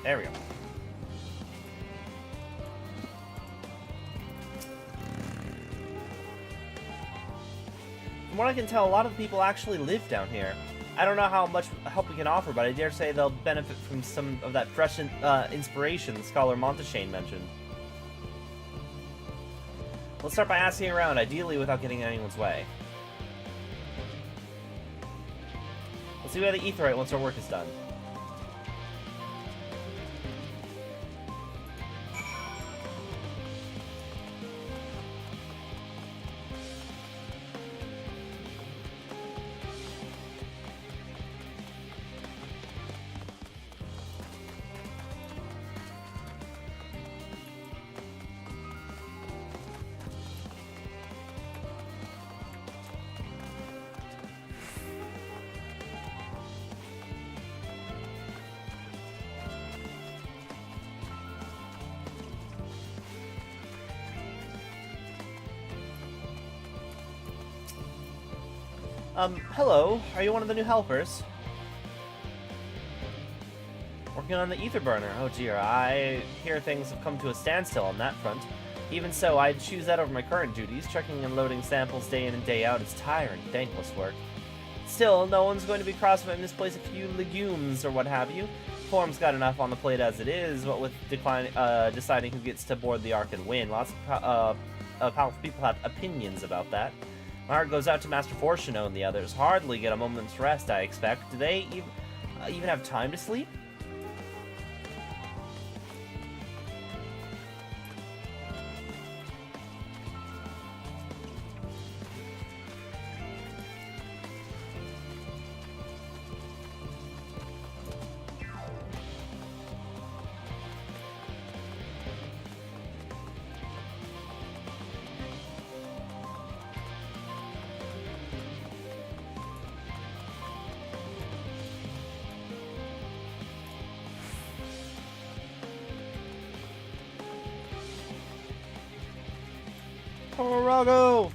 There we go. From what I can tell, a lot of the people actually live down here. I don't know how much help we can offer, but I dare say they'll benefit from some of that fresh inspiration Scholar Monteshane mentioned. Let's start by asking around, ideally without getting in anyone's way. Let's see where the Aetheryte once our work is done. Hello. Are you one of the new helpers? Working on the ether burner. Oh dear, I hear things have come to a standstill on that front. Even so, I'd choose that over my current duties. Checking and loading samples day in and day out is tiring, thankless work. Still, no one's going to be cross if I misplace a few legumes or what have you. Form's got enough on the plate as it is, what with deciding who gets to board the Ark and win. Lots of powerful people have opinions about that. My heart goes out to Master Fortuno and the others. Hardly get a moment's rest, I expect. Do they even have time to sleep? Rago!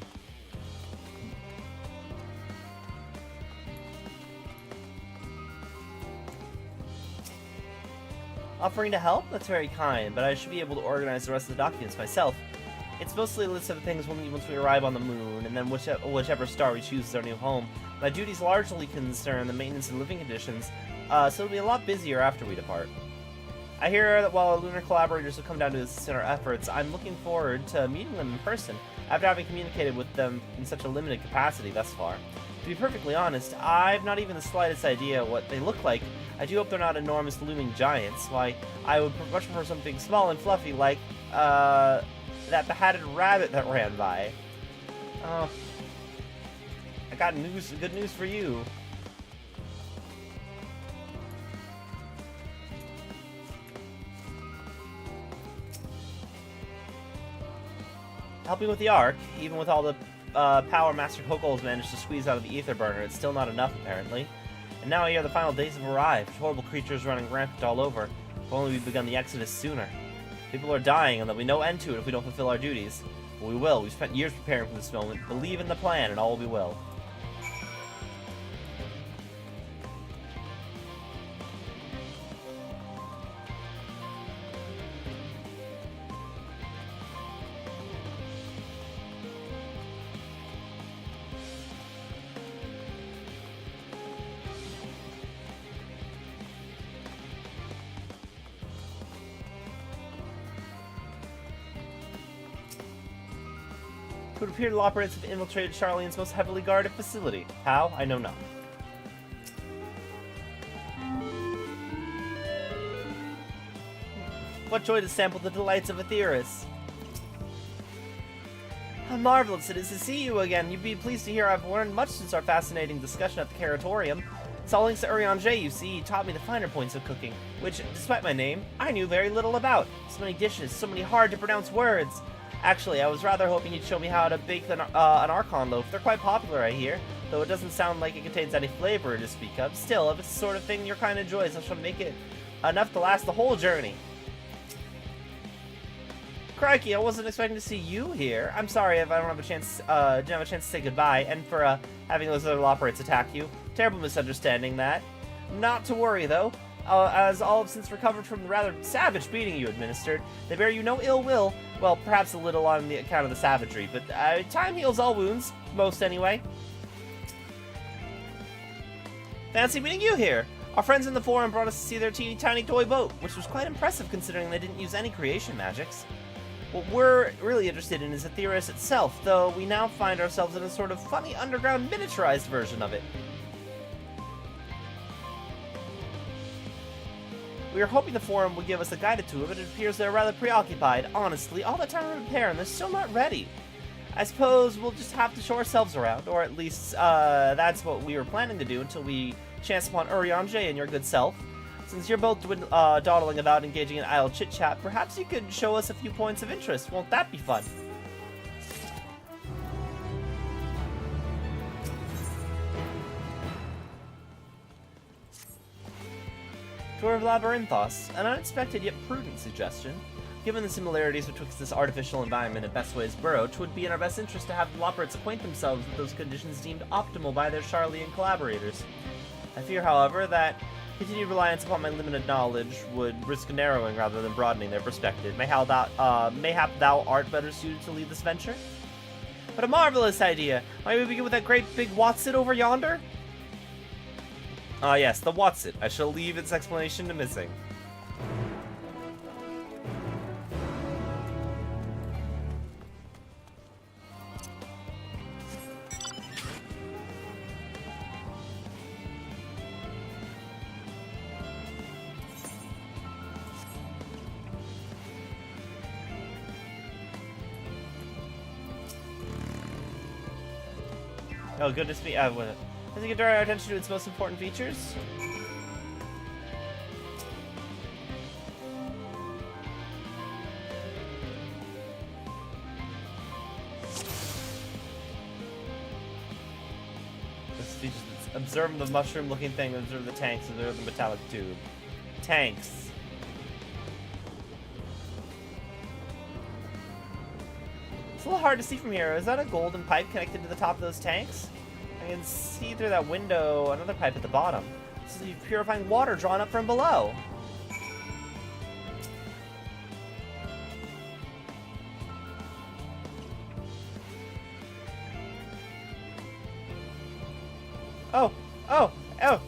Offering to help? That's very kind, but I should be able to organize the rest of the documents myself. It's mostly a list of things we'll need once we arrive on the moon, and then whichever star we choose as our new home. My duties largely concern the maintenance and living conditions, so it'll be a lot busier after we depart. I hear that while our lunar collaborators will come down to assist in our efforts, I'm looking forward to meeting them in person, after having communicated with them in such a limited capacity thus far. To be perfectly honest, I've not even the slightest idea what they look like. I do hope they're not enormous looming giants. Why, I would much prefer something small and fluffy like, that behatted rabbit that ran by. Oh. I got good news for you. helping with the Ark, even with all the power Master Kokol's managed to squeeze out of the ether burner, it's still not enough, apparently. And now here the final days have arrived, horrible creatures running rampant all over. If only we'd begun the exodus sooner. People are dying, and there'll be no end to it if we don't fulfill our duties. But we will. We've spent years preparing for this moment. Believe in the plan, and all will be well. It would appear the Loporrits have infiltrated Charlene's most heavily guarded facility. How? I know not. What joy to sample the delights of Aetheris! How marvelous it is to see you again. You'd be pleased to hear I've learned much since our fascinating discussion at the Caratorium. It's all thanks to Eorzea, you see. He taught me the finer points of cooking, which, despite my name, I knew very little about. So many dishes, so many hard-to-pronounce words. Actually, I was rather hoping you'd show me how to bake an Archon loaf. They're quite popular, I hear, though it doesn't sound like it contains any flavor to speak of. Still, if it's the sort of thing your kind enjoys, I shall make it enough to last the whole journey. Crikey, I wasn't expecting to see you here. I'm sorry if I don't have a chance, didn't have a chance to say goodbye, and for having those other Loporrits attack you. Terrible misunderstanding that. Not to worry, though. As all have since recovered from the rather savage beating you administered, they bear you no ill will. Well, perhaps a little on the account of the savagery, but time heals all wounds. Most, anyway. Fancy meeting you here. Our friends in the forum brought us to see their teeny tiny toy boat, which was quite impressive considering they didn't use any creation magics. What we're really interested in is Aetheris itself, though we now find ourselves in a sort of funny underground miniaturized version of it. We were hoping the forum would give us a guided tour, but it appears they're rather preoccupied. Honestly, all that time to prepare and they're still not ready. I suppose we'll just have to show ourselves around, or at least that's what we were planning to do until we chance upon Eorzea and your good self. Since you're both dawdling about engaging in idle chit-chat, perhaps you could show us a few points of interest. Won't that be fun? Tour of Labyrinthos, an unexpected yet prudent suggestion. Given the similarities betwixt this artificial environment and Bestway's burrow, 'twould be in our best interest to have the Loporrits acquaint themselves with those conditions deemed optimal by their Charlian collaborators. I fear, however, that continued reliance upon my limited knowledge would risk narrowing rather than broadening their perspective. Mayhap thou art better suited to lead this venture? What a marvelous idea! Might we begin with that great big Whatsit over yonder? Ah yes, the Whatsit. I shall leave its explanation to Missing. Oh, good to speak. Does it get our attention to its most important features? This features observe the mushroom-looking thing, observe the tanks, observe the metallic tube. Tanks. It's a little hard to see from here. Is that a golden pipe connected to the top of those tanks? I can see through that window another pipe at the bottom. This is purifying water drawn up from below. Oh! Oh! Oh!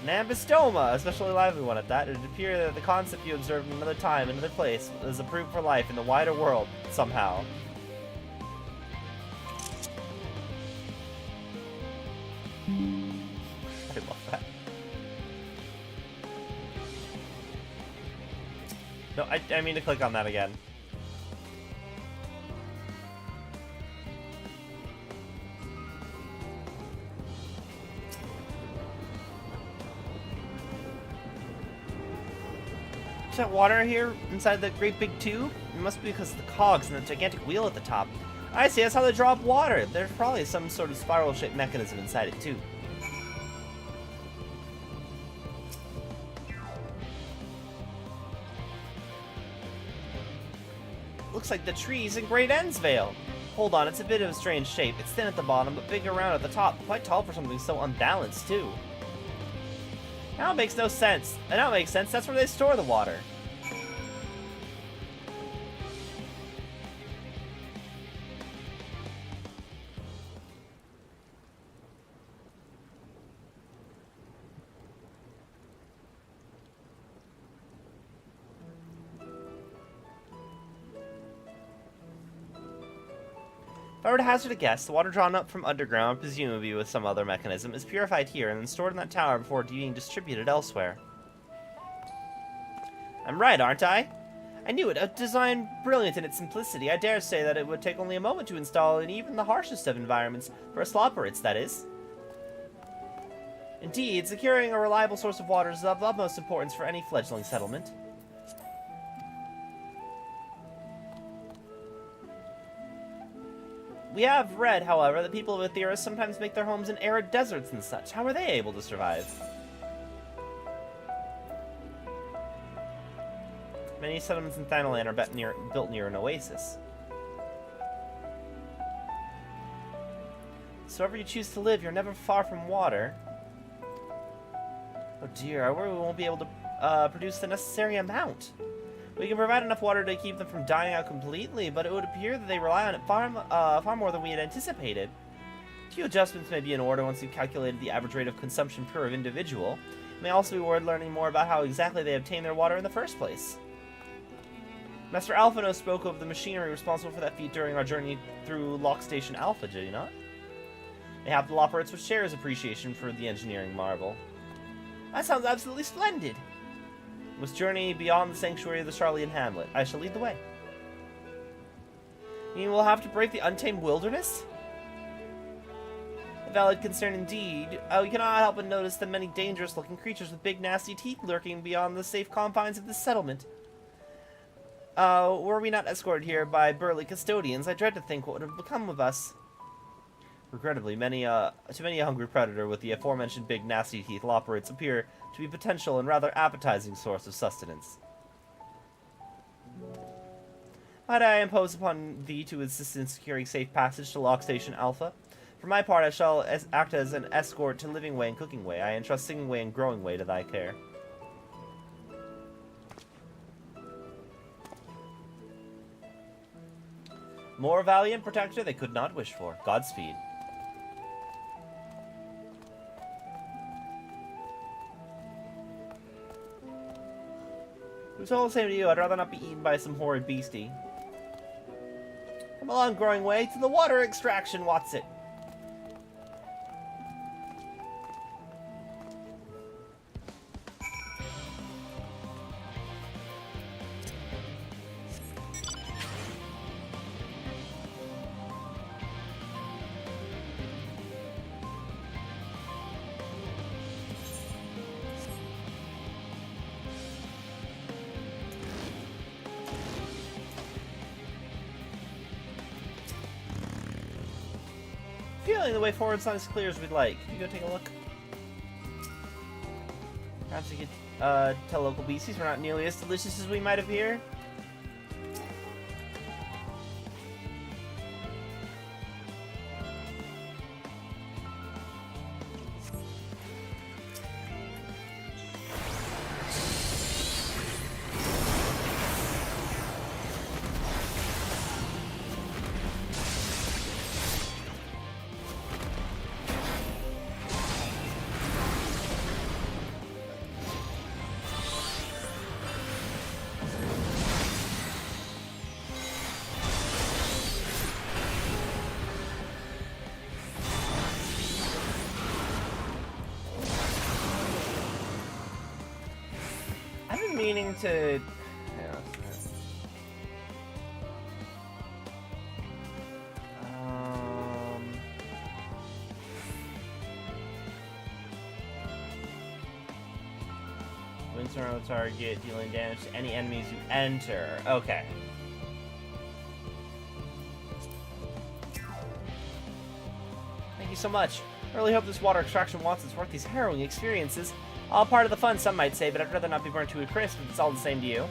An ambystoma, especially lively one at that. It would appear that the concept you observed in another time, another place, is approved for life in the wider world, somehow. I love that. No, I mean to click on that again. 100% water here inside the great big tube? It must be because of the cogs and the gigantic wheel at the top. I see, that's how they draw up water. There's probably some sort of spiral-shaped mechanism inside it, too. Looks like the trees in Great Ensvale. Hold on, it's a bit of a strange shape. It's thin at the bottom, but big around at the top. Quite tall for something so unbalanced, too. Now it makes no sense. And now it makes sense. That's where they store the water. If I were to hazard a guess, the water drawn up from underground, presumably with some other mechanism, is purified here and then stored in that tower before being distributed elsewhere. I'm right, aren't I? I knew it. A design brilliant in its simplicity. I dare say that it would take only a moment to install in even the harshest of environments, for us lopperates, that is. Indeed, securing a reliable source of water is of utmost importance for any fledgling settlement. We have read, however, that people of Eorzea sometimes make their homes in arid deserts and such. How are they able to survive? Many settlements in Thanalan are built near an oasis. So wherever you choose to live, you're never far from water. Oh dear, I worry we won't be able to produce the necessary amount. We can provide enough water to keep them from dying out completely, but it would appear that they rely on it far more than we had anticipated. A few adjustments may be in order once you've calculated the average rate of consumption per individual. It may also be worth learning more about how exactly they obtain their water in the first place. Master Alphino spoke of the machinery responsible for that feat during our journey through Lock Station Alpha, did he not? Mayhap the Lopperates would share his appreciation for the engineering marvel. That sounds absolutely splendid! We must journey beyond the sanctuary of the Charlian Hamlet. I shall lead the way. You mean we'll have to break the untamed wilderness? A valid concern indeed. We cannot help but notice the many dangerous-looking creatures with big, nasty teeth lurking beyond the safe confines of this settlement. Were we not escorted here by burly custodians, I dread to think what would have become of us. Regrettably, to many a hungry predator with the aforementioned big, nasty teeth, lopperates appear to be a potential and rather appetizing source of sustenance. Might I impose upon thee to assist in securing safe passage to Lock Station Alpha? For my part, I shall act as an escort to Living Way and Cooking Way. I entrust Singing Way and Growing Way to thy care. More valiant protector they could not wish for. Godspeed. It's all the same to you. I'd rather not be eaten by some horrid beastie. Come along, Growing Way, to the water extraction, Watson. Feeling the way forward's not as clear as we'd like. Can you go take a look? Perhaps you could tell local beasties we're not nearly as delicious as we might appear. Meaning to... Focus around the target, dealing damage to any enemies you enter. Okay. Thank you so much. I really hope this water extraction is worth these harrowing experiences. All part of the fun, some might say, but I'd rather not be burnt to a crisp if it's all the same to you.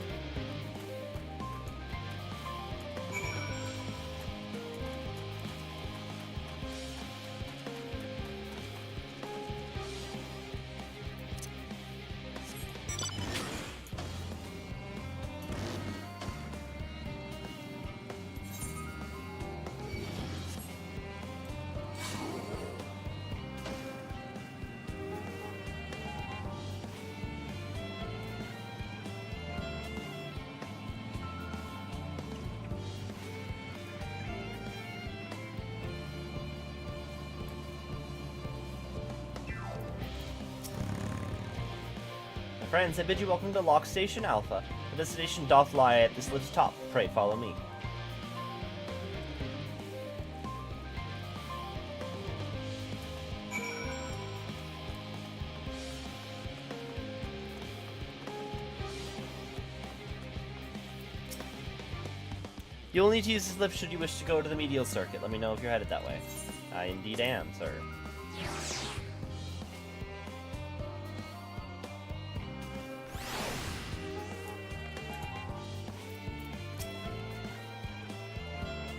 Friends, I bid you welcome to Lock Station Alpha. The destination doth lie at this lift's top. Pray follow me. You'll need to use this lift should you wish to go to the medial circuit. Let me know if you're headed that way. I indeed am, sir.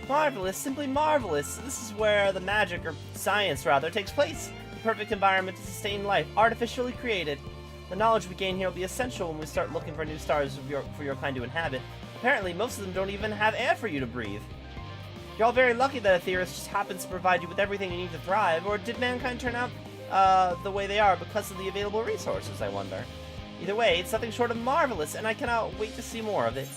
Marvelous, simply marvelous. This is where the magic, or science rather, takes place. The perfect environment to sustain life, artificially created. The knowledge we gain here will be essential when we start looking for new stars for your kind to inhabit. Apparently, most of them don't even have air for you to breathe. You're all very lucky that Eorzea just happens to provide you with everything you need to thrive, or did mankind turn out the way they are because of the available resources, I wonder? Either way, it's nothing short of marvelous, and I cannot wait to see more of it.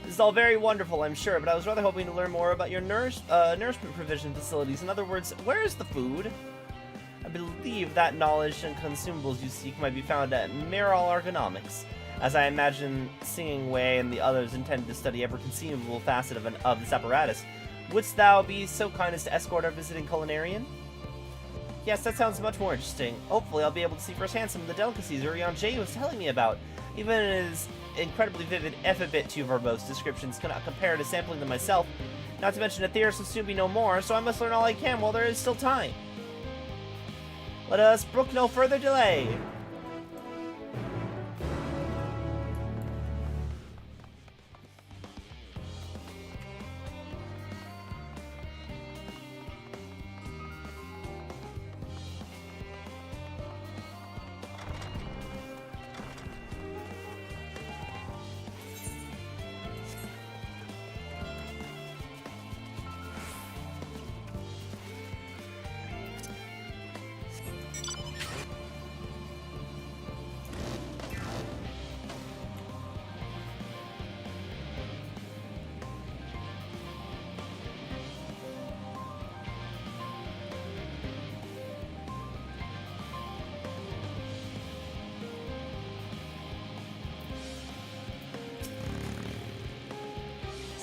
This is all very wonderful, I'm sure, but I was rather hoping to learn more about your nourishment provision facilities. In other words, where is the food? I believe that knowledge and consumables you seek might be found at Miral Ergonomics, as I imagine Singing Way and the others intend to study every conceivable facet of this apparatus. Wouldst thou be so kind as to escort our visiting culinarian? Yes, that sounds much more interesting. Hopefully I'll be able to see firsthand some of the delicacies Eorzea was telling me about. Even his incredibly vivid, if a bit too verbose descriptions cannot compare to sampling them myself. Not to mention that Eorzea will soon be no more, so I must learn all I can while there is still time. Let us brook no further delay.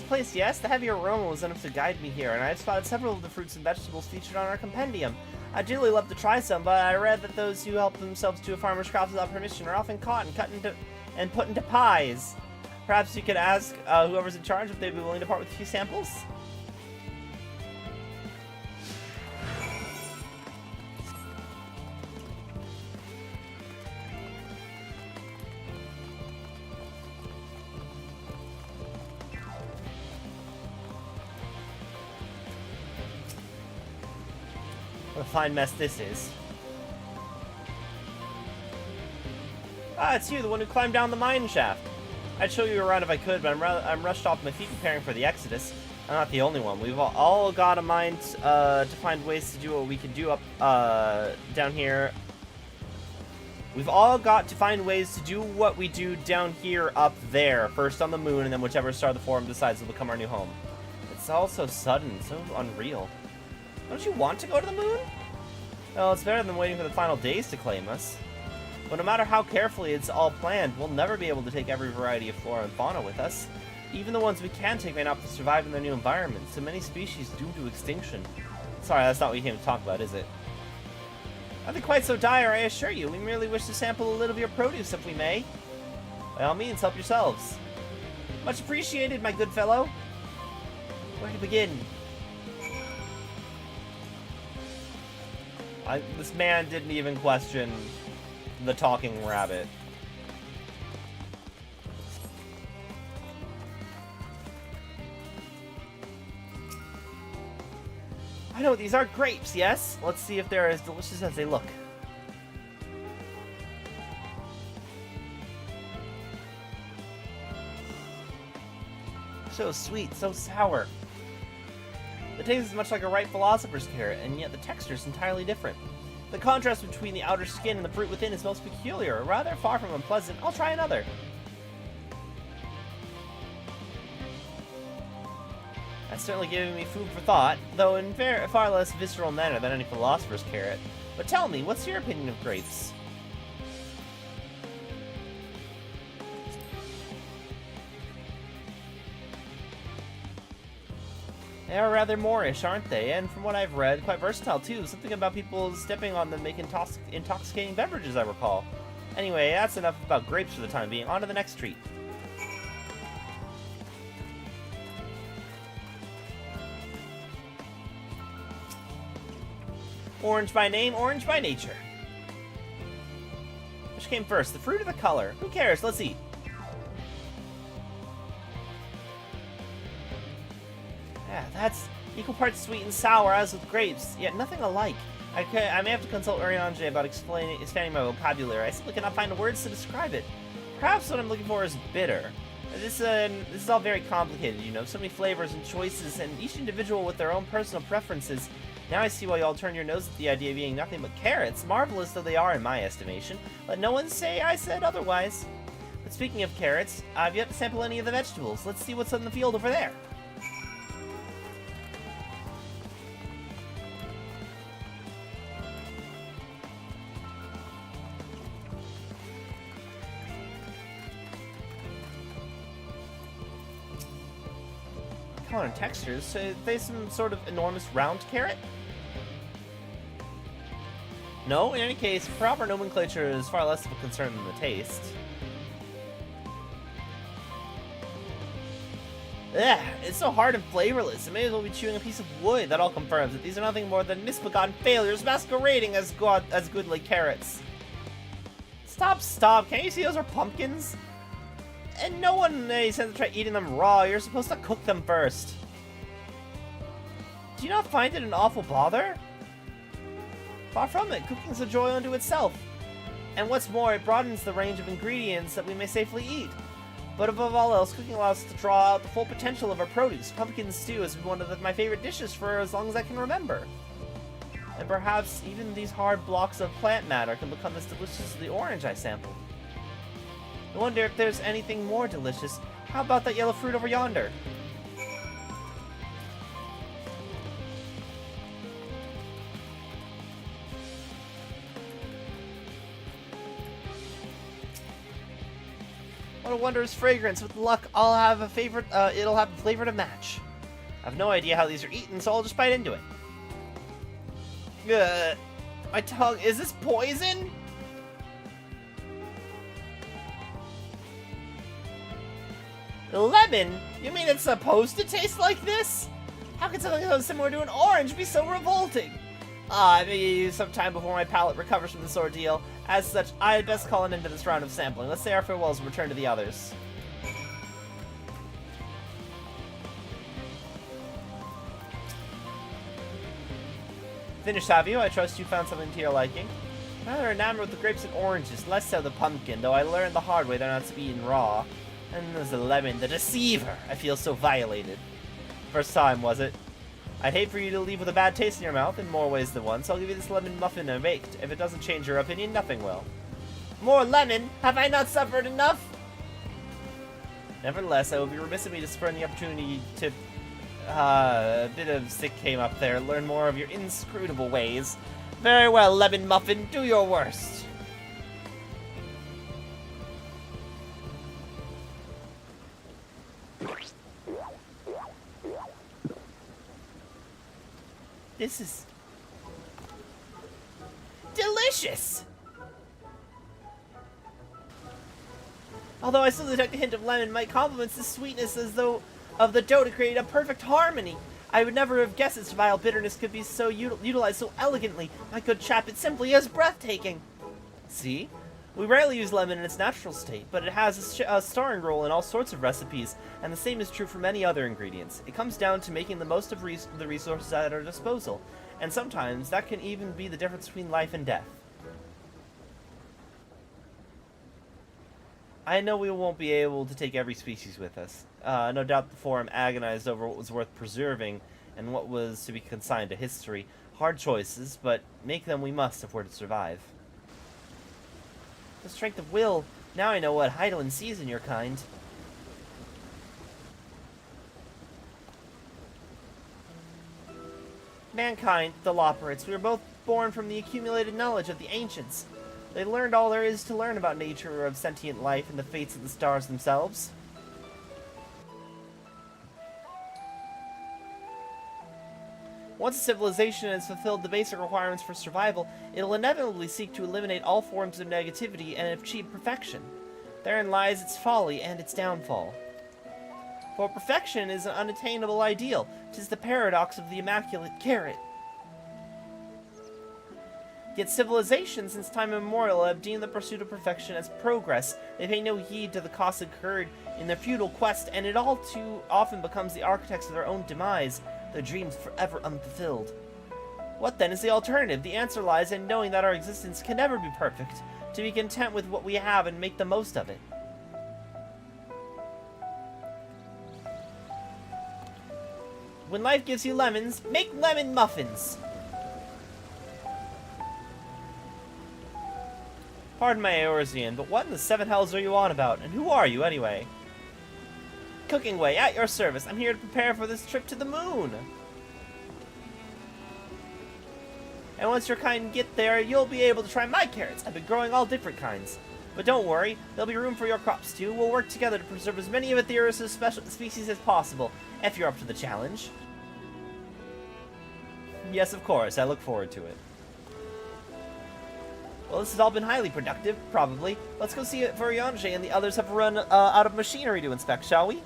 Place, yes, the heavy aroma was enough to guide me here, and I have spotted several of the fruits and vegetables featured on our compendium. I'd dearly love to try some, but I read that those who help themselves to a farmer's craft without permission are often caught and put into pies. Perhaps you could ask whoever's in charge if they'd be willing to part with a few samples? What a fine mess this is. Ah, it's you, the one who climbed down the mine shaft. I'd show you around if I could, but I'm rushed off my feet preparing for the exodus. I'm not the only one. We've all got a mind to find ways to do what we can do up down here. We've all got to find ways to do what we do down here up there. First on the moon, and then whichever star the Forum decides will become our new home. It's all so sudden, so unreal. Don't you want to go to the moon? Well, it's better than waiting for the final days to claim us. But no matter how carefully it's all planned, we'll never be able to take every variety of flora and fauna with us. Even the ones we can take may not survive in their new environment, so many species doomed to extinction. Sorry, that's not what you came to talk about, is it? Nothing quite so dire, I assure you. We merely wish to sample a little of your produce, if we may. By all means, help yourselves. Much appreciated, my good fellow. Where to begin? This man didn't even question the talking rabbit. I know, these are grapes, yes? Let's see if they're as delicious as they look. So sweet, so sour. The taste is much like a ripe philosopher's carrot, and yet the texture is entirely different. The contrast between the outer skin and the fruit within is most peculiar, rather far from unpleasant. I'll try another. That's certainly giving me food for thought, though in far less visceral manner than any philosopher's carrot. But tell me, what's your opinion of grapes? They are rather Moorish, aren't they? And from what I've read, quite versatile too. Something about people stepping on them make intoxicating beverages, I recall. Anyway, that's enough about grapes for the time being. On to the next treat. Orange by name, orange by nature. Which came first, the fruit or the color? Who cares? Let's eat. Yeah, that's equal parts sweet and sour as with grapes, yet nothing alike. I may have to consult Eorzea about expanding my vocabulary. I simply cannot find the words to describe it. Perhaps what I'm looking for is bitter. This is all very complicated, you know, so many flavors and choices, and each individual with their own personal preferences. Now I see why y'all turn your nose at the idea of eating nothing but carrots, marvelous though they are in my estimation. Let no one say I said otherwise. But speaking of carrots, I've yet to sample any of the vegetables. Let's see what's in the field over there. Color and textures, so are they some sort of enormous round carrot? No, in any case, proper nomenclature is far less of a concern than the taste. Ugh, it's so hard and flavorless. It may as well be chewing a piece of wood. That all confirms that these are nothing more than misbegotten failures masquerading as goodly carrots. Stop. Can't you see those are pumpkins? And no one says to try eating them raw. You're supposed to cook them first. Do you not find it an awful bother? Far from it. Cooking's a joy unto itself. And what's more, it broadens the range of ingredients that we may safely eat. But above all else, cooking allows us to draw out the full potential of our produce. Pumpkin stew has been one of my favorite dishes for as long as I can remember. And perhaps even these hard blocks of plant matter can become as delicious as the orange I sampled. I wonder if there's anything more delicious. How about that yellow fruit over yonder? What a wondrous fragrance. With luck, I'll have a favorite, it'll have a flavor to match. I have no idea how these are eaten, so I'll just bite into it. Ugh. My tongue, is this poison? Lemon? You mean it's supposed to taste like this? How could something so similar to an orange be so revolting? Maybe sometime before my palate recovers from this ordeal. As such, I'd best call an end to this round of sampling. Let's say our farewells and return to the others. Finished, have you? I trust you found something to your liking. Rather enamored with the grapes and oranges, less so the pumpkin, though I learned the hard way they're not to be eaten raw. And there's the lemon, the deceiver! I feel so violated. First time, was it? I'd hate for you to leave with a bad taste in your mouth in more ways than one, so I'll give you this lemon muffin and baked. If it doesn't change your opinion, nothing will. More lemon? Have I not suffered enough? Nevertheless, I would be remiss of me to spurn the opportunity to... a bit of sick came up there. Learn more of your inscrutable ways. Very well, lemon muffin, do your worst. This is delicious! Although I still detect a hint of lemon, my compliments the sweetness as though of the dough to create a perfect harmony. I would never have guessed its vile bitterness could be so utilized so elegantly. My good chap, it simply is breathtaking. See? We rarely use lemon in its natural state, but it has a starring role in all sorts of recipes, and the same is true for many other ingredients. It comes down to making the most of the resources at our disposal, and sometimes that can even be the difference between life and death. I know we won't be able to take every species with us. No doubt the Forum agonized over what was worth preserving and what was to be consigned to history. Hard choices, but make them we must if we're to survive. The strength of will. Now I know what Heidelin sees in your kind. Mankind, the Loperites, we were both born from the accumulated knowledge of the ancients. They learned all there is to learn about nature of sentient life and the fates of the stars themselves. Once a civilization has fulfilled the basic requirements for survival, it'll inevitably seek to eliminate all forms of negativity and achieve perfection. Therein lies its folly and its downfall. For perfection is an unattainable ideal. 'Tis the paradox of the immaculate carrot. Yet civilizations since time immemorial have deemed the pursuit of perfection as progress. They pay no heed to the costs incurred in their futile quest, and it all too often becomes the architects of their own demise, their dreams forever unfulfilled. What then is the alternative? The answer lies in knowing that our existence can never be perfect, to be content with what we have and make the most of it. When life gives you lemons, make lemon muffins! Pardon my Eorzean, but what in the seven hells are you on about? And who are you, anyway? Cooking way, at your service. I'm here to prepare for this trip to the moon. And once your kind get there, you'll be able to try my carrots. I've been growing all different kinds. But don't worry, there'll be room for your crops too. We'll work together to preserve as many of Eorzea special species as possible, if you're up to the challenge. Yes, of course. I look forward to it. Well, this has all been highly productive, probably. Let's go see if Eorzea and the others have run out of machinery to inspect, shall we?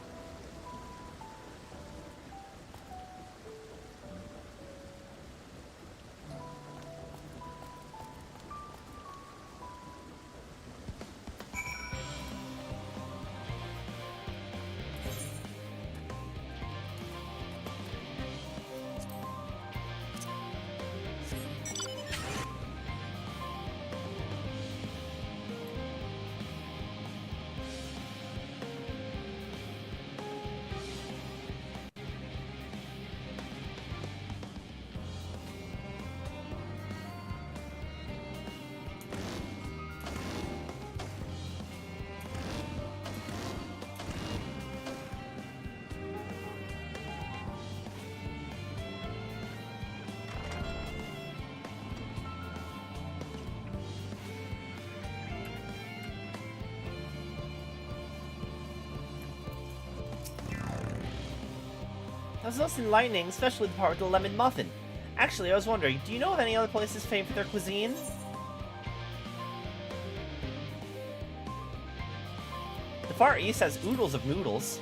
That was most enlightening, especially the part with the lemon muffin. Actually, I was wondering, do you know of any other places famed for their cuisine? The Far East has oodles of noodles.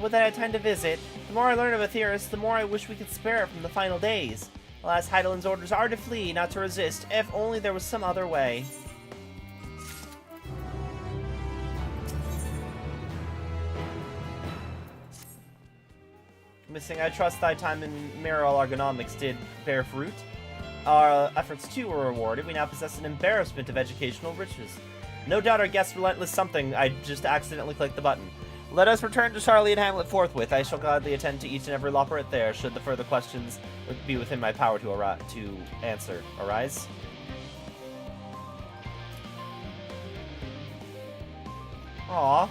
Would that I had time to visit. The more I learn of Eorzea, the more I wish we could spare it from the final days. Alas, Heidelin's orders are to flee, not to resist. If only there was some other way. Missing, I trust thy time in mineral ergonomics did bear fruit. Our efforts too were rewarded. We now possess an embarrassment of educational riches. No doubt our guest's relentless something. I just accidentally clicked the button. Let us return to Charlie and Hamlet forthwith. I shall gladly attend to each and every Loperate there, should the further questions be within my power to answer arise. Aww.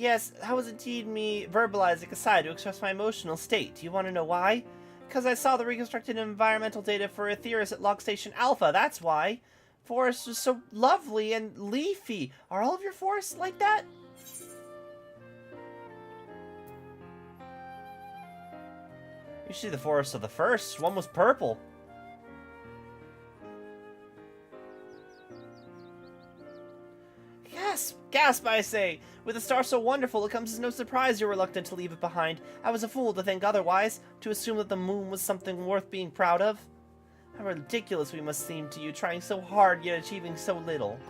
Yes, that was indeed me verbalizing a sigh to express my emotional state. Do you want to know why? Because I saw the reconstructed environmental data for Aetheris at Log Station Alpha, that's why. Forest was so lovely and leafy. Are all of your forests like that? Usually the forests are the first. One was purple. Gasp, I say! With a star so wonderful, it comes as no surprise you're reluctant to leave it behind. I was a fool to think otherwise, to assume that the moon was something worth being proud of. How ridiculous we must seem to you, trying so hard yet achieving so little.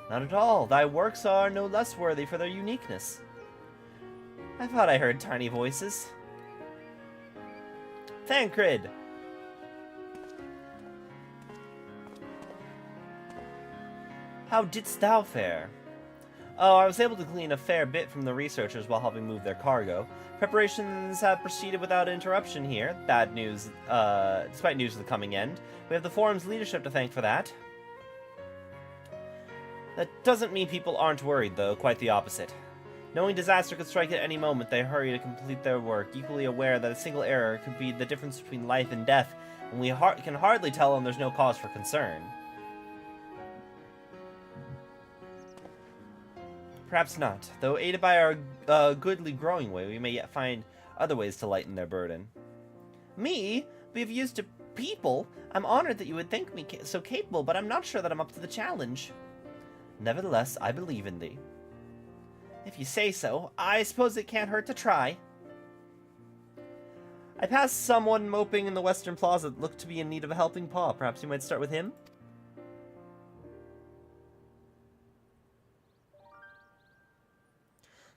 Not at all. Thy works are no less worthy for their uniqueness. I thought I heard tiny voices. Thancred! How didst thou fare? Oh, I was able to glean a fair bit from the researchers while helping move their cargo. Preparations have proceeded without interruption here. Bad news, despite news of the coming end. We have the forum's leadership to thank for that. That doesn't mean people aren't worried, though. Quite the opposite. Knowing disaster could strike at any moment, they hurry to complete their work, equally aware that a single error could be the difference between life and death, and we can hardly tell them there's no cause for concern. Perhaps not, though aided by our goodly growing way, we may yet find other ways to lighten their burden. Me? Be of use to people? I'm honored that you would think me so capable, but I'm not sure that I'm up to the challenge. Nevertheless, I believe in thee. If you say so, I suppose it can't hurt to try. I passed someone moping in the western plaza that looked to be in need of a helping paw. Perhaps you might start with him?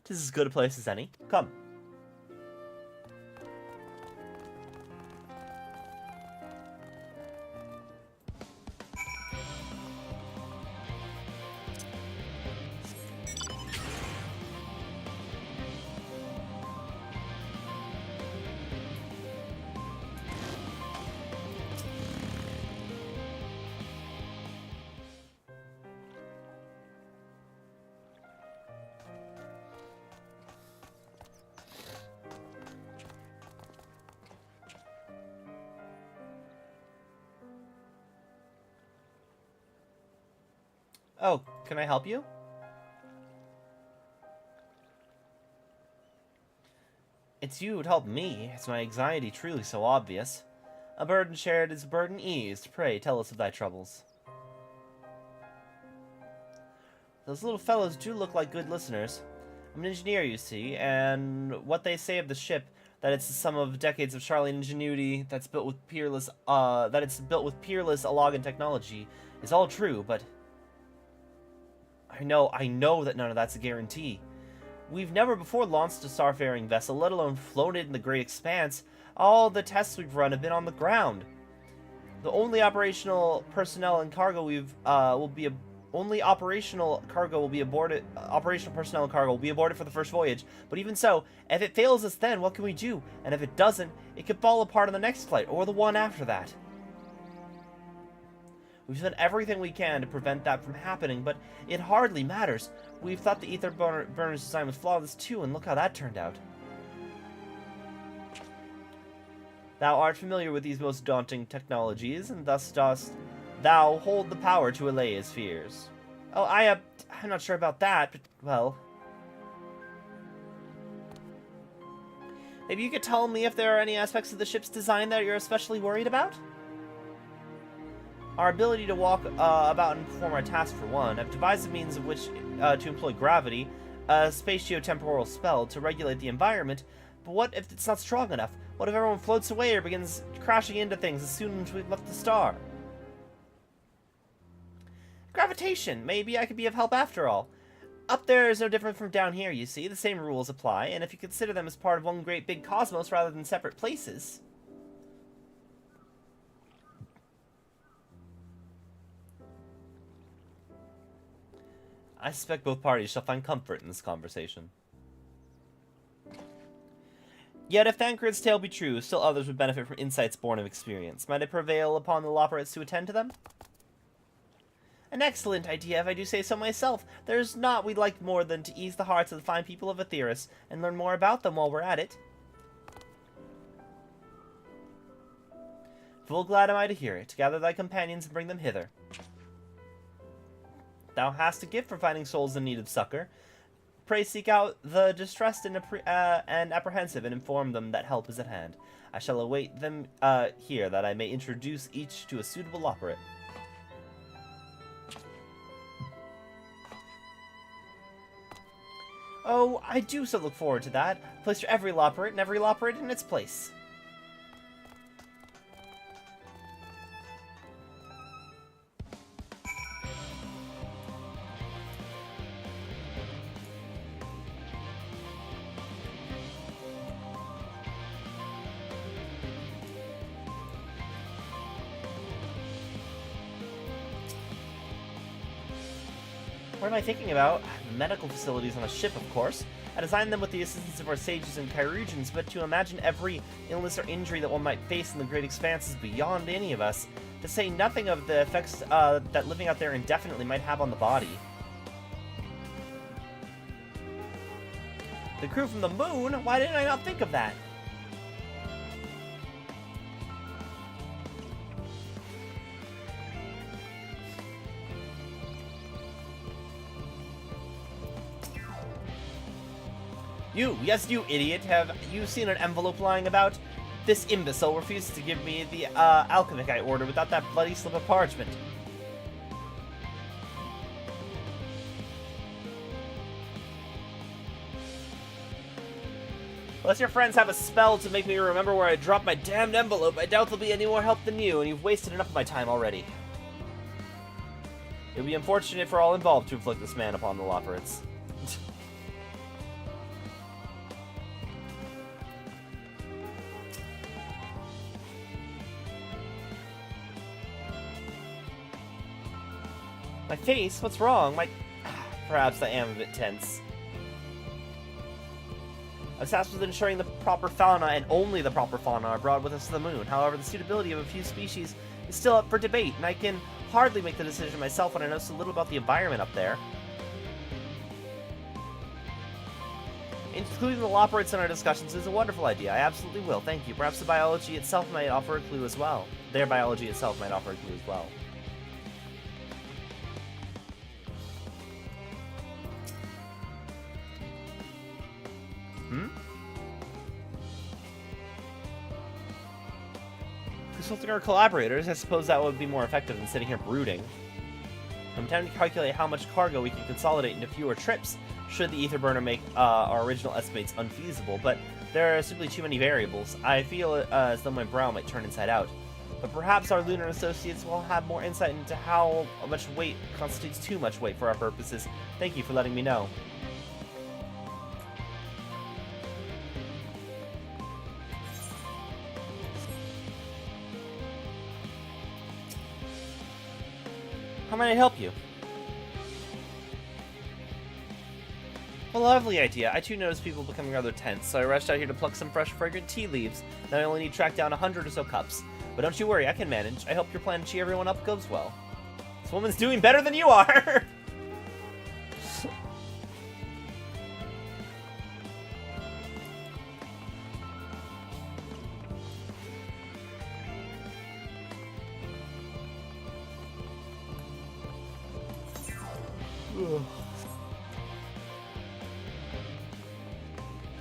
Tis as good a place as any. Come. Oh, can I help you? It's you who'd help me. Is my anxiety truly so obvious? A burden shared is a burden eased. Pray, tell us of thy troubles. Those little fellows do look like good listeners. I'm an engineer, you see, and what they say of the ship, that it's the sum of decades of Charlian ingenuity, that's built with peerless, Alagan technology, is all true, but I know that none of that's a guarantee. We've never before launched a starfaring vessel, let alone flown it in the great expanse. All the tests we've run have been on the ground. The only operational personnel and cargo will be operational personnel and cargo will be aborted for the first voyage. But even so, if it fails us then, what can we do? And if it doesn't, it could fall apart on the next flight, or the one after that. We've done everything we can to prevent that from happening, but it hardly matters. We've thought the ether burner's design was flawless too, and look how that turned out. Thou art familiar with these most daunting technologies, and thus dost thou hold the power to allay his fears. Oh, I'm not sure about that, but, well... Maybe you could tell me if there are any aspects of the ship's design that you're especially worried about? Our ability to walk about and perform our tasks, for one. I've devised a means of which to employ gravity, a spatio-temporal spell, to regulate the environment, but what if it's not strong enough? What if everyone floats away or begins crashing into things as soon as we've left the star? Gravitation! Maybe I could be of help after all. Up there is no different from down here, you see. The same rules apply, and if you consider them as part of one great big cosmos rather than separate places... I suspect both parties shall find comfort in this conversation. Yet if Thancred's tale be true, still others would benefit from insights born of experience. Might I prevail upon the Loporrits to attend to them? An excellent idea, if I do say so myself. There's naught we'd like more than to ease the hearts of the fine people of Aetheris, and learn more about them while we're at it. Full glad am I to hear it. Gather thy companions and bring them hither. Thou hast a gift for finding souls in need of succor. Pray seek out the distressed and apprehensive, and inform them that help is at hand. I shall await them here, that I may introduce each to a suitable operate. Oh, I do so look forward to that. Place for every loperate, and every loperate in its place. What am I thinking about? Medical facilities on a ship, of course. I designed them with the assistance of our sages and Kyrugians, but to imagine every illness or injury that one might face in the great expanse is beyond any of us, to say nothing of the effects that living out there indefinitely might have on the body. The crew from the moon? Why didn't I not think of that? You, yes you idiot, have you seen an envelope lying about? This imbecile refuses to give me the alchemic I ordered without that bloody slip of parchment. Unless your friends have a spell to make me remember where I dropped my damned envelope, I doubt they'll be any more help than you, and you've wasted enough of my time already. It would be unfortunate for all involved to inflict this man upon the Loperates. My face? What's wrong? Perhaps I am a bit tense. I was tasked with ensuring the proper fauna, and only the proper fauna, are brought with us to the moon. However, the suitability of a few species is still up for debate, and I can hardly make the decision myself when I know so little about the environment up there. Including the Loperates in our discussions is a wonderful idea. I absolutely will. Thank you. Perhaps the biology itself might offer a clue as well. Their biology itself might offer a clue as well. Consulting our collaborators, I suppose that would be more effective than sitting here brooding. I'm attempting to calculate how much cargo we can consolidate into fewer trips, should the ether burner make our original estimates unfeasible, but there are simply too many variables. I feel as though my brow might turn inside out. But perhaps our lunar associates will have more insight into how much weight constitutes too much weight for our purposes. Thank you for letting me know. How might I help you? A lovely idea. I too noticed people becoming rather tense, so I rushed out here to pluck some fresh, fragrant tea leaves. Now I only need to track down 100 or so cups. But don't you worry, I can manage. I hope your plan to cheer everyone up goes well. This woman's doing better than you are!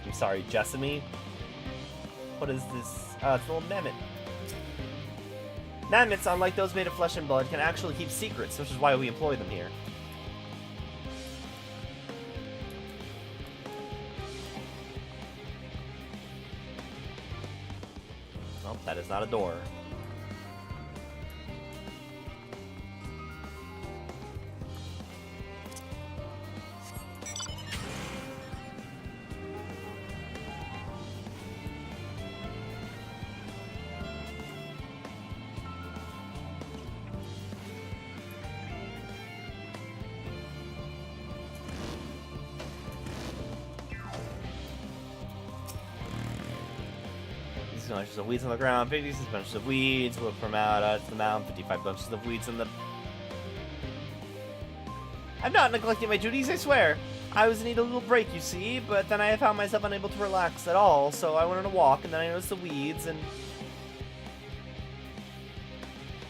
I'm sorry, Jessamy? What is this? It's a little mammoth. Mammoths, unlike those made of flesh and blood, can actually keep secrets, which is why we employ them here. Well, that is not a door. Bunches of weeds on the ground, 56 bunches of weeds, look from out to the mountain, 55 bunches of weeds on the... I'm not neglecting my duties, I swear. I was in need of a little break, you see, but then I found myself unable to relax at all, so I went on a walk, and then I noticed the weeds, and...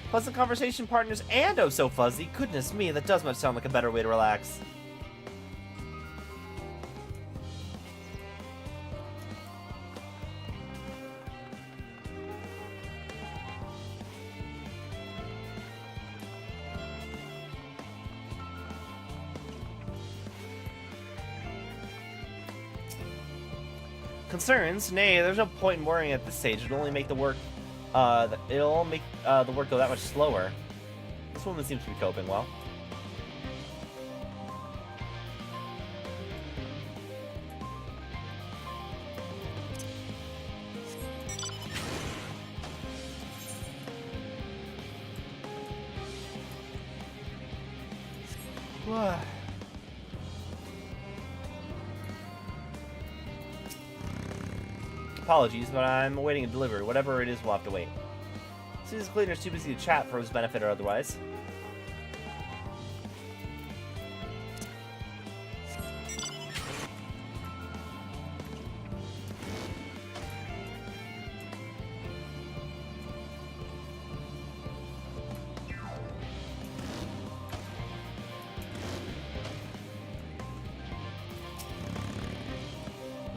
Pleasant conversation partners and oh so fuzzy. Goodness me, that does much sound like a better way to relax. Concerns? Nay, there's no point in worrying at this stage. It'll only make the work it'll make the work go that much slower. This woman seems to be coping well. Apologies, but I'm awaiting a delivery. Whatever it is, we'll have to wait. Seems Cleaner's too busy to chat for his benefit or otherwise.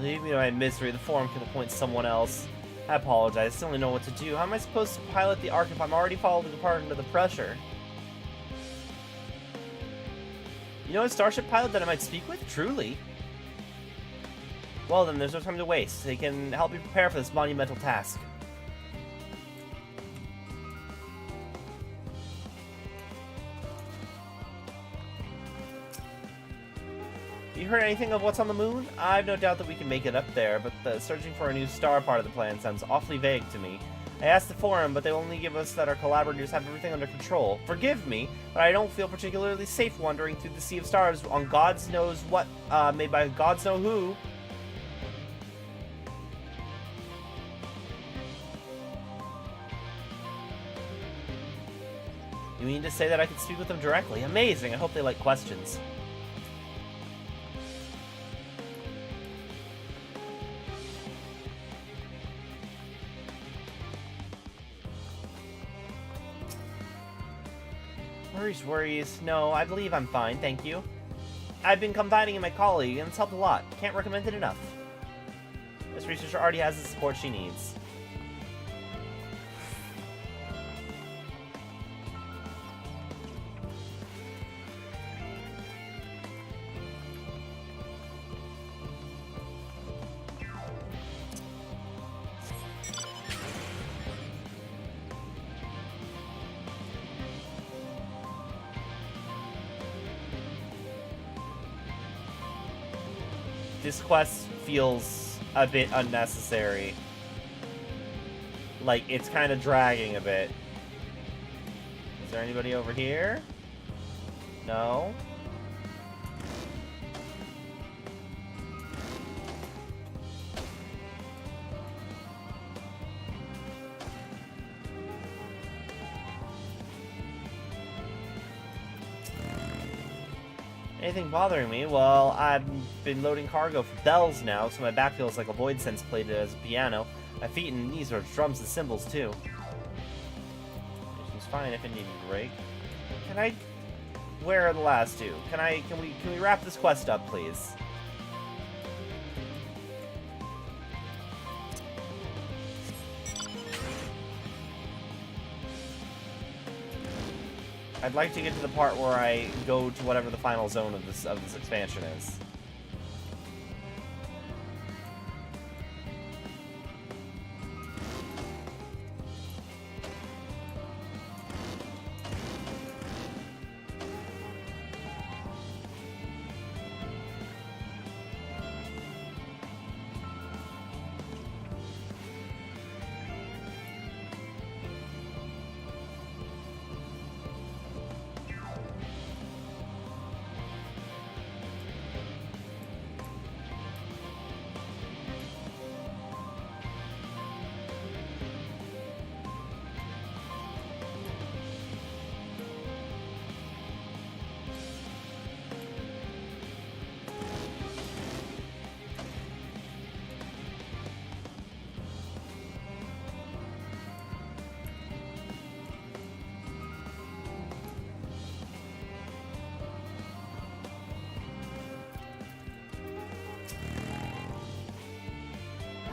Leave me to my misery. The forum can appoint someone else. I apologize. I still don't know what to do. How am I supposed to pilot the Ark if I'm already falling apart under the pressure? You know a starship pilot that I might speak with? Truly. Well then, there's no time to waste. They can help me prepare for this monumental task. You heard anything of what's on the moon? I've no doubt that we can make it up there, but the searching for a new star part of the plan sounds awfully vague to me. I asked the forum, but they only give us that our collaborators have everything under control. Forgive me, but I don't feel particularly safe wandering through the sea of stars on God's knows what, made by God's know who. You mean to say that I can speak with them directly? Amazing, I hope they like questions. Worries. No, I believe I'm fine, thank you. I've been confiding in my colleague, and it's helped a lot. Can't recommend it enough. This researcher already has the support she needs. This quest feels a bit unnecessary. Like, it's kind of dragging a bit. Is there anybody over here? No? Anything bothering me? Well, I've been loading cargo for bells now, so my back feels like a void sense played it as a piano. My feet and knees are drums and cymbals too. It's fine if I need a break. Can I? Where are the last two? Can we wrap this quest up, please? I'd like to get to the part where I go to whatever the final zone of this expansion is.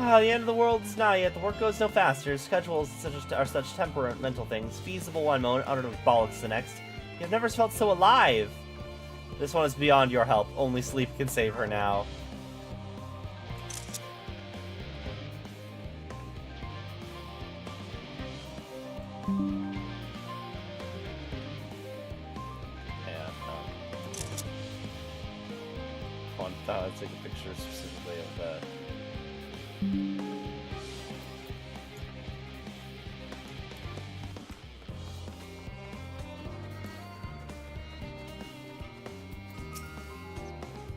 The end of the world is not yet. The work goes no faster. Schedules are such temperamental things. Feasible one moment, utter bollocks the next. You've never felt so alive. This one is beyond your help. Only sleep can save her now. I'll take a picture specifically of that.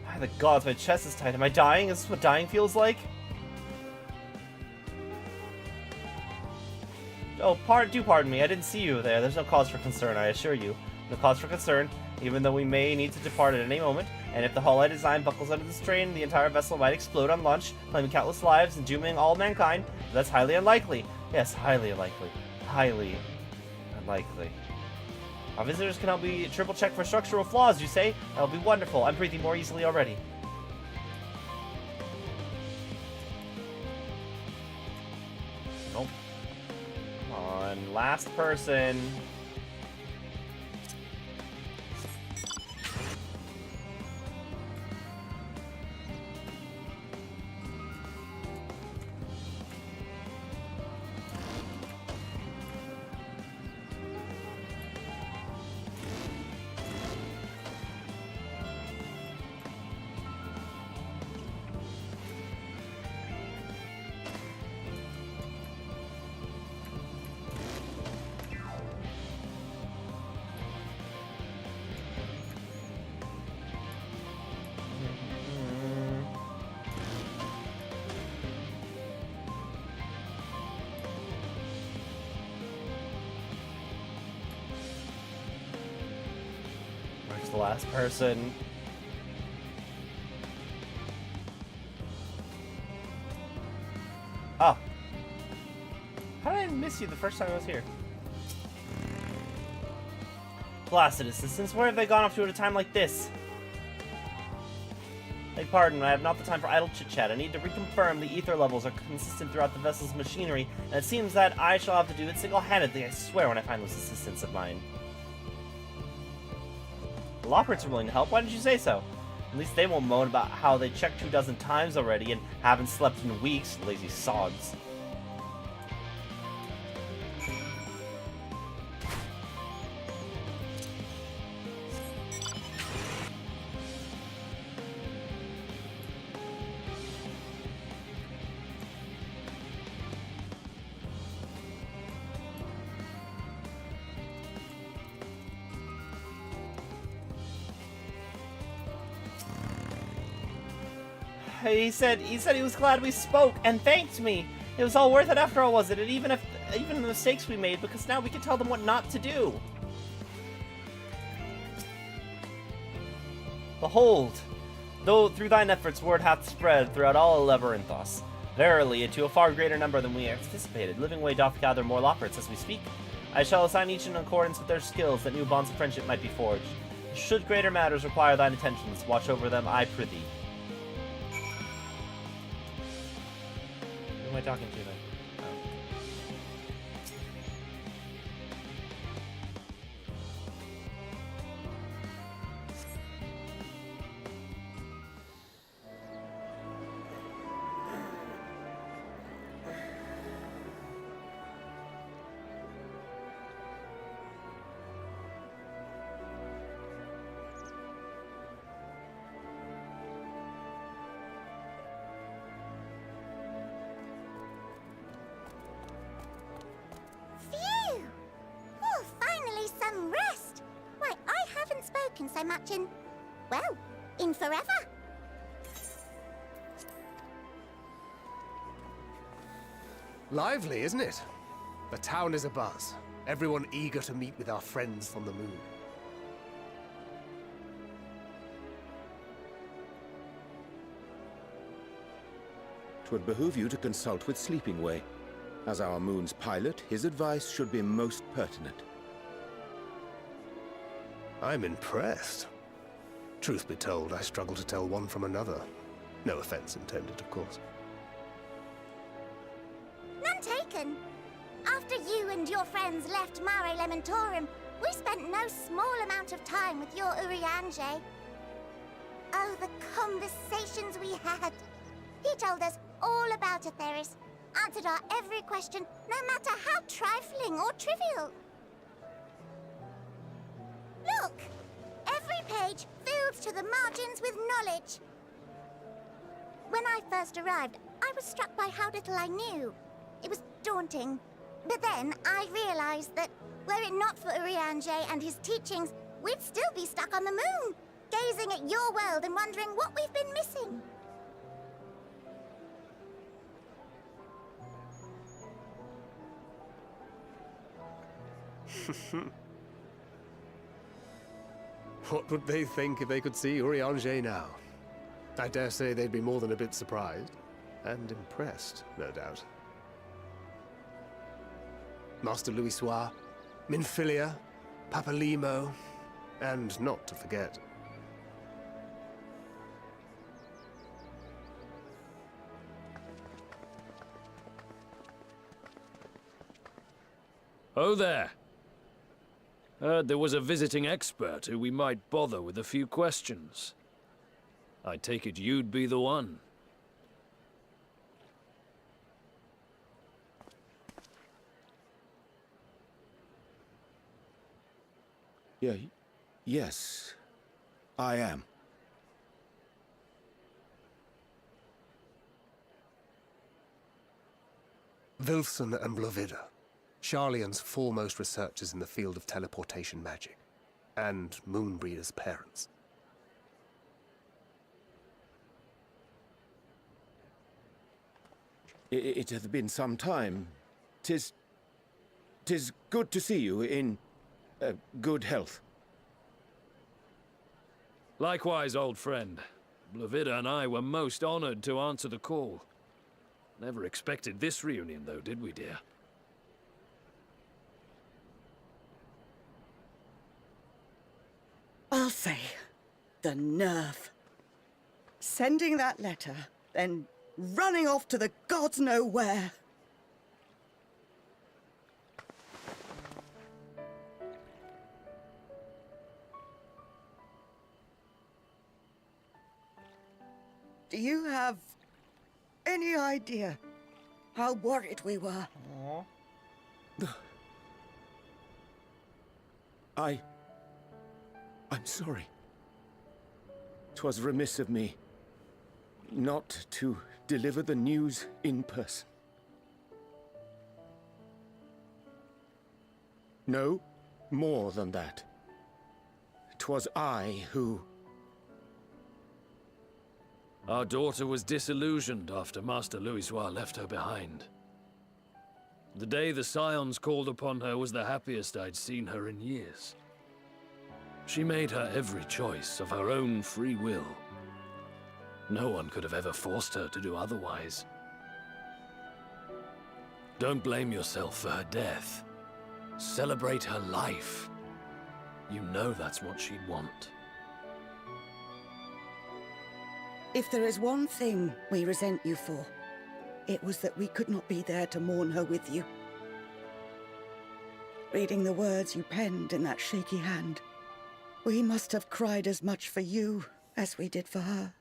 By the gods, my chest is tight. Am I dying? Is this what dying feels like? Oh, pardon me. I didn't see you there. There's no cause for concern, I assure you. No cause for concern, even though we may need to depart at any moment. And if the hull I designed buckles under the strain, the entire vessel might explode on launch, claiming countless lives and dooming all mankind. But that's highly unlikely. Yes, highly unlikely. Highly unlikely. Our visitors can help me triple check for structural flaws, you say? That'll be wonderful. I'm breathing more easily already. Nope. Come on, last person. The last person. Oh. How did I miss you the first time I was here? Blasted assistants, where have they gone off to at a time like this? Beg pardon, I have not the time for idle chit-chat. I need to reconfirm the ether levels are consistent throughout the vessel's machinery, and it seems that I shall have to do it single-handedly, I swear, when I find those assistants of mine. The Loppers are willing to help. Why didn't you say so? At least they won't moan about how they checked 24 times already and haven't slept in weeks, lazy sods. He said he was glad we spoke and thanked me. It was all worth it after all, was it? And even the mistakes we made, because now we can tell them what not to do. Behold, though through thine efforts word hath spread throughout all Labyrinthos, verily to a far greater number than we anticipated, living way doth gather more Loppers as we speak. I shall assign each in accordance with their skills, that new bonds of friendship might be forged. Should greater matters require thine attentions, watch over them, I prithee. Who am I talking to then? So much in, well, in forever. Lively, isn't it? The town is abuzz. Everyone eager to meet with our friends from the moon. 'Twould behoove you to consult with Sleeping Way. As our moon's pilot, his advice should be most pertinent. I'm impressed. Truth be told, I struggle to tell one from another. No offense intended, of course. mistaken. After you and your friends left Mare Elementorum, we spent no small amount of time with your Urianger. Oh, the conversations we had. He told us all about Atheris, answered our every question, no matter how trifling or trivial. Look! Every page filled to the margins with knowledge. When I first arrived, I was struck by how little I knew. It was daunting. But then I realized that, were it not for Urianger and his teachings, we'd still be stuck on the moon, gazing at your world and wondering what we've been missing. What would they think if they could see Urianger now? I dare say they'd be more than a bit surprised. And impressed, no doubt. Master Louisoix, Minfilia, Papalimo, and not to forget... Oh there. Heard there was a visiting expert who we might bother with a few questions. I take it you'd be the one. Yes, I am. Wilson and Blovida, Sharlayan's foremost researchers in the field of teleportation magic, and Moonbreeder's parents. It hath been some time. 'Tis good to see you in good health. Likewise, old friend. Blovida and I were most honored to answer the call. Never expected this reunion, though, did we, dear? I'll say, the nerve. Sending that letter, then running off to the gods know where. Do you have any idea how worried we were? I'm sorry. 'Twas remiss of me not to deliver the news in person. No, more than that. 'Twas I who... Our daughter was disillusioned after Master Louisoix left her behind. The day the Scions called upon her was the happiest I'd seen her in years. She made her every choice of her own free will. No one could have ever forced her to do otherwise. Don't blame yourself for her death. Celebrate her life. You know that's what she'd want. If there is one thing we resent you for, it was that we could not be there to mourn her with you. Reading the words you penned in that shaky hand, we must have cried as much for you as we did for her.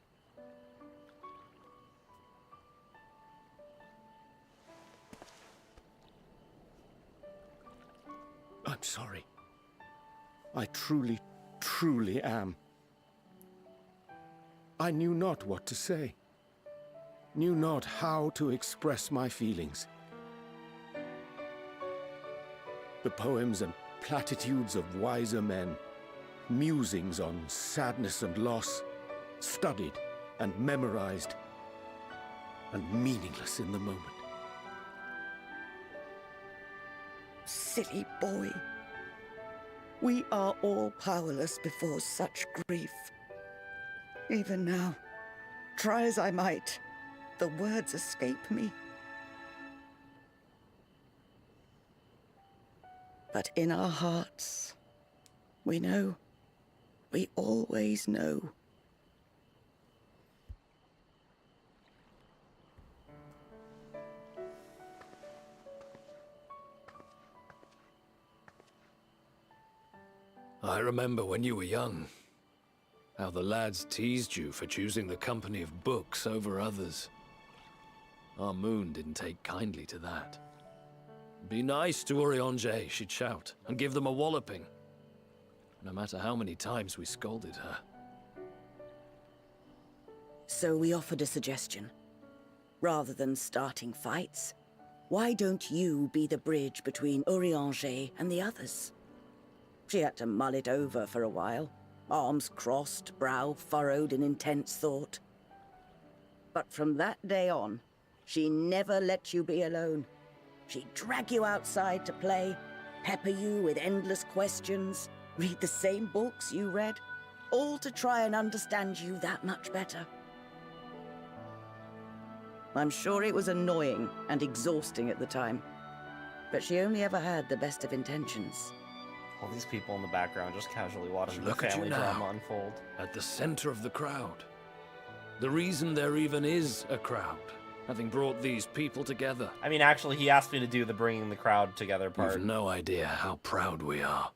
I'm sorry. I truly, truly am. I knew not what to say. Knew not how to express my feelings. The poems and platitudes of wiser men, musings on sadness and loss, studied and memorized, and meaningless in the moment. Silly boy. We are all powerless before such grief. Even now, try as I might, the words escape me. But in our hearts, we know, we always know. I remember when you were young, how the lads teased you for choosing the company of books over others. Our moon didn't take kindly to that. Be nice to Eorzea, she'd shout, and give them a walloping. No matter how many times we scolded her. So we offered a suggestion. Rather than starting fights, why don't you be the bridge between Eorzea and the others? She had to mull it over for a while, arms crossed, brow furrowed in intense thought. But from that day on, she never let you be alone. She'd drag you outside to play, pepper you with endless questions, read the same books you read, all to try and understand you that much better. I'm sure it was annoying and exhausting at the time, but she only ever had the best of intentions. All these people in the background just casually watching the Look at you family now, drama unfold. at the center of the crowd. The reason there even is a crowd, having brought these people together. I mean, actually, he asked me to do the bringing the crowd together part. You've no idea how proud we are.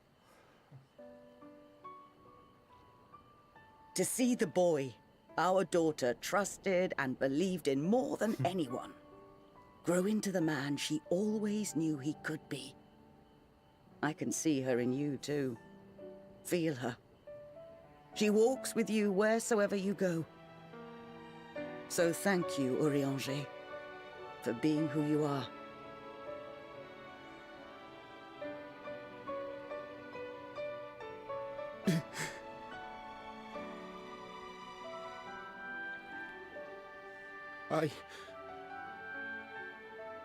To see the boy our daughter trusted and believed in more than anyone grow into the man she always knew he could be. I can see her in you too. Feel her. She walks with you wheresoever you go. So thank you, Eorzea, for being who you are.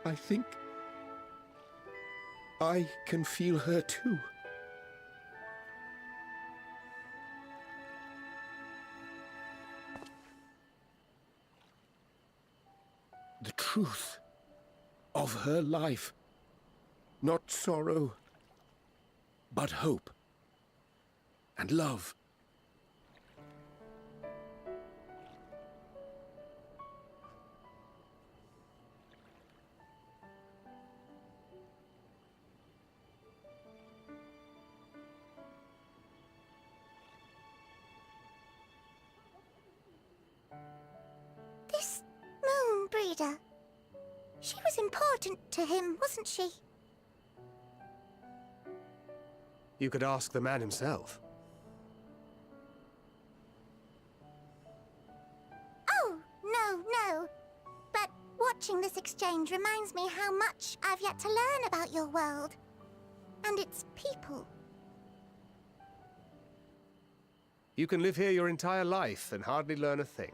I think I can feel her too. The truth of her life. Not sorrow, but hope and love. This moon breeder. She was important to him, wasn't she? You could ask the man himself. Oh, no. But watching this exchange reminds me how much I've yet to learn about your world. And its people. You can live here your entire life and hardly learn a thing.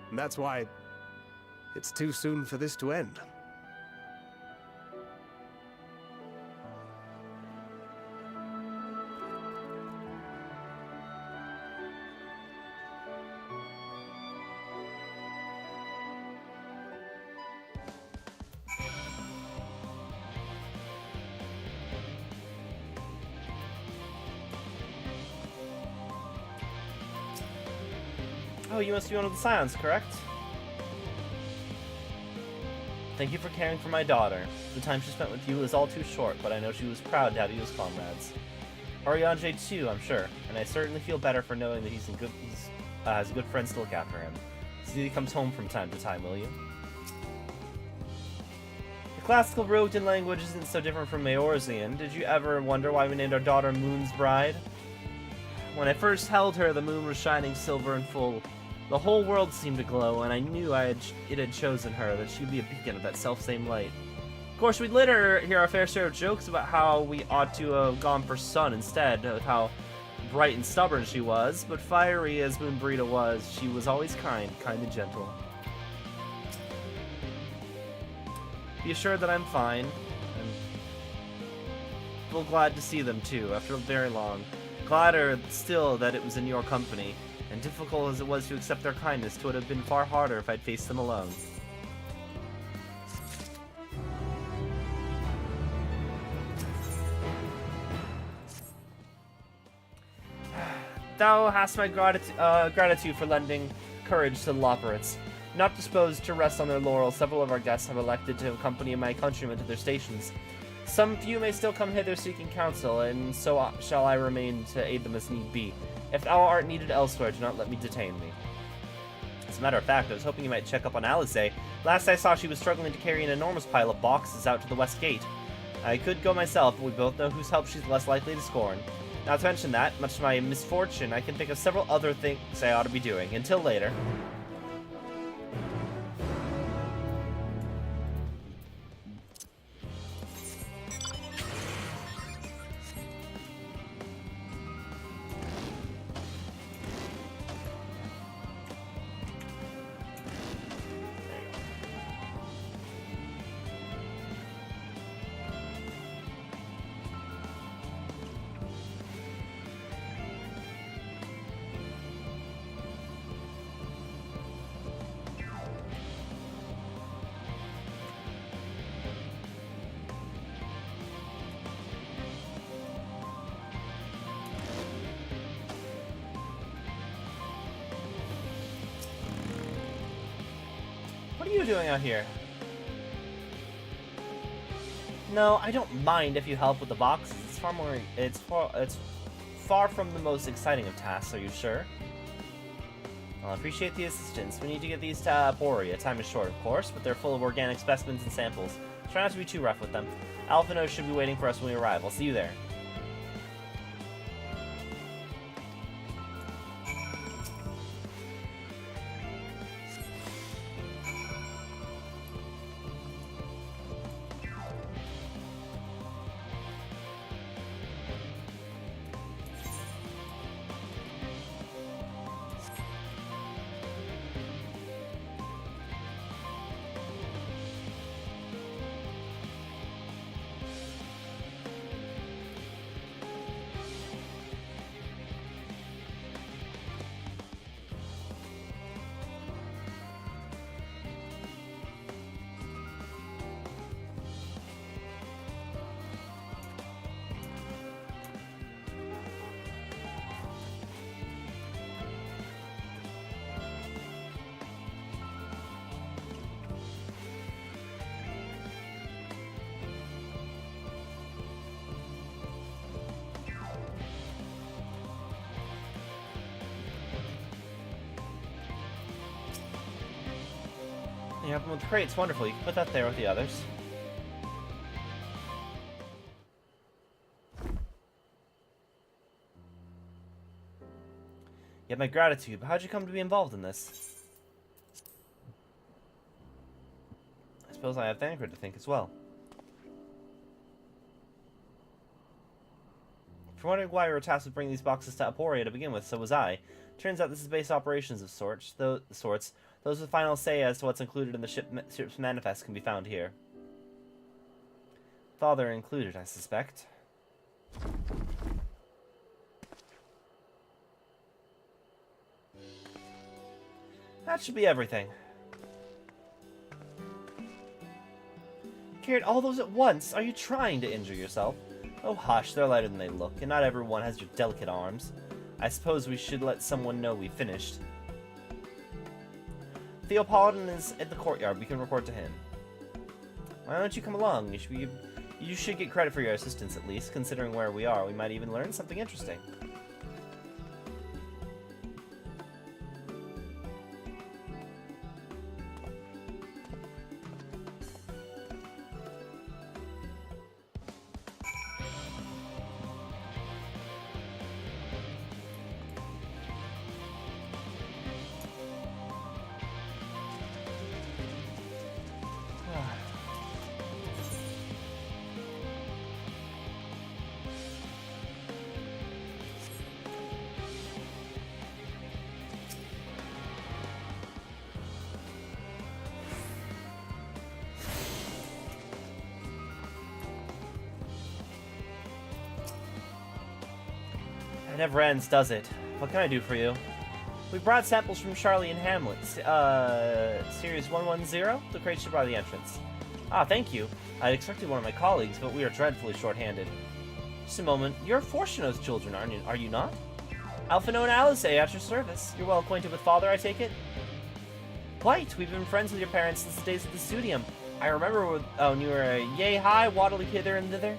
And that's why it's too soon for this to end. Oh, you must be one of the Scions, correct? Thank you for caring for my daughter. The time she spent with you was all too short, but I know she was proud to have you as comrades. Eorzea too, I'm sure, and I certainly feel better for knowing that he has good friends to look after him. See that he comes home from time to time, will you? The classical Roten language isn't so different from Eorzean. Did you ever wonder why we named our daughter Moon's Bride? When I first held her, the moon was shining silver and full. The whole world seemed to glow, and I knew it had chosen her, that she'd be a beacon of that self-same light. Of course, we'd later hear our fair share of jokes about how we ought to have gone for Sun instead, of how bright and stubborn she was, but fiery as Moon Brita was, she was always kind and gentle. Be assured that I'm fine, and feel glad to see them too, after very long. Gladder still that it was in your company, and difficult as it was to accept their kindness, 'twould have been far harder if I'd faced them alone. Thou hast my gratitude for lending courage to the Loperates. Not disposed to rest on their laurels, several of our guests have elected to accompany my countrymen to their stations. Some few may still come hither seeking counsel, and so shall I remain to aid them as need be. If thou art needed elsewhere, do not let me detain thee. As a matter of fact, I was hoping you might check up on Eorzea. Last I saw, she was struggling to carry an enormous pile of boxes out to the west gate. I could go myself, but we both know whose help she's less likely to scorn. Not to mention that, much to my misfortune, I can think of several other things I ought to be doing. Until later. What are you doing out here? No, I don't mind if you help with the boxes. It's far from the most exciting of tasks, are you sure? I'll appreciate the assistance. We need to get these to Eorzea. Time is short, of course, but they're full of organic specimens and samples. Try not to be too rough with them. Alphino should be waiting for us when we arrive. I'll see you there. You have them with crates. Wonderful. You can put that there with the others. You have my gratitude, but how'd you come to be involved in this? I suppose I have Thancred to thank as well. For wondering why we were tasked with bringing these boxes to Eorzea to begin with, so was I. Turns out this is base operations of sorts. Those with final say as to what's included in the ship's manifest can be found here. Father included, I suspect. That should be everything. Carried all those at once? Are you trying to injure yourself? Oh hush, they're lighter than they look, and not everyone has your delicate arms. I suppose we should let someone know we finished. Theopolitan is at the courtyard. We can report to him. Why don't you come along? You should get credit for your assistance at least, considering where we are. We might even learn something interesting. It never ends, does it? What can I do for you? We brought samples from Charlie and Hamlet. Series 110? The crate should by the entrance. Ah, thank you. I'd expected one of my colleagues, but we are dreadfully short-handed. Just a moment. You're Fortuno's children, are you not? Alphino and Eorzea at your service. You're well acquainted with Father, I take it? Quite. We've been friends with your parents since the days of the studium. I remember when you were yay high, waddling hither and thither.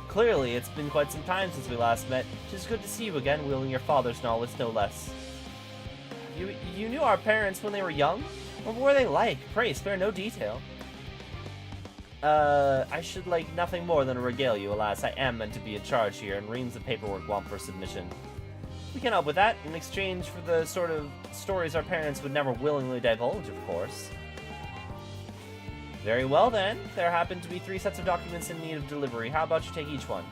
Clearly, it's been quite some time since we last met. 'Tis good to see you again, wielding your father's knowledge, no less. You knew our parents when they were young? What were they like? Pray, spare no detail. I should like nothing more than to regale you. Alas, I am meant to be in charge here, and reams of paperwork want for submission. We can help with that, in exchange for the sort of stories our parents would never willingly divulge, of course. Very well then, there happen to be 3 sets of documents in need of delivery. How about you take each one?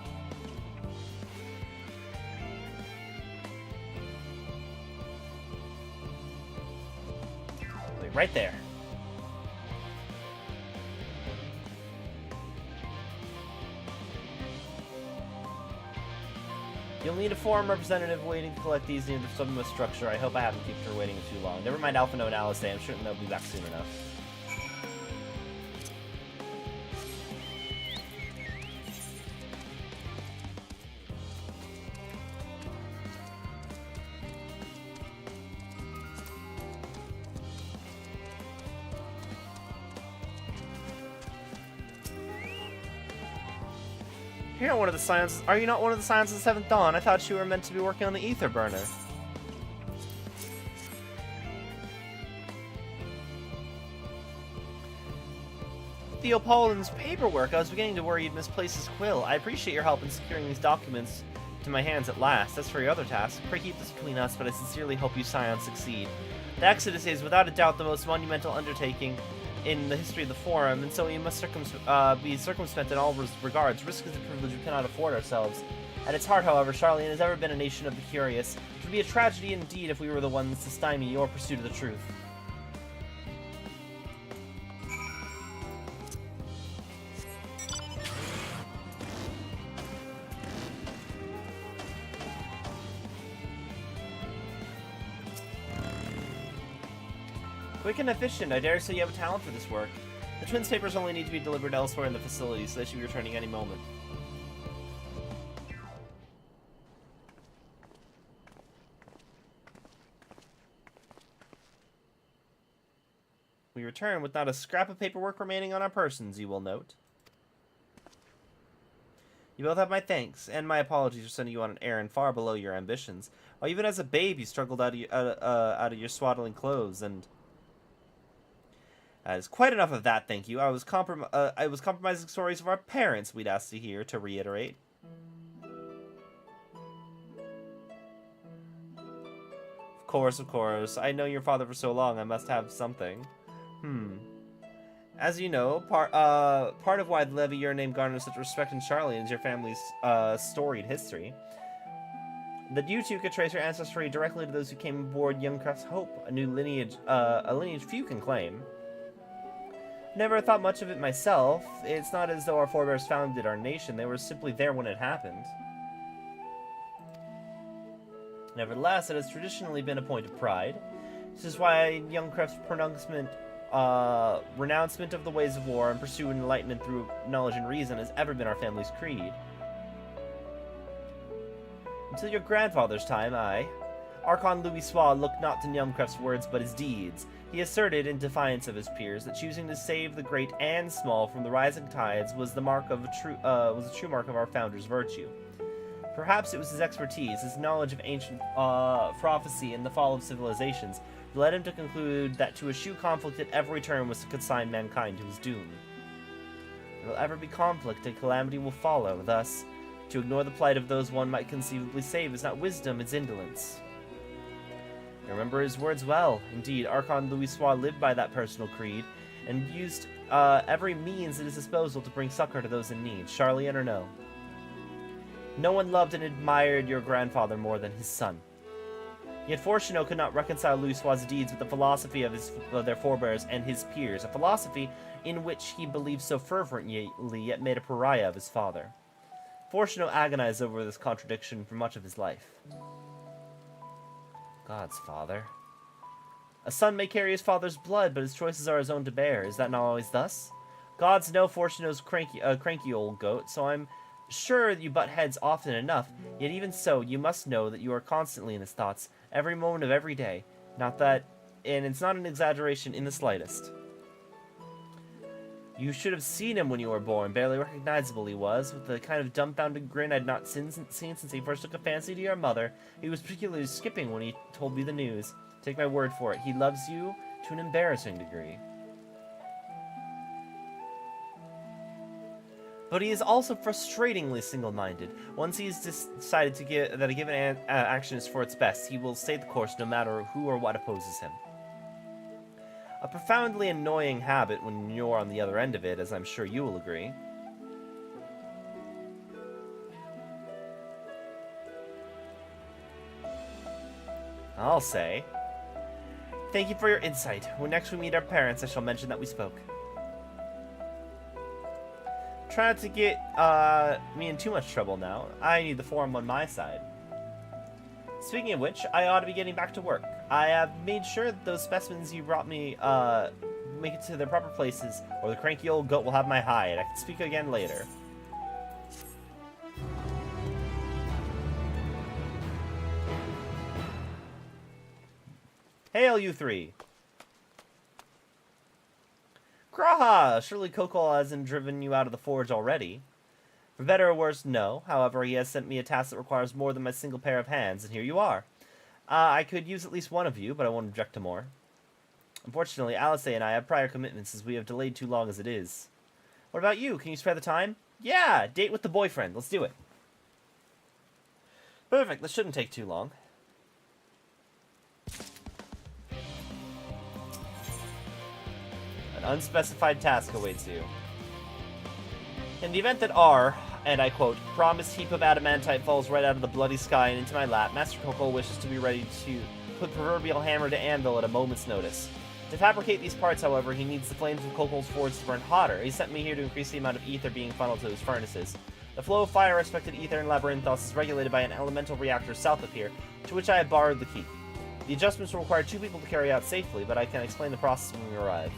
Right there. You'll need a forum representative waiting to collect these near the submerged structure. I hope I haven't kept her waiting too long. Never mind Alpha No and Alice Day. I'm sure they'll be back soon enough. You're not one of the Scions. Are you not one of the Scions of the Seventh Dawn? I thought you were meant to be working on the ether burner. Theopold's paperwork. I was beginning to worry you'd misplaced his quill. I appreciate your help in securing these documents to my hands at last. As for your other tasks, pray keep this between us, but I sincerely hope you Scions succeed. The Exodus is, without a doubt, the most monumental undertaking in the history of the Forum, and so we must be circumspect in all regards. Risk is a privilege we cannot afford ourselves. At its heart, however, Charlian has ever been a nation of the curious. It would be a tragedy indeed if we were the ones to stymie your pursuit of the truth. Quick and efficient, I dare say you have a talent for this work. The twins' papers only need to be delivered elsewhere in the facility, so they should be returning any moment. We return with not a scrap of paperwork remaining on our persons, you will note. You both have my thanks, and my apologies for sending you on an errand far below your ambitions. While even as a babe, you struggled out of your swaddling clothes, and... That is quite enough of that, thank you. I was compromising stories of our parents we'd asked to hear, to reiterate. Of course. I know your father for so long, I must have something. As you know, part of why the Levier name garners such respect in Charlian is your family's storied history. That you two could trace your ancestry directly to those who came aboard Youngcraft's Hope, a lineage few can claim. Never thought much of it myself. It's not as though our forebears founded our nation. They were simply there when it happened. Nevertheless, it has traditionally been a point of pride. This is why Youngcraft's renouncement of the ways of war and pursuit enlightenment through knowledge and reason has ever been our family's creed. Until your grandfather's time, Archon Louisoix looked not to Youngcraft's words but his deeds. He asserted, in defiance of his peers, that choosing to save the great and small from the rising tides was the mark of a true mark of our founder's virtue. Perhaps it was his expertise, his knowledge of ancient prophecy and the fall of civilizations, that led him to conclude that to eschew conflict at every turn was to consign mankind to his doom. There will ever be conflict, and calamity will follow. Thus, to ignore the plight of those one might conceivably save is not wisdom, it's indolence. I remember his words well. Indeed, Archon Louisoix lived by that personal creed, and used every means at his disposal to bring succor to those in need, Charlian or no. No one loved and admired your grandfather more than his son. Yet Fortunato could not reconcile Louisoix's deeds with the philosophy of their forebears and his peers, a philosophy in which he believed so fervently, yet made a pariah of his father. Fortunato agonized over this contradiction for much of his life. God's father. A son may carry his father's blood, but his choices are his own to bear. Is that not always thus? Gods know Fortunato's cranky old goat, so I'm sure you butt heads often enough, yet even so, you must know that you are constantly in his thoughts, every moment of every day. And it's not an exaggeration in the slightest. You should have seen him when you were born. Barely recognizable he was, with the kind of dumbfounded grin I'd not seen since he first took a fancy to your mother. He was particularly skipping when he told me the news. Take my word for it, he loves you to an embarrassing degree. But he is also frustratingly single-minded. Once he's decided that a given action is for its best, he will stay the course no matter who or what opposes him. A profoundly annoying habit when you're on the other end of it, as I'm sure you will agree. I'll say. Thank you for your insight. When next we meet our parents, I shall mention that we spoke. Try not to get me in too much trouble now. I need the forum on my side. Speaking of which, I ought to be getting back to work. I have made sure that those specimens you brought me make it to their proper places, or the cranky old goat will have my hide. I can speak again later. Hail, you three! Graha! Surely Kokol hasn't driven you out of the forge already. For better or worse, no. However, he has sent me a task that requires more than my single pair of hands, and here you are. I could use at least one of you, but I won't object to more. Unfortunately, Eorzea and I have prior commitments as we have delayed too long as it is. What about you? Can you spare the time? Yeah! Date with the boyfriend. Let's do it. Perfect. This shouldn't take too long. An unspecified task awaits you. In the event that R, and I quote, promised heap of adamantite falls right out of the bloody sky and into my lap, Master Kokol wishes to be ready to put proverbial hammer to anvil at a moment's notice. To fabricate these parts, however, he needs the flames of Kokol's forge to burn hotter. He sent me here to increase the amount of ether being funneled to his furnaces. The flow of fire-respected ether in Labyrinthos is regulated by an elemental reactor south of here, to which I have borrowed the key. The adjustments will require 2 people to carry out safely, but I can explain the process when we arrive.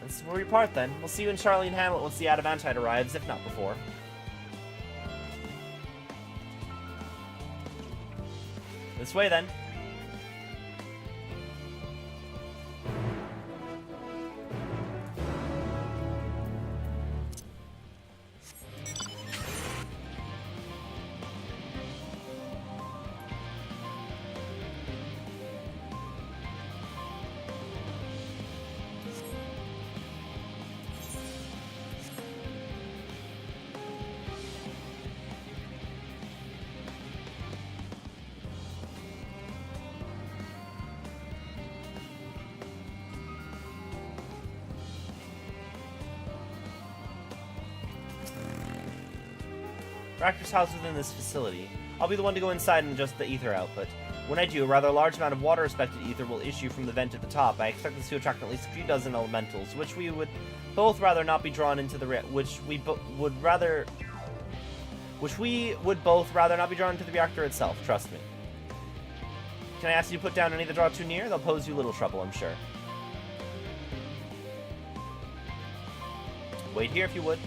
This is where we part, then. We'll see you in Charlene Hamlet once the adamantite arrives, if not before. This way, then. Reactor's housed within this facility. I'll be the one to go inside and adjust the ether output. When I do, a rather large amount of water-respected ether will issue from the vent at the top. I expect this to attract at least a few dozen elementals, which we would both rather not be drawn into the which we would both rather not be drawn into the reactor itself. Trust me. Can I ask you to put down any that draw too near? They'll pose you little trouble, I'm sure. Wait here if you would.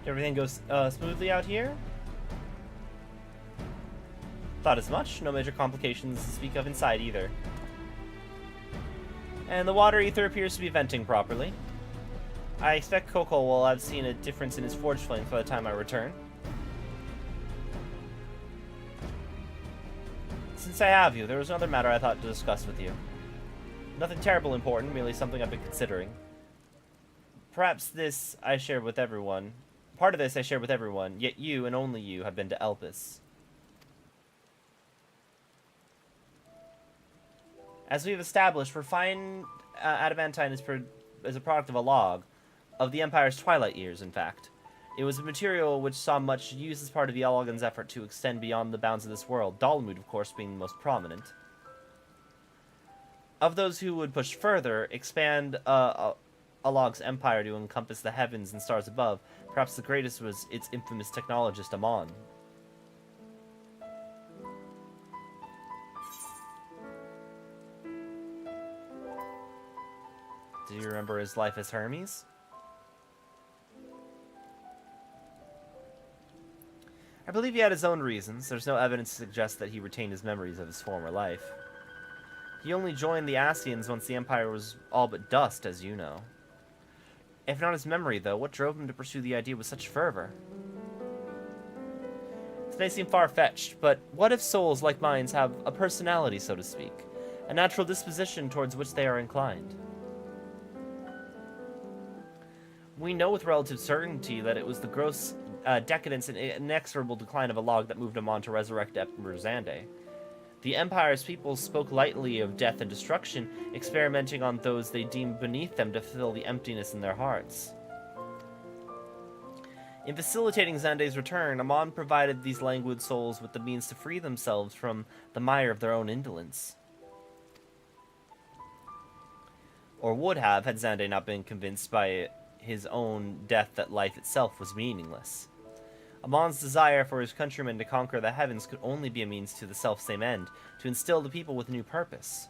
Did everything go smoothly out here? Thought as much. No major complications to speak of inside either. And the water ether appears to be venting properly. I expect Coco will have seen a difference in his forge flames by the time I return. Since I have you, there was another matter I thought to discuss with you. Nothing terribly important, merely something I've been considering. Perhaps this I shared with everyone. Part of this I shared with everyone, yet you, and only you, have been to Elpis. As we've established, refined adamantine is a product of a log, of the Empire's twilight years, in fact. It was a material which saw much use as part of the Elogan's effort to extend beyond the bounds of this world, Dalamud, of course, being the most prominent. Of those who would push further, expand Alog's empire to encompass the heavens and stars above, perhaps the greatest was its infamous technologist, Amon. Do you remember his life as Hermes? I believe he had his own reasons. There's no evidence to suggest that he retained his memories of his former life. He only joined the Asians once the Empire was all but dust, as you know. If not his memory, though, what drove him to pursue the idea with such fervor? This may seem far-fetched, but what if souls like minds have a personality, so to speak? A natural disposition towards which they are inclined? We know with relative certainty that it was the gross decadence and inexorable decline of Alog that moved him on to resurrect Emperor Xande. The Empire's people spoke lightly of death and destruction, experimenting on those they deemed beneath them to fill the emptiness in their hearts. In facilitating Xande's return, Amon provided these languid souls with the means to free themselves from the mire of their own indolence. Or would have, had Xande not been convinced by his own death that life itself was meaningless. Amon's desire for his countrymen to conquer the heavens could only be a means to the selfsame end, to instill the people with new purpose.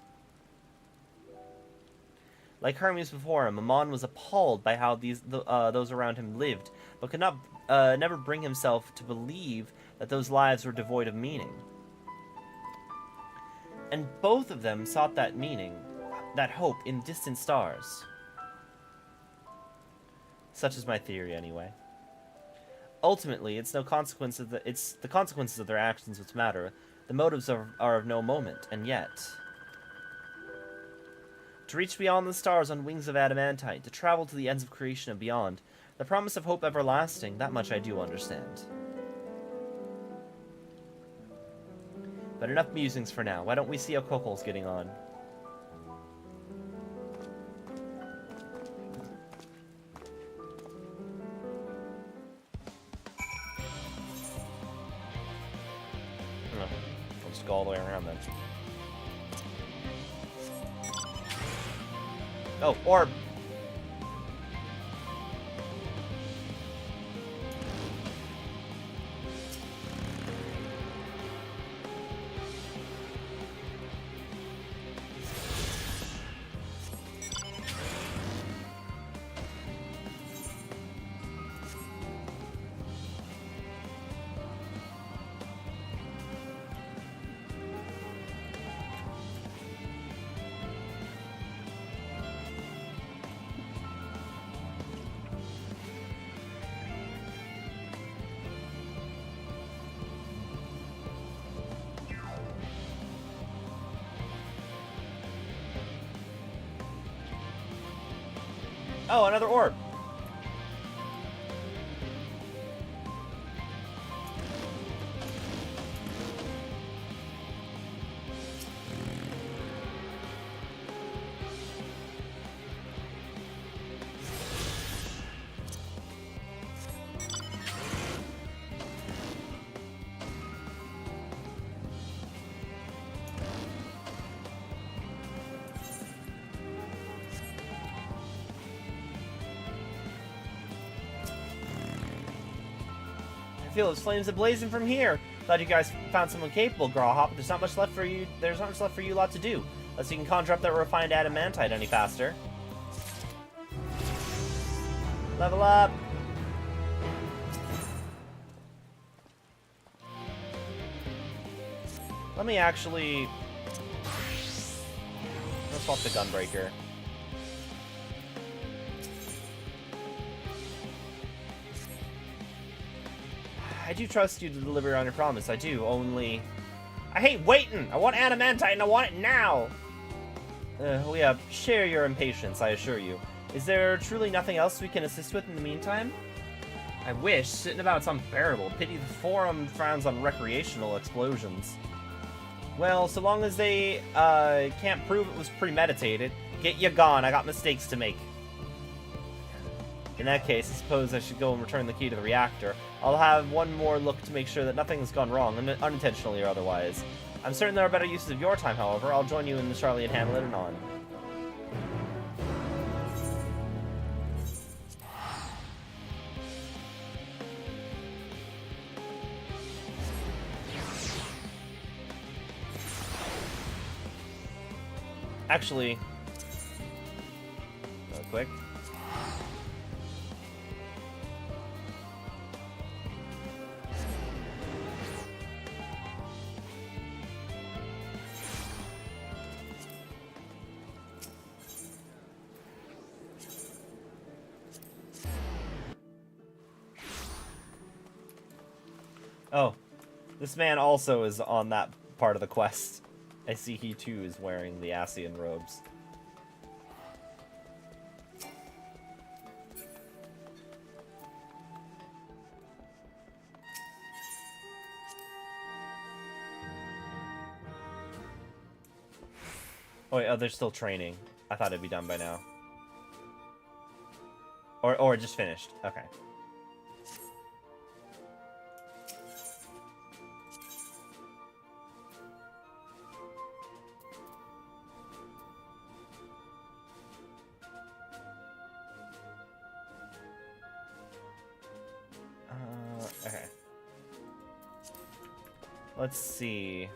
Like Hermes before him, Amon was appalled by how those around him lived, but could not never bring himself to believe that those lives were devoid of meaning. And both of them sought that meaning, that hope, in distant stars. Such is my theory, anyway. Ultimately, it's the consequences of their actions which matter. The motives are of no moment, and yet... To reach beyond the stars on wings of adamantite, to travel to the ends of creation and beyond, the promise of hope everlasting, that much I do understand. But enough musings for now. Why don't we see how Kokol's getting on? Go all the way around then. Oh, orb! Oh, another orb. I feel those flames ablazing from here. Glad you guys found someone capable, Grawhop, but there's not much left for you lot to do. Unless you can conjure up that refined adamantite any faster. Level up! Let me actually... Let's swap the Gunbreaker. I do trust you to deliver on your promise. I do, only... I hate waiting! I want Adamantite and I want it now! Share your impatience, I assure you. Is there truly nothing else we can assist with in the meantime? I wish. Sitting about's unbearable. Pity the Forum frowns on recreational explosions. Well, so long as they can't prove it was premeditated, get you gone. I got mistakes to make. In that case, I suppose I should go and return the key to the reactor. I'll have one more look to make sure that nothing's gone wrong, unintentionally or otherwise. I'm certain there are better uses of your time, however. I'll join you in the Charlie and Hamlet and on. Actually, real quick. Oh, this man also is on that part of the quest. I see he too is wearing the Asian robes. Oh wait, they're still training. I thought it'd be done by now. Or just finished. Okay. Okay. Let's see.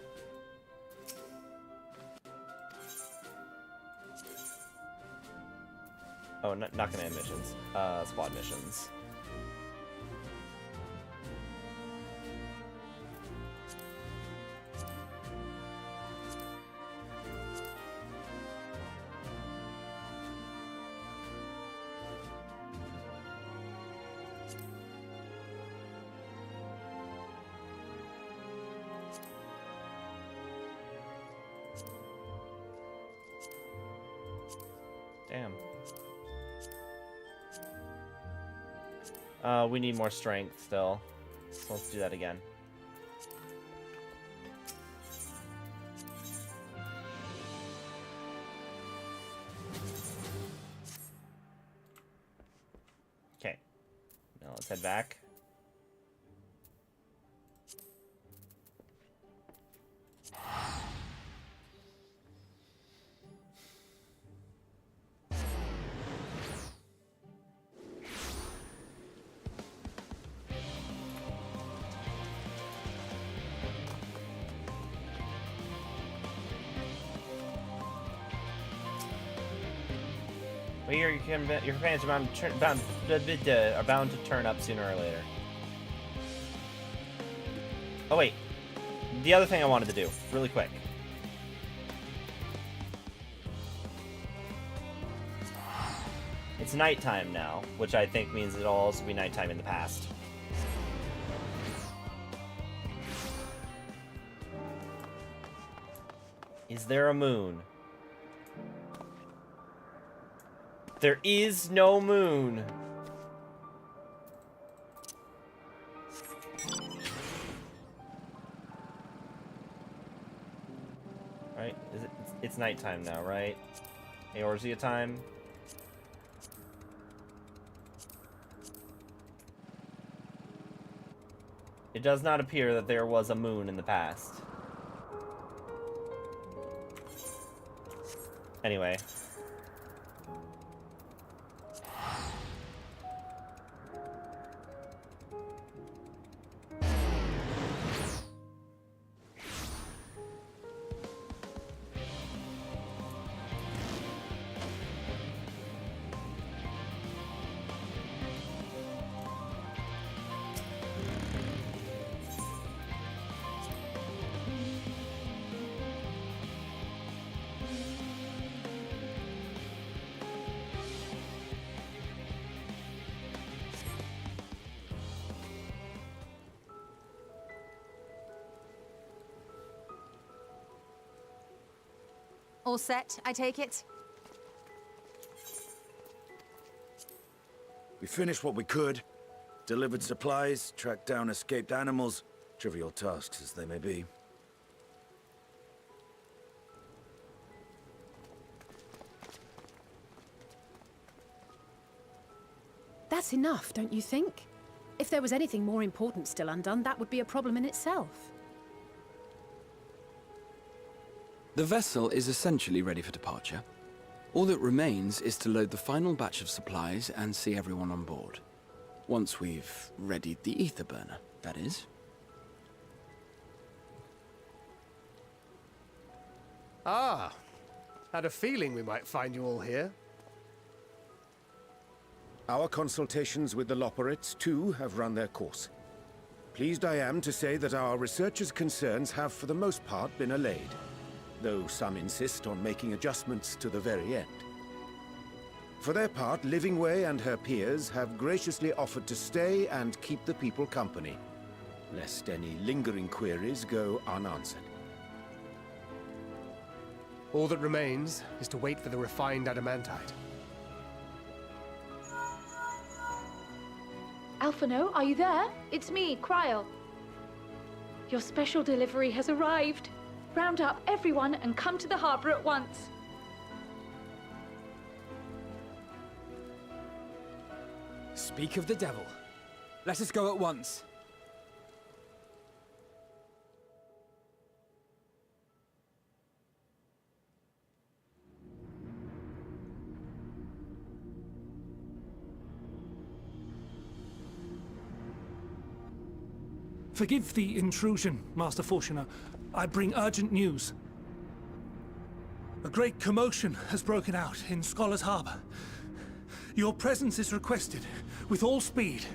Oh, not gonna have missions. Squad missions. Damn. We need more strength still. So let's do that again. Okay. Now let's head back. Well, your companions are bound to turn up sooner or later. Oh wait, the other thing I wanted to do, really quick. It's nighttime now, which I think means it'll also be nighttime in the past. Is there a moon? There is no moon. Right? It's nighttime now, right? Eorzea time. It does not appear that there was a moon in the past. Anyway. All set, I take it? We finished what we could. Delivered supplies, tracked down escaped animals. Trivial tasks as they may be. That's enough, don't you think? If there was anything more important still undone, that would be a problem in itself. The vessel is essentially ready for departure. All that remains is to load the final batch of supplies and see everyone on board. Once we've readied the ether burner, that is. Ah, had a feeling we might find you all here. Our consultations with the Loporrits, too, have run their course. Pleased I am to say that our researchers' concerns have, for the most part, been allayed, though some insist on making adjustments to the very end. For their part, Livingway and her peers have graciously offered to stay and keep the people company, lest any lingering queries go unanswered. All that remains is to wait for the refined adamantite. Alphino, are you there? It's me, Kryl. Your special delivery has arrived. Round up everyone and come to the harbor at once. Speak of the devil. Let us go at once. Forgive the intrusion, Master Fortuner. I bring urgent news. A great commotion has broken out in Scholar's Harbor. Your presence is requested, with all speed.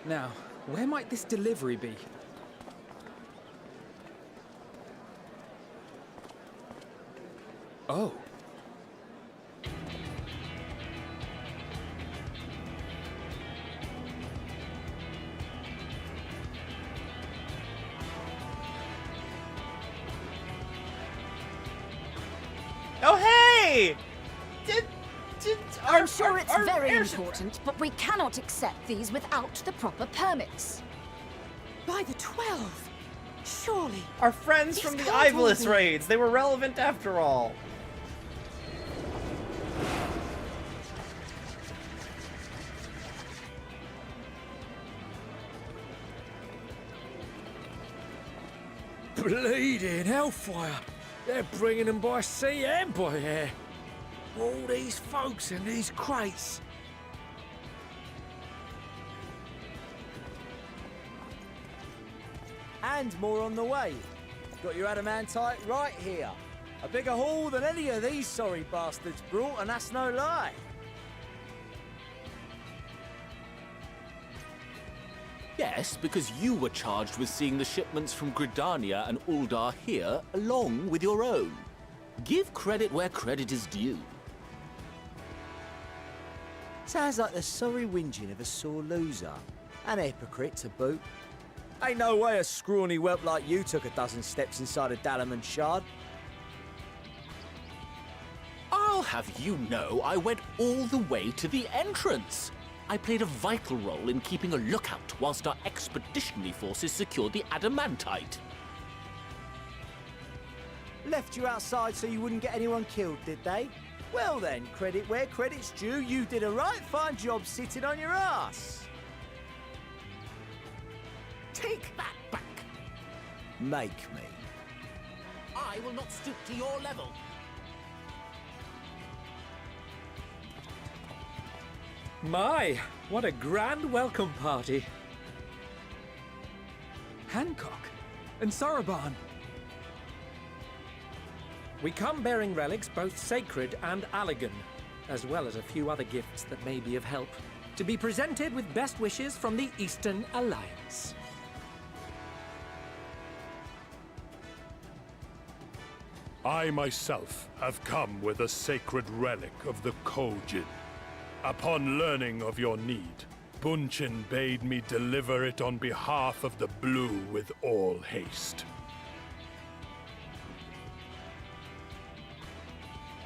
Now, where might this delivery be? Oh. Oh, hey! I'm sure it's very important, but we cannot accept these without the proper permits. By the 12! Surely. Our friends from the Ivolus raids! They were relevant after all. Bleeding hellfire! They're bringing them by sea and by air. All these folks in these crates. And more on the way. Got your adamantite right here. A bigger haul than any of these sorry bastards brought, and that's no lie. Yes, because you were charged with seeing the shipments from Gridania and Uldar here, along with your own. Give credit where credit is due. Sounds like the sorry whinging of a sore loser. An hypocrite to boot. Ain't no way a scrawny whelp like you took a dozen steps inside a Dalamon shard. I'll have you know I went all the way to the entrance. I played a vital role in keeping a lookout whilst our expeditionary forces secured the adamantite. Left you outside so you wouldn't get anyone killed, did they? Well then, credit where credit's due, you did a right fine job sitting on your ass. Take that back. Make me. I will not stoop to your level. My, what a grand welcome party. Hancock and Saraban. We come bearing relics both sacred and Allagan, as well as a few other gifts that may be of help, to be presented with best wishes from the Eastern Alliance. I myself have come with a sacred relic of the Kojin. Upon learning of your need, Bunchin bade me deliver it on behalf of the Blue with all haste.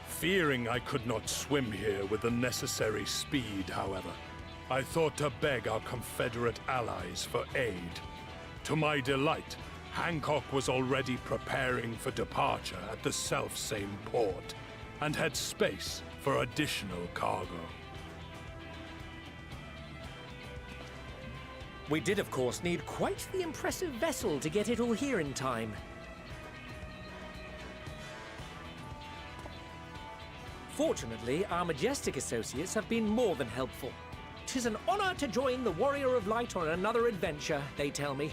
Fearing I could not swim here with the necessary speed, however, I thought to beg our Confederate allies for aid. To my delight, Hancock was already preparing for departure at the self-same port, and had space for additional cargo. We did, of course, need quite the impressive vessel to get it all here in time. Fortunately, our majestic associates have been more than helpful. 'Tis an honor to join the Warrior of Light on another adventure, they tell me.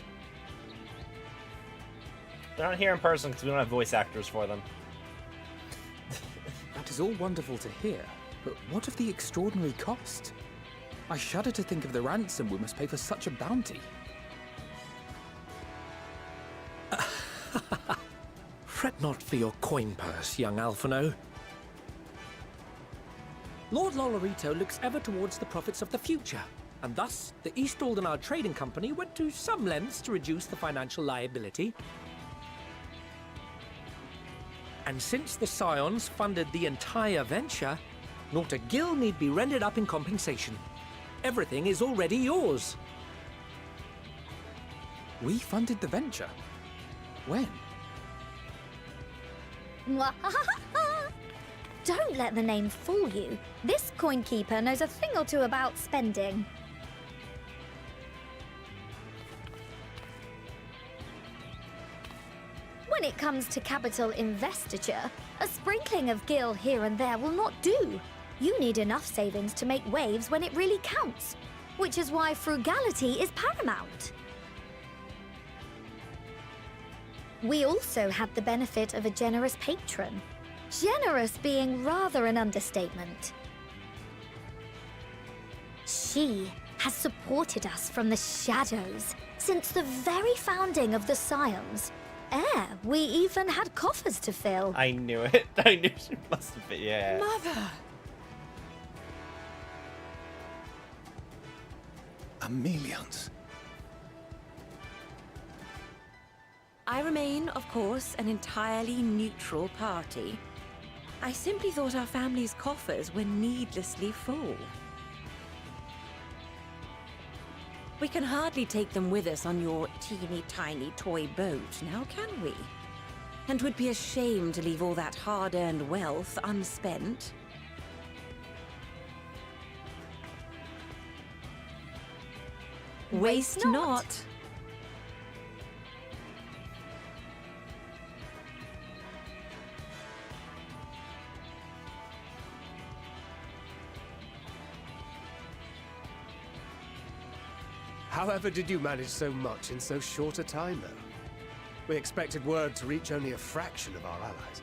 They're not here in person because we don't have voice actors for them. That is all wonderful to hear, but what of the extraordinary cost? I shudder to think of the ransom we must pay for such a bounty. Fret not for your coin purse, young Alphino. Lord Lolorito looks ever towards the profits of the future, and thus the East Aldenard Trading Company went to some lengths to reduce the financial liability. And since the Scions funded the entire venture, not a gill need be rendered up in compensation. Everything is already yours. We funded the venture? When? Don't let the name fool you. This coinkeeper knows a thing or two about spending. When it comes to capital investiture, a sprinkling of gil here and there will not do. You need enough savings to make waves when it really counts, which is why frugality is paramount. We also had the benefit of a generous patron. Generous being rather an understatement. She has supported us from the shadows since the very founding of the Scions. We even had coffers to fill. I knew it. I knew she must have been, yeah. Mother! Chameleons. I remain, of course, an entirely neutral party. I simply thought our family's coffers were needlessly full. We can hardly take them with us on your teeny-tiny toy boat, now can we? And 'twould be a shame to leave all that hard-earned wealth unspent. Waste not. However did you manage so much in so short a time, though? We expected word to reach only a fraction of our allies.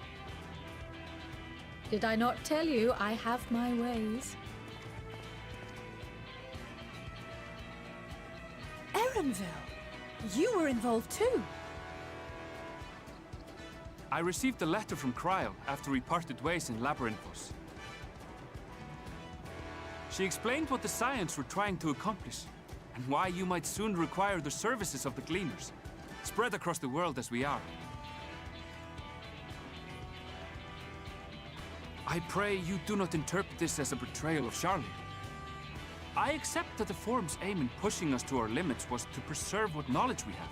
Did I not tell you I have my ways? Erenville, you were involved too. I received a letter from Cryo after we parted ways in Labyrinthos. She explained what the Scions were trying to accomplish, and why you might soon require the services of the Gleaners, spread across the world as we are. I pray you do not interpret this as a betrayal of Charlie. I accept that the Forum's aim in pushing us to our limits was to preserve what knowledge we have,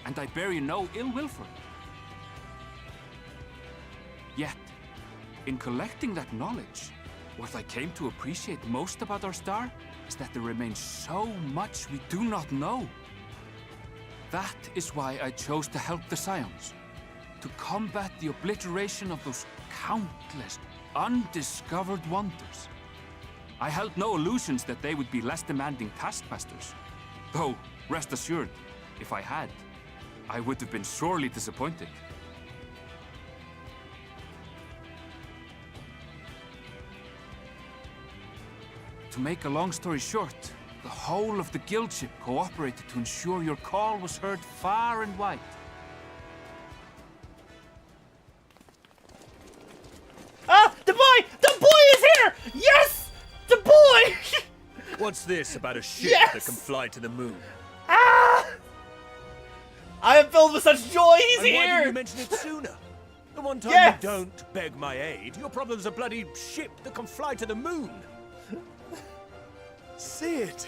and I bear you no ill will for it. Yet, in collecting that knowledge, what I came to appreciate most about our star is that there remains so much we do not know. That is why I chose to help the Scions, to combat the obliteration of those countless, undiscovered wonders. I held no illusions that they would be less demanding taskmasters, though, rest assured, if I had, I would have been sorely disappointed. To make a long story short, the whole of the guildship cooperated to ensure your call was heard far and wide. Ah! The boy! The boy is here! Yes! The boy! What's this about a ship Yes! that can fly to the moon? Ah! I am filled with such joy. He's And here. why didn't you mention it sooner? The one time Yes! you don't beg my aid, your problem's a bloody ship that can fly to the moon. Sid,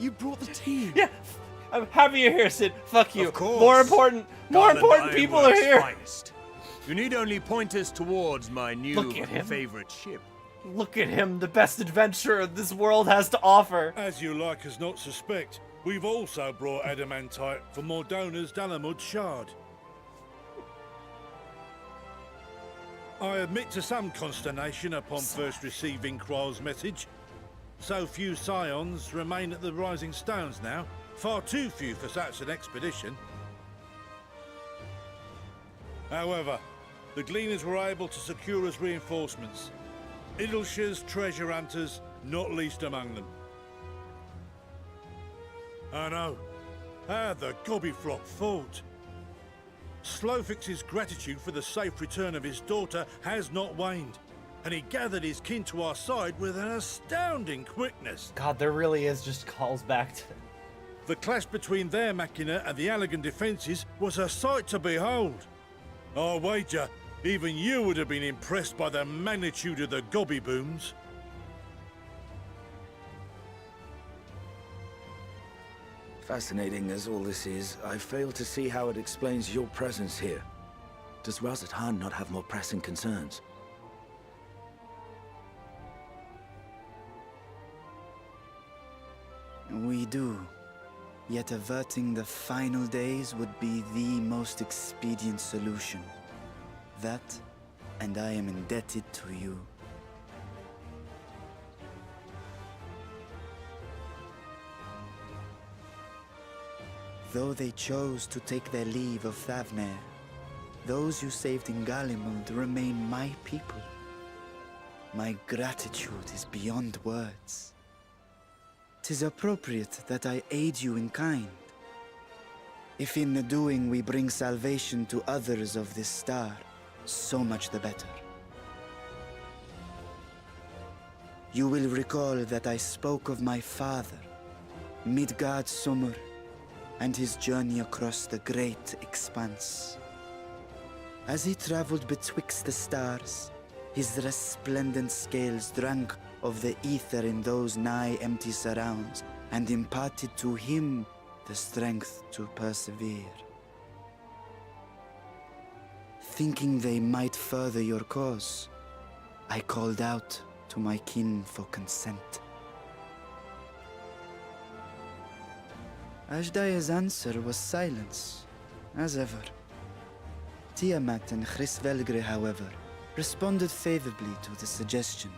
you brought the team. Yeah, I'm happy you're here, Sid. Fuck you. Of course. More important people are here. Finest. You need only point us towards my new Look at him. favorite ship. Look at him, the best adventurer this world has to offer. As you like us not suspect, we've also brought adamantite from Mordona's Dalamud Shard. I admit to some consternation upon first receiving Kryl's message. So few scions remain at the Rising Stones now. Far too few for such an expedition. However, the Gleaners were able to secure us reinforcements. Idleshire's treasure hunters, not least among them. I know. How the Gobbyflock fought. Slowfix's gratitude for the safe return of his daughter has not waned, and he gathered his kin to our side with an astounding quickness. God, there really is just calls back to... The clash between their machina and the Allagan defences was a sight to behold. I wager even you would have been impressed by the magnitude of the gobby booms. Fascinating as all this is, I fail to see how it explains your presence here. Does Razat Khan not have more pressing concerns? We do. Yet averting the final days would be the most expedient solution. That, and I am indebted to you. Though they chose to take their leave of Thavnair, those you saved in Galimund remain my people. My gratitude is beyond words. 'Tis appropriate that I aid you in kind. If in the doing we bring salvation to others of this star, so much the better. You will recall that I spoke of my father, Midgard Summer, and his journey across the great expanse. As he traveled betwixt the stars, his resplendent scales drank of the ether in those nigh empty surrounds, and imparted to him the strength to persevere. Thinking they might further your cause, I called out to my kin for consent. Ajdaya's answer was silence, as ever. Tiamat and Chrisvelgre, however, responded favorably to the suggestion.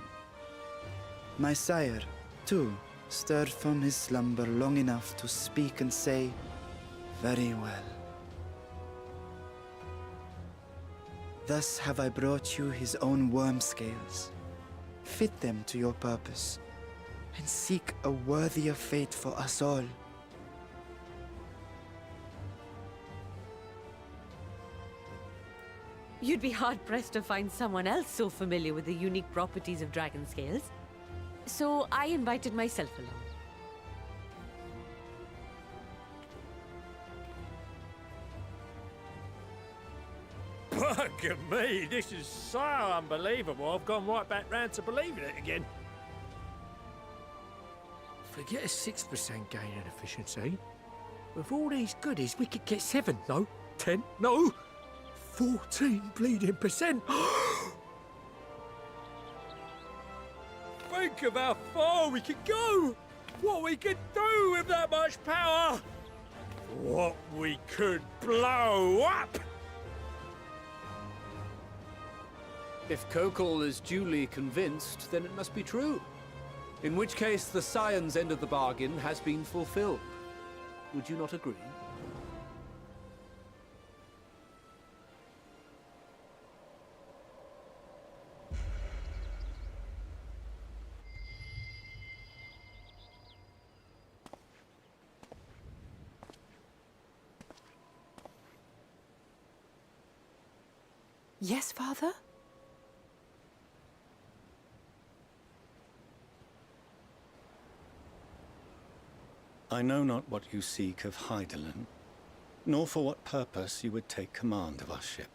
My sire, too, stirred from his slumber long enough to speak and say, "Very well." Thus have I brought you his own worm scales. Fit them to your purpose, and seek a worthier fate for us all. You'd be hard-pressed to find someone else so familiar with the unique properties of dragon scales. So I invited myself along. Bugger me, this is so unbelievable. I've gone right back round to believing it again. Forget a 6% gain in efficiency. With all these goodies, we could get 7, no, 10, no, 14 bleeding percent. Think of how far we could go. What we could do with that much power. What we could blow up. If Kokol is duly convinced, then it must be true. In which case, the Scion's end of the bargain has been fulfilled. Would you not agree? Yes, Father? I know not what you seek of Hydaelyn, nor for what purpose you would take command of our ship.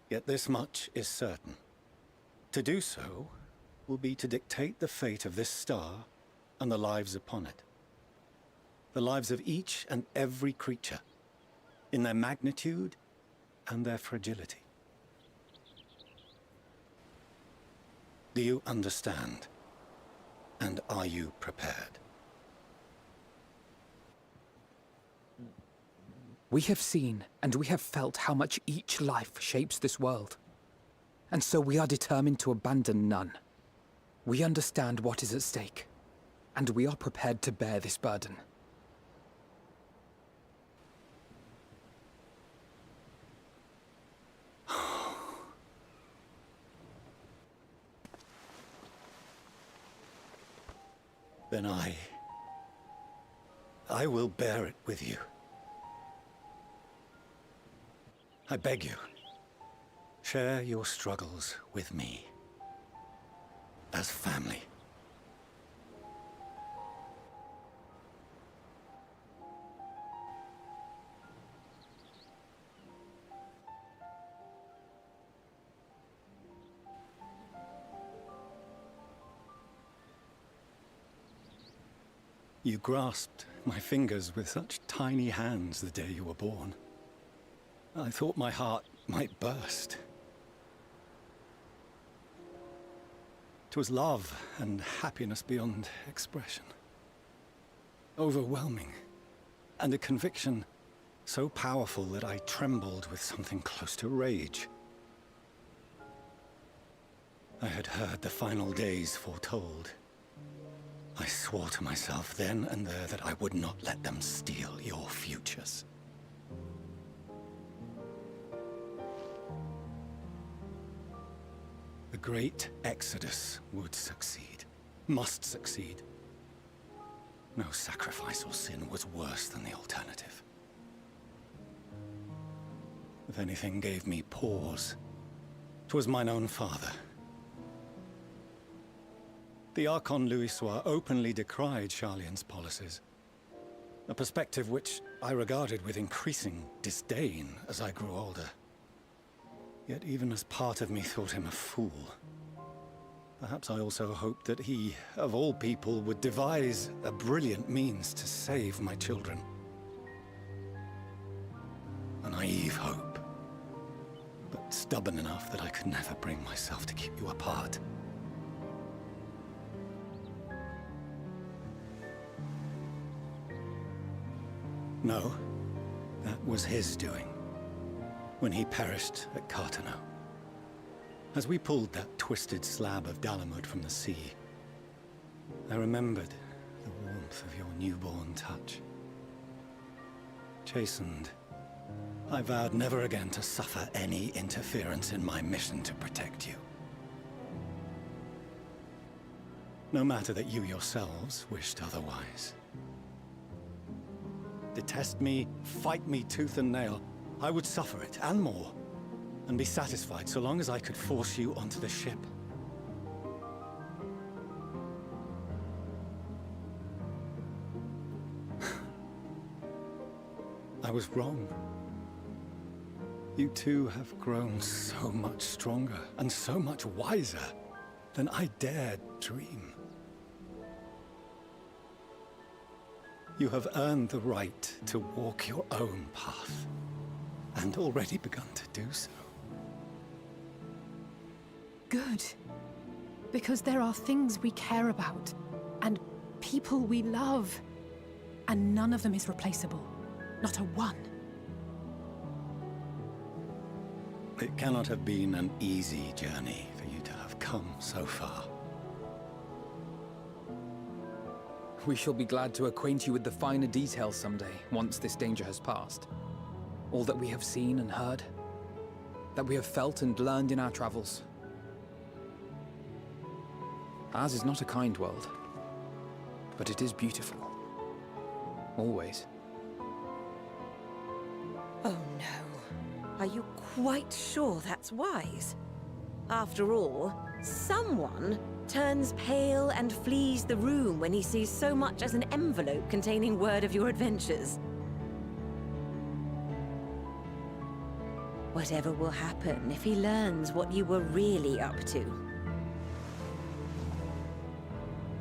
Yet this much is certain. To do so will be to dictate the fate of this star and the lives upon it. The lives of each and every creature, in their magnitude and their fragility. Do you understand? And are you prepared? We have seen and we have felt how much each life shapes this world. And so we are determined to abandon none. We understand what is at stake, and we are prepared to bear this burden. Then I will bear it with you. I beg you, share your struggles with me, as family. You grasped my fingers with such tiny hands the day you were born. I thought my heart might burst. 'Twas love and happiness beyond expression. Overwhelming, and a conviction so powerful that I trembled with something close to rage. I had heard the final days foretold. I swore to myself then and there that I would not let them steal your futures. The great exodus would succeed, must succeed. No sacrifice or sin was worse than the alternative. If anything gave me pause, 'twas mine own father. The Archon Louisoix openly decried Charlian's policies, a perspective which I regarded with increasing disdain as I grew older. Yet even as part of me thought him a fool, perhaps I also hoped that he, of all people, would devise a brilliant means to save my children. A naive hope, but stubborn enough that I could never bring myself to keep you apart. No, that was his doing, when he perished at Carteneau. As we pulled that twisted slab of Dalamud from the sea, I remembered the warmth of your newborn touch. Chastened, I vowed never again to suffer any interference in my mission to protect you. No matter that you yourselves wished otherwise. Detest me, fight me tooth and nail, I would suffer it, and more, and be satisfied so long as I could force you onto the ship. I was wrong. You two have grown so much stronger and so much wiser than I dared dream. You have earned the right to walk your own path, and already begun to do so. Good. Because there are things we care about, and people we love, and none of them is replaceable. Not a one. It cannot have been an easy journey for you to have come so far. We shall be glad to acquaint you with the finer details someday, once this danger has passed. All that we have seen and heard, that we have felt and learned in our travels. Ours is not a kind world, but it is beautiful. Always. Oh no. Are you quite sure that's wise? After all, someone turns pale and flees the room when he sees so much as an envelope containing word of your adventures. Whatever will happen if he learns what you were really up to?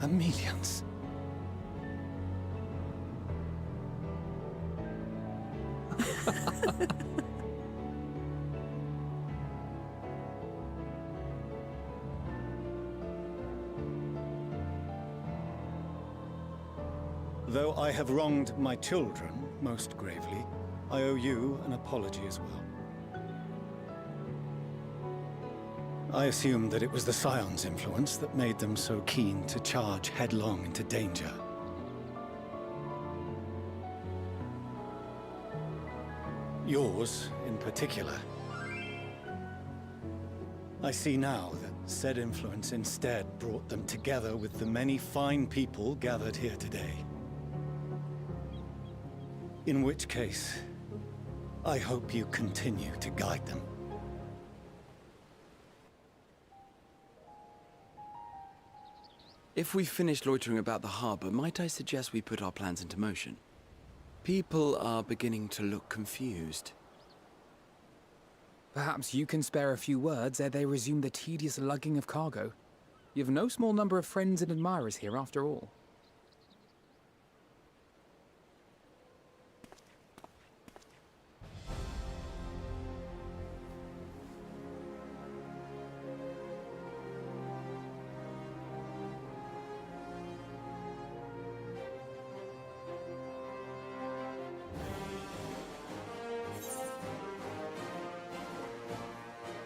Amelians. Though I have wronged my children most gravely, I owe you an apology as well. I assumed that it was the Scion's influence that made them so keen to charge headlong into danger. Yours, in particular. I see now that said influence instead brought them together with the many fine people gathered here today. In which case, I hope you continue to guide them. If we've finished loitering about the harbor, might I suggest we put our plans into motion? People are beginning to look confused. Perhaps you can spare a few words ere they resume the tedious lugging of cargo. You have no small number of friends and admirers here after all.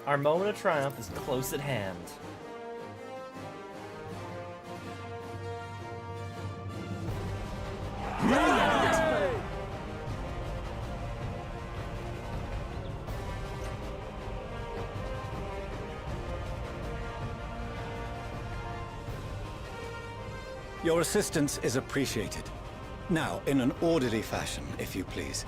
Our moment of triumph is close at hand. Your assistance is appreciated. Now, in an orderly fashion, if you please.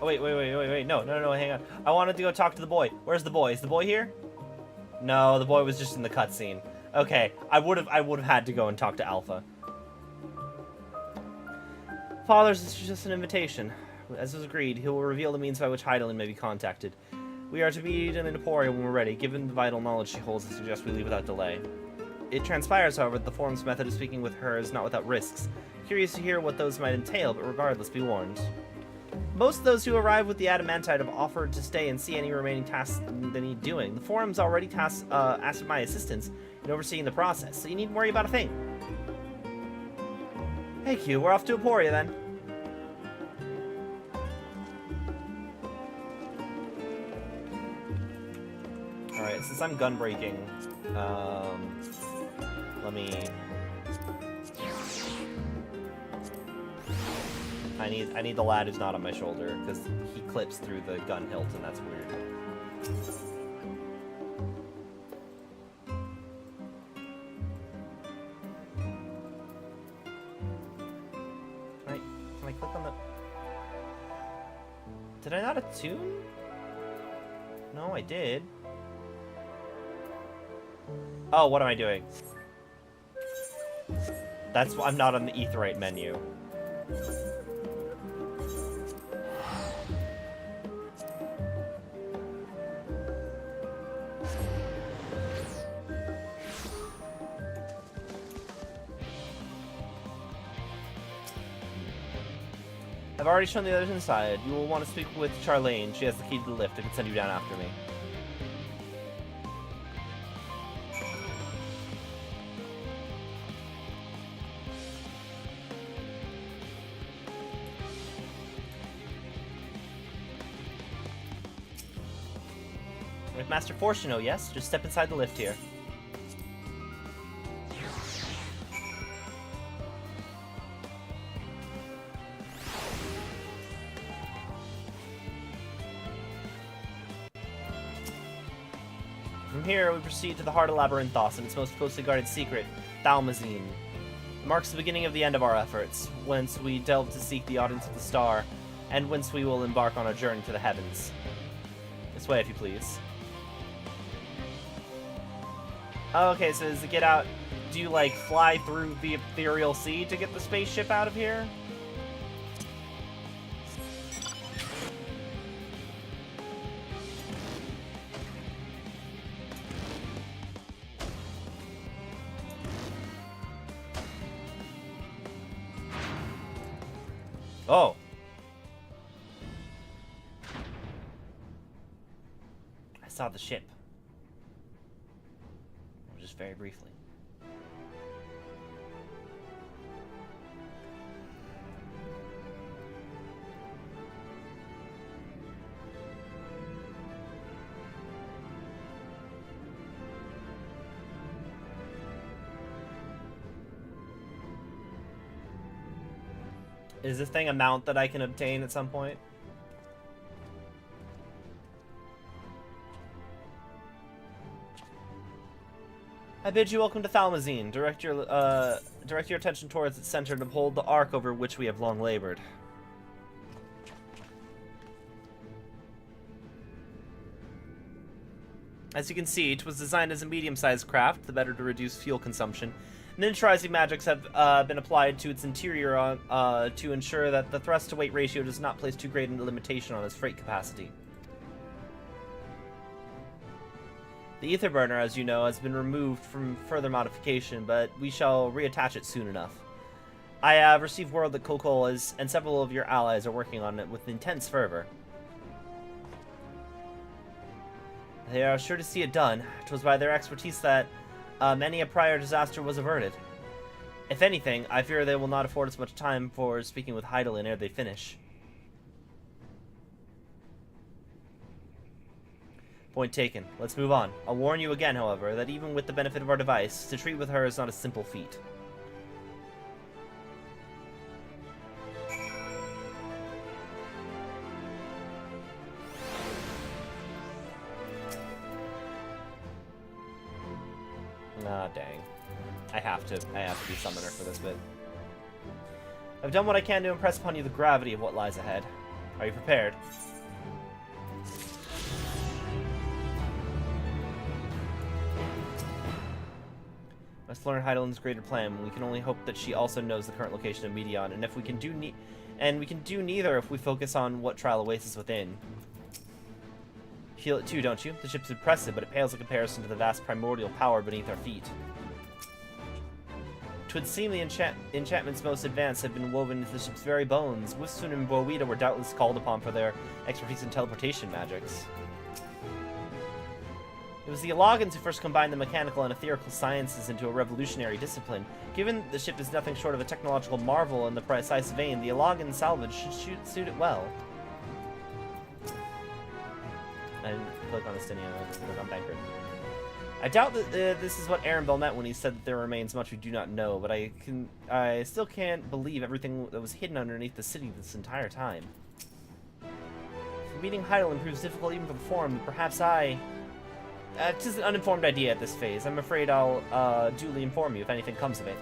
Oh, wait, no, hang on. I wanted to go talk to the boy. Where's the boy? Is the boy here? No, the boy was just in the cutscene. Okay, I would have had to go and talk to Alpha. Father's is just an invitation. As was agreed, he will reveal the means by which Heidelin may be contacted. We are to meet in Emporia when we're ready. Given the vital knowledge she holds, I suggest we leave without delay. It transpires, however, that the Forum's method of speaking with her is not without risks. Curious to hear what those might entail, but regardless, be warned. Most of those who arrive with the Adamantite have offered to stay and see any remaining tasks they need doing. The Forum's already asked my assistance in overseeing the process, so you needn't worry about a thing. Hey Q, we're off to Emporia then. Alright, since I'm gun breaking, let me... I need the lad who's not on my shoulder, because he clips through the gun hilt, and that's weird. Can I click on the... Did I not attune? No, I did. Oh, what am I doing? That's why I'm not on the Aetheryte menu. I've already shown the others inside. You will want to speak with Charlene. She has the key to the lift. I can send you down after me. With Master Fortuno, yes? Just step inside the lift here. From here, we proceed to the heart of Labyrinthos and its most closely guarded secret, Thalmazine. It marks the beginning of the end of our efforts, whence we delve to seek the audience of the star, and whence we will embark on a journey to the heavens. This way, if you please. Okay, so does it get out... Do you, like, fly through the ethereal sea to get the spaceship out of here? Oh. I saw the ship. Just very briefly. Is this thing a mount that I can obtain at some point? I bid you welcome to Thalmazine. Direct your attention towards its center to hold the arc over which we have long labored. As you can see, it was designed as a medium-sized craft, the better to reduce fuel consumption. Miniaturizing magics have been applied to its interior to ensure that the thrust-to-weight ratio does not place too great a limitation on its freight capacity. The ether burner, as you know, has been removed from further modification, but we shall reattach it soon enough. I have received word that Kokol and several of your allies are working on it with intense fervor. They are sure to see it done. 'Twas by their expertise that many a prior disaster was averted. If anything, I fear they will not afford us much time for speaking with Hydaelyn ere they finish. Point taken. Let's move on. I'll warn you again, however, that even with the benefit of our device, to treat with her is not a simple feat. Ah, dang. I have to be summoner for this bit. I've done what I can to impress upon you the gravity of what lies ahead. Are you prepared? Must learn Hydaelyn's greater plan. We can only hope that she also knows the current location of Medion, and if we can do we can do neither if we focus on what trial awaits us within. Feel it too, don't you? The ship's impressive, but it pales in comparison to the vast primordial power beneath our feet. 'Twould seem the enchantments most advanced have been woven into the ship's very bones. Wifsun and Boida were doubtless called upon for their expertise in teleportation magics. It was the Eologans who first combined the mechanical and etherical sciences into a revolutionary discipline. Given the ship is nothing short of a technological marvel in the precise vein, the Eologan salvage should suit it well. And click on Astinia, click on Bankard. I doubt that this is area Bell meant when he said that there remains much we do not know, but I still can't believe everything that was hidden underneath the city this entire time. If meeting Hydaelyn proves difficult even for the Forum, perhaps it's just an uninformed idea at this phase. I'm afraid I'll duly inform you if anything comes of it.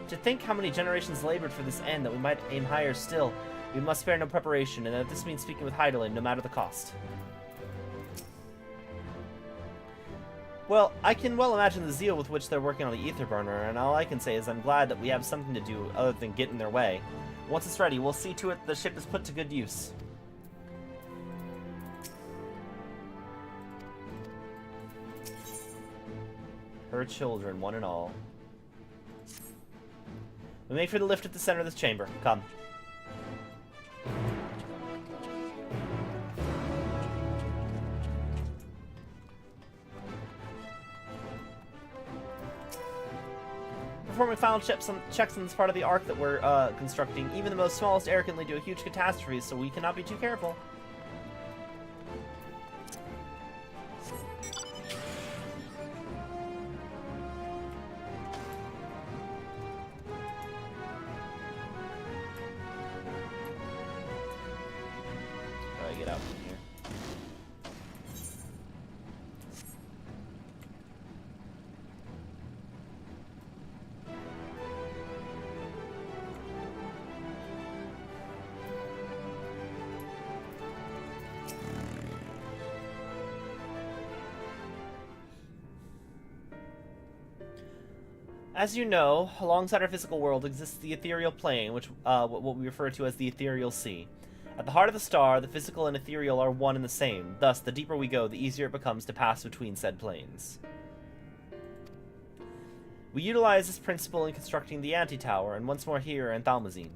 To think how many generations labored for this end, that we might aim higher still. We must spare no preparation, and that this means speaking with Hydaelyn, no matter the cost. Well, I can well imagine the zeal with which they're working on the ether burner, and all I can say is I'm glad that we have something to do other than get in their way. Once it's ready, we'll see to it the ship is put to good use. Her children, one and all. We make for the lift at the center of this chamber. Come. Performing final checks on this part of the arc that we're constructing. Even the most smallest error can lead to a huge catastrophe, so we cannot be too careful. Get out from here. As you know, alongside our physical world exists the ethereal plane, which what we refer to as the ethereal sea. At the heart of the star, the physical and ethereal are one and the same. Thus, the deeper we go, the easier it becomes to pass between said planes. We utilize this principle in constructing the anti-tower, and once more here in Thalmazine.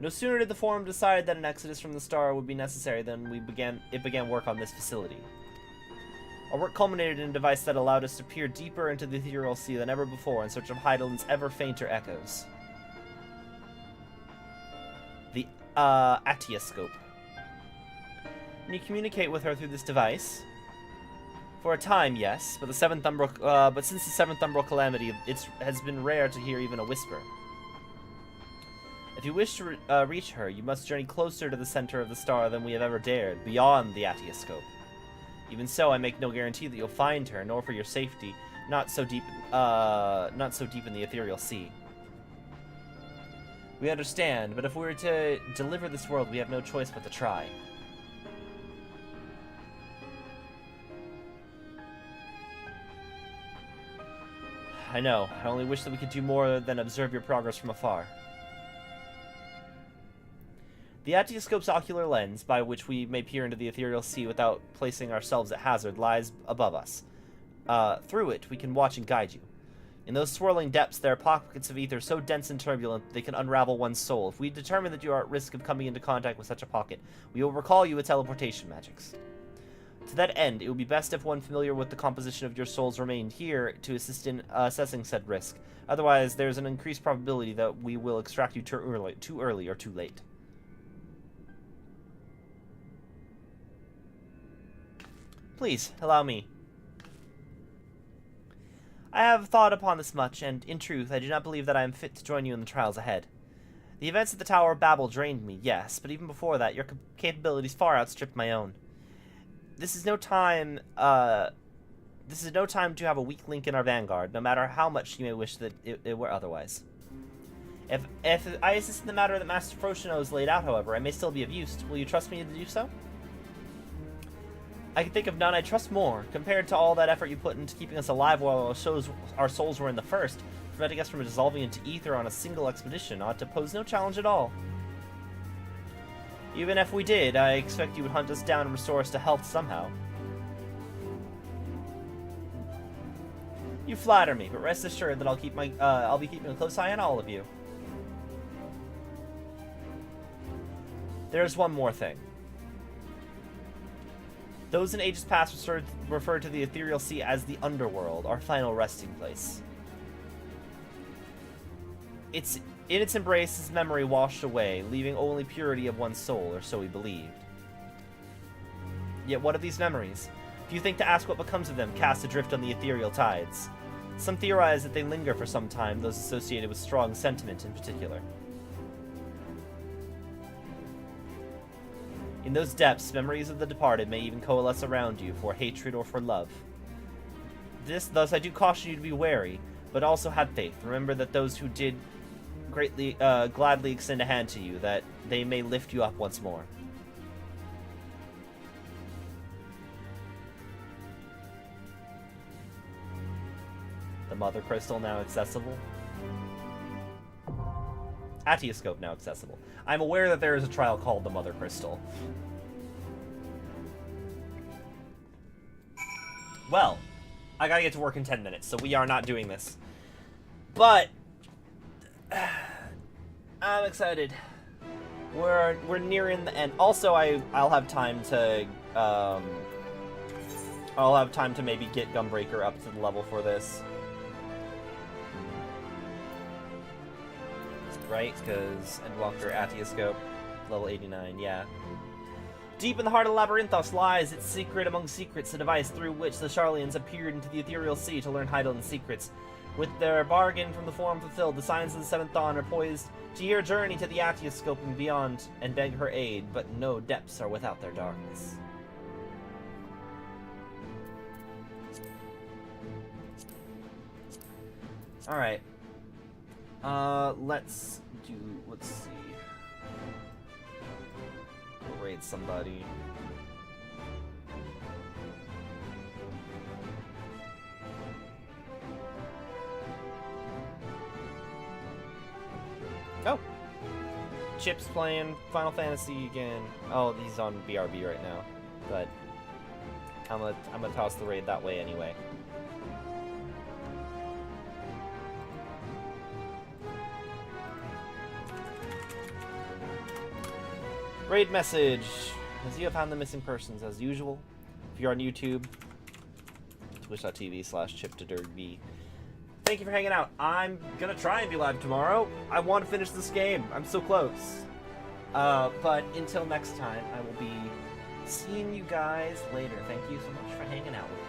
No sooner did the Forum decide that an exodus from the star would be necessary than it began work on this facility. Our work culminated in a device that allowed us to peer deeper into the ethereal sea than ever before in search of Heidel's ever fainter echoes. The Atioscope. Can you communicate with her through this device? For a time, yes, but since the Seventh Umbral Calamity, it has been rare to hear even a whisper. If you wish to reach her, you must journey closer to the center of the star than we have ever dared, beyond the Atioscope. Even so, I make no guarantee that you'll find her, nor for your safety, not so deep in the ethereal sea. We understand, but if we were to deliver this world, we have no choice but to try. I know. I only wish that we could do more than observe your progress from afar. The Atioscope's ocular lens, by which we may peer into the ethereal sea without placing ourselves at hazard, lies above us. Through it, we can watch and guide you. In those swirling depths, there are pockets of ether so dense and turbulent that they can unravel one's soul. If we determine that you are at risk of coming into contact with such a pocket, we will recall you with teleportation magics. To that end, it would be best if one familiar with the composition of your souls remained here to assist in assessing said risk. Otherwise, there is an increased probability that we will extract you too early or too late. Please, allow me. I have thought upon this much, and, in truth, I do not believe that I am fit to join you in the trials ahead. The events at the Tower of Babel drained me, yes, but even before that, your capabilities far outstripped my own. This is no time to have a weak link in our vanguard, no matter how much you may wish that it were otherwise. If I assist in the matter that Master Froshino has laid out, however, I may still be of use. Will you trust me to do so? I can think of none I trust more. Compared to all that effort you put into keeping us alive while our souls were in the first, preventing us from dissolving into ether on a single expedition ought to pose no challenge at all. Even if we did, I expect you would hunt us down and restore us to health somehow. You flatter me, but rest assured that I'll be keeping a close eye on all of you. There's one more thing. Those in ages past referred to the ethereal sea as the underworld, our final resting place. In its embrace is memory washed away, leaving only purity of one's soul, or so we believed. Yet what of these memories? If you think to ask what becomes of them, cast adrift on the ethereal tides. Some theorize that they linger for some time, those associated with strong sentiment in particular. In those depths, memories of the departed may even coalesce around you for hatred or for love. Thus I do caution you to be wary, but also have faith. Remember that those who did gladly extend a hand to you, that they may lift you up once more. The Mother Crystal now accessible. Atioscope now accessible. I'm aware that there is a trial called the Mother Crystal. Well, I gotta get to work in 10 minutes, so we are not doing this. But I'm excited. We're nearing the end. Also, I'll have time to maybe get Gunbreaker up to the level for this. Right? Because Endwalker Atioscope, level 89, yeah. Deep in the heart of Labyrinthos lies its secret among secrets, a device through which the Sharlians appeared into the ethereal sea to learn Heidel's secrets. With their bargain from the Forum fulfilled, the Scions of the Seventh Dawn are poised to hear journey to the Atioscope and beyond and beg her aid, but no depths are without their darkness. Alright. Let's see. We'll raid somebody. Oh. Chip's playing Final Fantasy again. Oh, he's on BRB right now. But I'm gonna toss the raid that way anyway. Raid message. As you have found the missing persons as usual. If you're on YouTube, twitch.tv/chiptoderby. Thank you for hanging out. I'm gonna try and be live tomorrow. I want to finish this game. I'm so close. But until next time, I will be seeing you guys later. Thank you so much for hanging out with me.